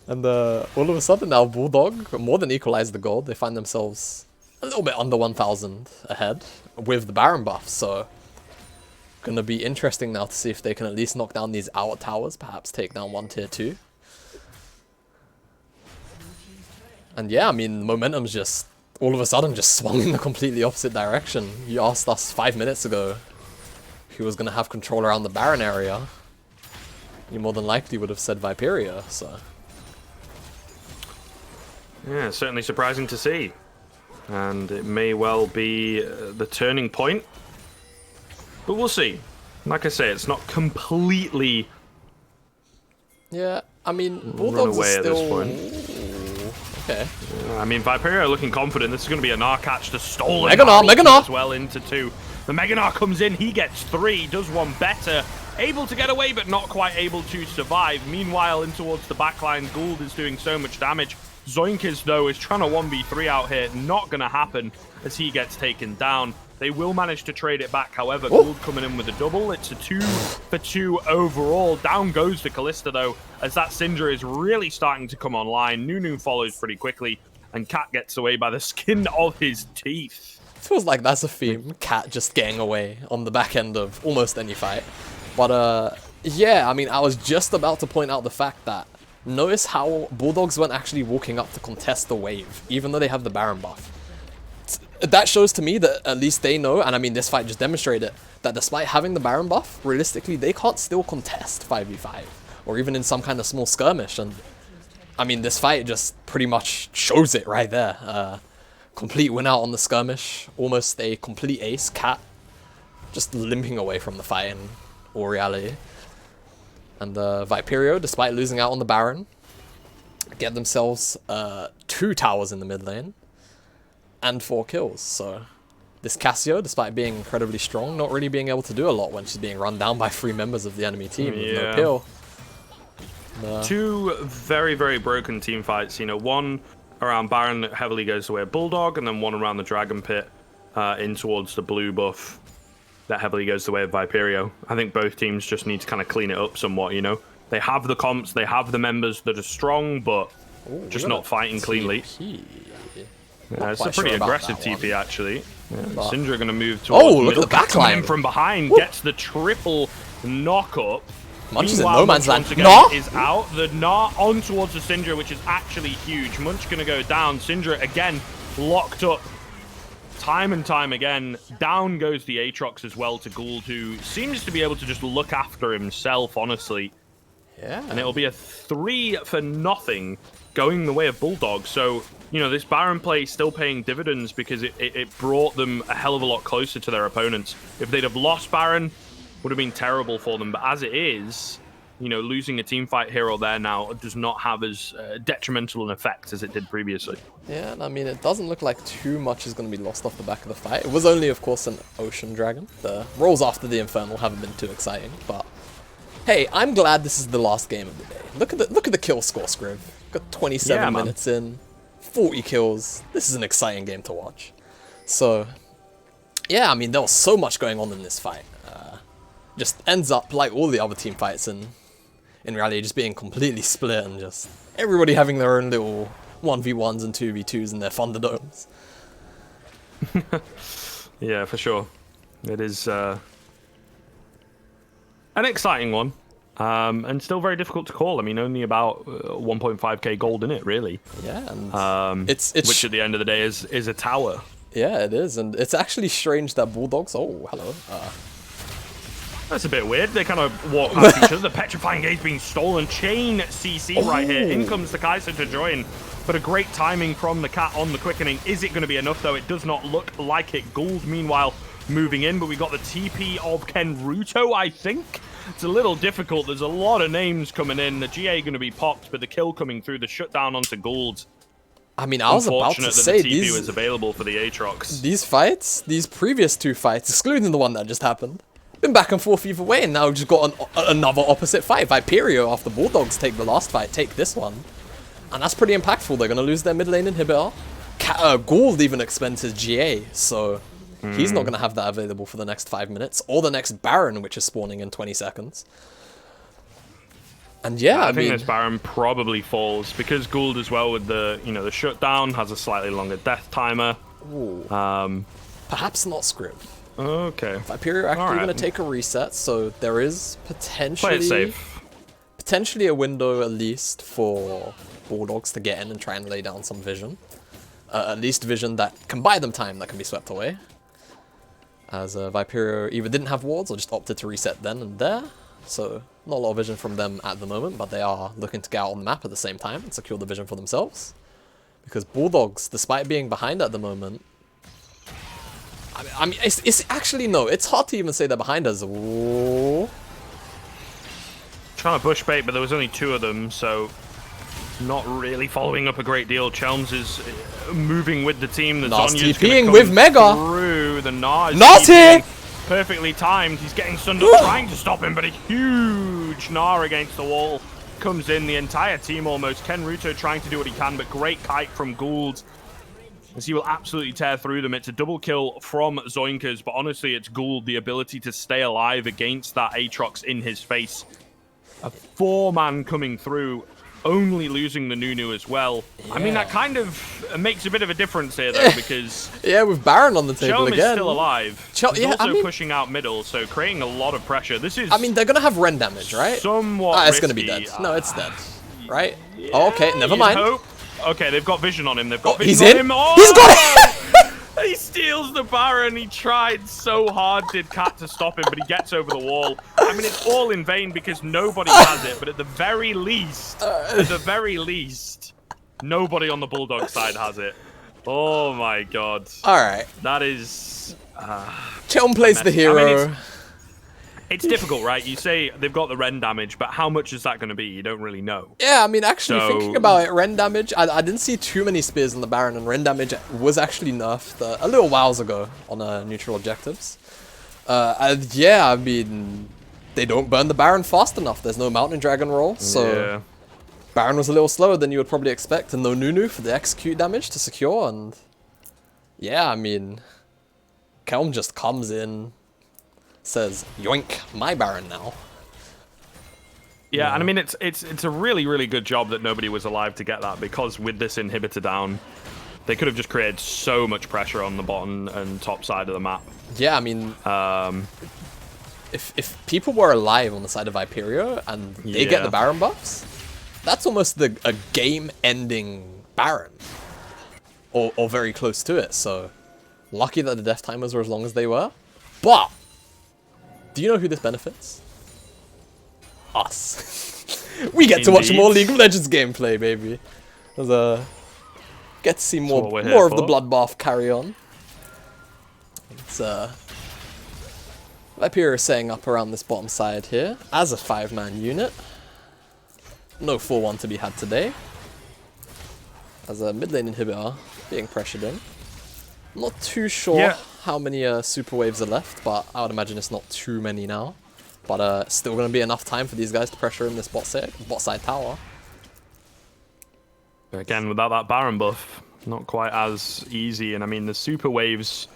And all of a sudden now Bulldog more than equalize the gold. They find themselves a little bit under 1,000 ahead with the Baron buff. So gonna be interesting now to see if they can at least knock down these outer towers, perhaps take down one tier 2. And yeah, I mean, momentum's just all of a sudden just swung in the completely opposite direction. You asked us 5 minutes ago who was gonna have control around the Baron area. You more than likely would have said Viperio, so. Yeah, certainly surprising to see. And it may well be the turning point. But we'll see. Like I say, it's not completely Yeah, I mean, run Bulldogs away are at still... this point. Okay. I mean, Viperio looking confident. This is going to be a Gnar catch. The stolen Mega Gnar, Gnar Mega Gnar! as well into 2. The Mega Gnar comes in. He gets 3. Does one better. Able to get away, but not quite able to survive. Meanwhile, in towards the backline, Gould is doing so much damage. Zoinkis, though, is trying to 1v3 out here. Not going to happen as he gets taken down. They will manage to trade it back. However, Gould coming in with a double. It's a 2-for-2 overall. Down goes the Kalista, though, as that Syndra is really starting to come online. Nunu follows pretty quickly, and Cat gets away by the skin of his teeth. Feels like that's a theme. Cat just getting away on the back end of almost any fight. But, yeah, I mean, I was just about to point out the fact that notice how Bulldogs weren't actually walking up to contest the wave, even though they have the Baron buff. That shows to me that at least they know, and I mean this fight just demonstrated, that despite having the Baron buff, realistically they can't still contest 5v5, or even in some kind of small skirmish, and I mean this fight just pretty much shows it right there. Complete win out on the skirmish, almost a complete ace. Cat just limping away from the fight in all reality. And Viperio, despite losing out on the Baron, get themselves 2 towers in the mid lane and 4 kills. So this Cassio, despite being incredibly strong, not really being able to do a lot when she's being run down by 3 members of the enemy team with no kill. 2 very, very broken team fights. You know, one around Baron that heavily goes the way of Bulldog, and then one around the Dragon Pit in towards the blue buff that heavily goes the way of Viperio. I think both teams just need to kind of clean it up somewhat, you know. They have the comps, they have the members that are strong, but just not fighting cleanly. Yeah, it's a pretty aggressive TP, actually. Yeah, Syndra going to move towards look at the backline. In from behind, gets the triple knock-up. Munch is in no man's land. Gnar is out. The Gnar on towards the Syndra, which is actually huge. Munch going to go down. Syndra, again, locked up. Time and time again, down goes the Aatrox as well to Gould, who seems to be able to just look after himself, honestly. Yeah. And it'll be a 3-for-0 going the way of Bulldog. So, you know, this Baron play still paying dividends because it brought them a hell of a lot closer to their opponents. If they'd have lost Baron, would have been terrible for them. But as it is, you know, losing a team fight here or there now does not have as detrimental an effect as it did previously. Yeah, and I mean, it doesn't look like too much is going to be lost off the back of the fight. It was only, of course, an Ocean Dragon. The rolls after the Infernal haven't been too exciting, but hey, I'm glad this is the last game of the day. Look at the kill score, Scriv. Got 27 minutes in, 40 kills. This is an exciting game to watch. So, yeah, I mean, there was so much going on in this fight. Just ends up like all the other team fights in reality, just being completely split and just everybody having their own little 1v1s and 2v2s in their Thunderdomes. Yeah, for sure. It is an exciting one. And still very difficult to call. I mean, only about 1.5k gold in it, really. Yeah, and it's which at the end of the day is a tower. Yeah, it is, and it's actually strange that Bulldogs... Oh, hello. That's a bit weird. They kind of walk past each other. The Petrifying Gate's being stolen. Chain CC right here. In comes the Kaiser to join. But a great timing from the Cat on the quickening. Is it going to be enough, though? It does not look like it. Gould, meanwhile, moving in. But we got the TP of Kenruto, I think. it's a little difficult. There's a lot of names coming in. The GA going to be popped, but the kill coming through. The shutdown onto Gould. I mean, I was about to Unfortunate say that the TP was these available for the Aatrox. these previous 2 fights, excluding the one that just happened, been back and forth either way, and now we've just got another opposite fight. Viperio, after Bulldogs take the last fight, take this one. And that's pretty impactful. They're going to lose their mid lane inhibitor. Gould even expends his GA, so he's not going to have that available for the next 5 minutes, or the next Baron, which is spawning in 20 seconds. And yeah, I think this Baron probably falls because Gould as well with the the shutdown has a slightly longer death timer. Perhaps not Scrim. Okay. Viperio actually going to take a reset, so there is Play it safe. potentially a window at least for Bulldogs to get in and try and lay down some vision. At least vision that can buy them time that can be swept away. As Viperio either didn't have wards or just opted to reset then and there. So not a lot of vision from them at the moment, but they are looking to get out on the map at the same time and secure the vision for themselves. Because Bulldogs, despite being behind at the moment, I mean, it's actually, no, it's hard to even say they're behind us. Ooh. Trying to push bait, but there was only 2 of them, so not really following up a great deal. Chelms is moving with the team. The Nas Zonya's TPing with Mega. Through the Nas here! Perfectly timed. He's getting stunned up, trying to stop him, but a huge Gnar against the wall comes in. The entire team almost. Ken Ruto trying to do what he can, but great kite from Gould, as he will absolutely tear through them. It's a double kill from Zoinkers, but honestly, it's Gould, the ability to stay alive against that Aatrox in his face. A 4-man coming through, only losing the Nunu as well. Yeah. I mean, that kind of makes a bit of a difference here, though, because... yeah, with Baron on the table Chelm again. is still alive. He's also pushing out middle, so creating a lot of pressure. This is... I mean, they're going to have Ren damage, right? Somewhat it's going to be dead. No, it's dead. Right? Yeah, oh, okay, never mind. Hope. Okay, they've got vision on him. They've got vision he's on in. him. Oh! He's got it! He steals the Baron. He tried so hard, did Cat, to stop him, but he gets over the wall. I mean, it's all in vain because nobody has it, but at the very least, nobody on the Bulldog side has it. Oh my god. Alright. That is... Chelm plays the hero. I mean, it's difficult, right? You say they've got the Ren damage, but how much is that going to be? You don't really know. Yeah, I mean, actually, thinking about it, Ren damage, I didn't see too many spears on the Baron, and Ren damage was actually nerfed a little whiles ago on neutral objectives. And yeah, I mean, they don't burn the Baron fast enough. There's no Mountain Dragon roll, so Baron was a little slower than you would probably expect, and no Nunu for the execute damage to secure, and yeah, I mean, Kelm just comes in, says, yoink, my Baron now. Yeah, and I mean, it's a really, really good job that nobody was alive to get that, because with this inhibitor down, they could have just created so much pressure on the bottom and top side of the map. Yeah, I mean, if people were alive on the side of Viperio and they get the Baron buffs, that's almost a game-ending Baron. Or very close to it, so lucky that the death timers were as long as they were. But do you know who this benefits? Us. We get to watch more League of Legends gameplay, baby. Get to see more of the bloodbath carry on. It's Viperio is setting up around this bottom side here as a 5-man unit. No 4-1 to be had today. As a mid lane inhibitor being pressured in. Not too sure how many super waves are left, but I would imagine it's not too many now. But still going to be enough time for these guys to pressure in this bot side tower. Again, without that Baron buff, not quite as easy. And I mean, the super waves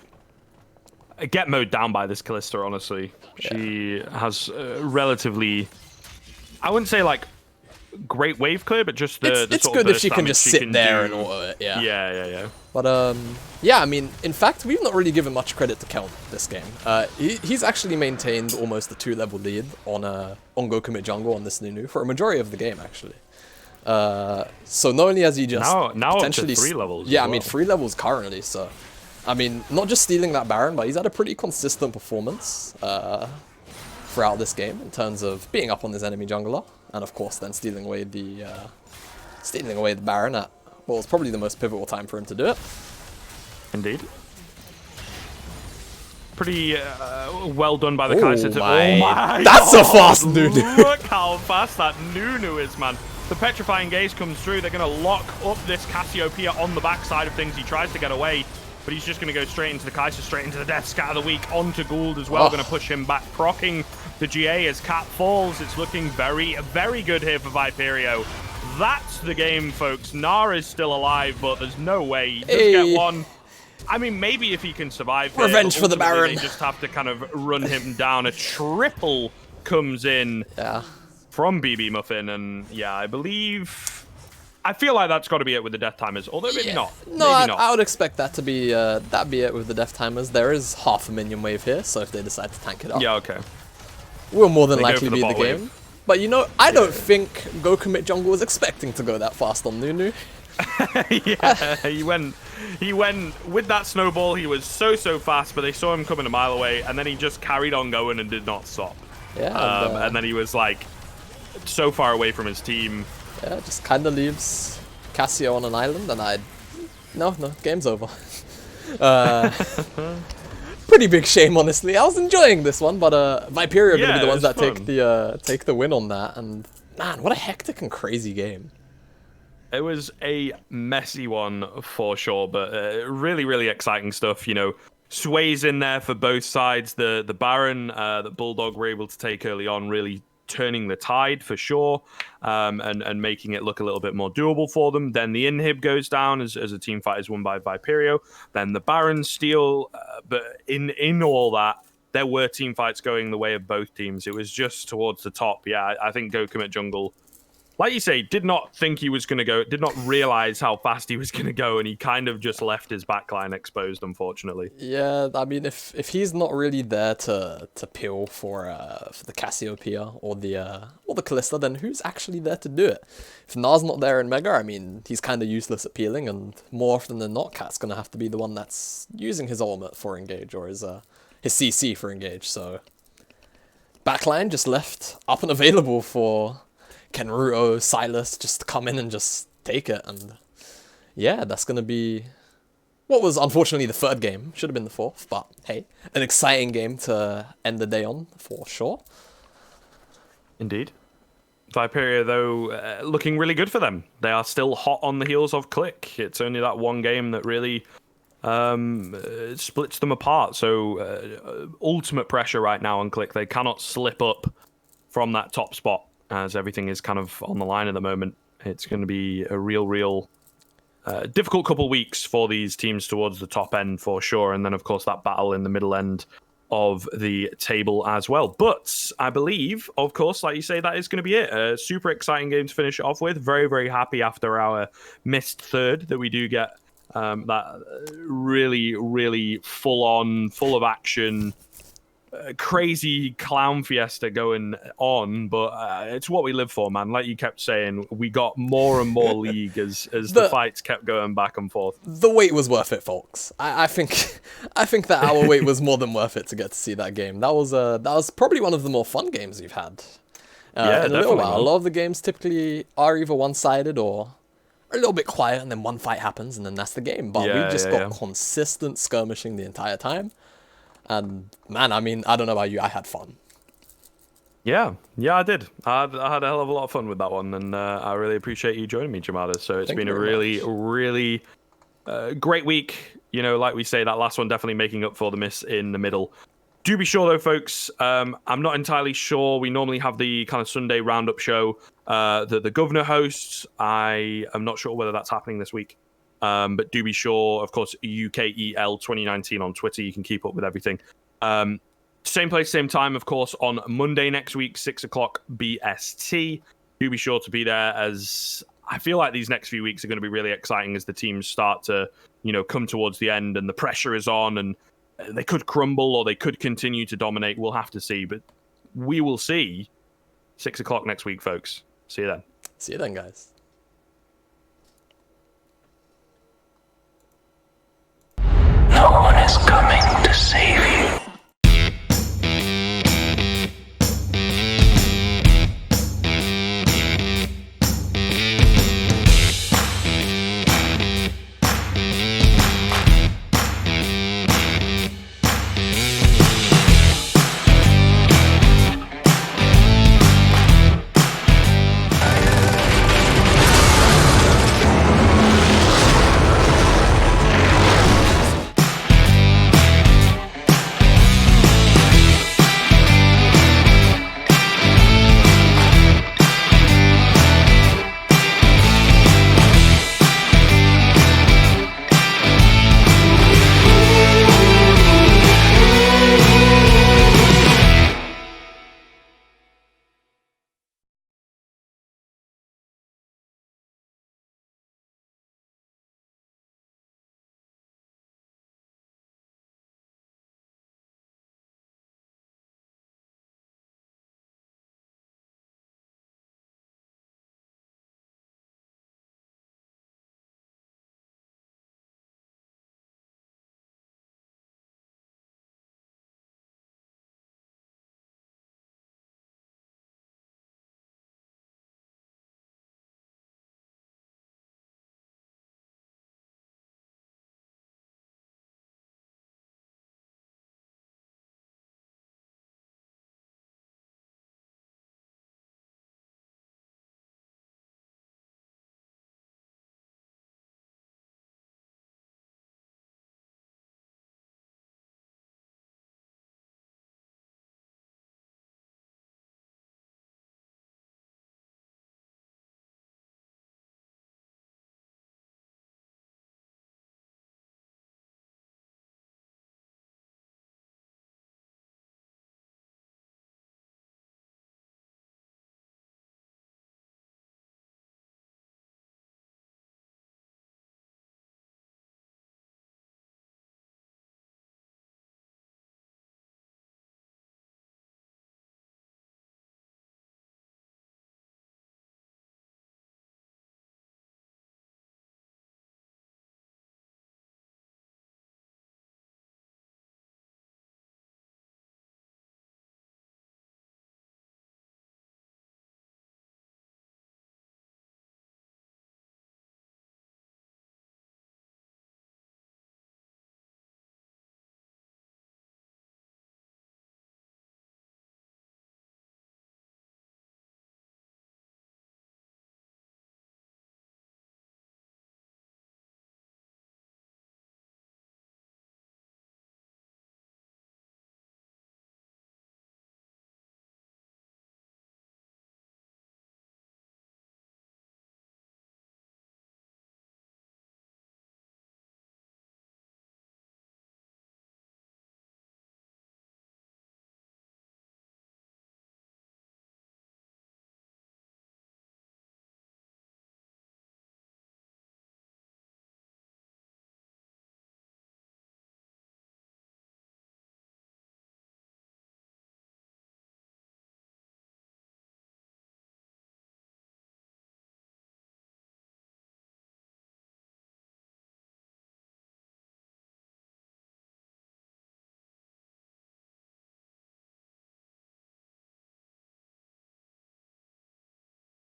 get mowed down by this Kalista, honestly. She has relatively, I wouldn't say like great wave clear, but just the it's sort good of if she can just sit there and auto it. Yeah. But yeah, I mean, in fact, we've not really given much credit to Kelm this game. He's actually maintained almost a 2-level lead on Go Commit Jungle on this Nunu for a majority of the game, actually. So not only has he just now potentially up to 3 levels. Yeah, I mean 3 levels currently. So I mean, not just stealing that Baron, but he's had a pretty consistent performance throughout this game in terms of being up on this enemy jungler, and of course then stealing away the Baron at, well, it's probably the most pivotal time for him to do it. Indeed. pretty well done by the Oh Kai'Sa. my. That's a fast Nunu. Look how fast that Nunu is, man. The Petrifying Gaze comes through. They're going to lock up this Cassiopeia on the backside of things. He tries to get away, but he's just going to go straight into the Kai'Sa, straight into the Death Scatter of the Week, onto Gould as well. Oh. Going to push him back, procking the GA as Cat falls. It's looking very, very good here for Viperio. That's the game, folks. Gnar is still alive, but there's no way. He does get one. I mean, maybe if he can survive here, Revenge for the ultimately Baron. They just have to kind of run him down. A triple comes in from BB Muffin, and yeah, I feel like that's got to be it with the Death Timers, although maybe not. No, maybe not. I would expect that to be it with the Death Timers. There is half a minion wave here, so if they decide to tank it up, Yeah, okay. we'll more than They go likely for the be in the bot game. wave. But you know, I don't think Go Commit Jungle was expecting to go that fast on Nunu. Yeah, he went with that snowball. He was so fast, but they saw him coming a mile away, and then he just carried on going and did not stop. Yeah, And then he was like so far away from his team. yeah, just kind of leaves Cassio on an island, and no, game's over. Pretty big shame, honestly. I was enjoying this one, but Viperio are gonna Yeah, be the ones it's that take the win on that. And man, what a hectic and crazy game. It was a messy one for sure, but really, really exciting stuff. You know, sways in there for both sides. The Baron that Bulldog were able to take early on, really turning the tide for sure, and making it look a little bit more doable for them. Then the inhib goes down as a team fight is won by Viperio. Then the Baron steal, but in all that, there were team fights going the way of both teams. It was just towards the top. Yeah, I think Go Commit Jungle, like you say, did not think he was going to go, did not realize how fast he was going to go, and he kind of just left his backline exposed, unfortunately. Yeah, I mean, if he's not really there to peel for the Cassiopeia or the Callista, then who's actually there to do it? If Gnar's not there in Mega, I mean, he's kind of useless at peeling, and more often than not, Cat's gonna have to be the one that's using his ultimate for engage or his CC for engage. So backline just left up and available for Kenruto, Silas just to come in and just take it, and yeah, that's gonna be what was unfortunately the third game. Should have been the fourth, but hey, an exciting game to end the day on for sure. Indeed. Viperia, though, looking really good for them. They are still hot on the heels of Click. It's only that one game that really splits them apart. So ultimate pressure right now on Click. They cannot slip up from that top spot, as everything is kind of on the line at the moment. It's going to be a real difficult couple weeks for these teams towards the top end for sure. And then, of course, that battle in the middle end of the table as well. But I believe, of course, like you say, that is going to be it. A super exciting game to finish it off with. Very, very happy after our missed third that we do get that really, really full-on, full of action, crazy clown fiesta going on, but it's what we live for, man. Like you kept saying, we got more and more league as the fights kept going back and forth. The wait was worth it, folks. I think that our wait was more than worth it to get to see that game. That was probably one of the more fun games we've had in a little while. A lot of the games typically are either one-sided or a little bit quiet, and then one fight happens, and then that's the game. But we just got consistent skirmishing the entire time. And man, I mean, I don't know about you, I had fun. Yeah, I did. I had a hell of a lot of fun with that one, and I really appreciate you joining me, Jamada. So it's been a really great week. You know, like we say, that last one definitely making up for the miss in the middle. Do be sure, though, folks, I'm not entirely sure. We normally have the kind of Sunday roundup show that the governor hosts. I am not sure whether that's happening this week. But do be sure, of course, UKEL 2019 on Twitter. You can keep up with everything. Same place, same time, of course, on Monday next week, 6 o'clock BST. Do be sure to be there, as I feel like these next few weeks are going to be really exciting as the teams start to, you know, come towards the end and the pressure is on, and they could crumble or they could continue to dominate. We'll have to see, but we will see. 6 o'clock next week, folks. See you then. See you then, guys.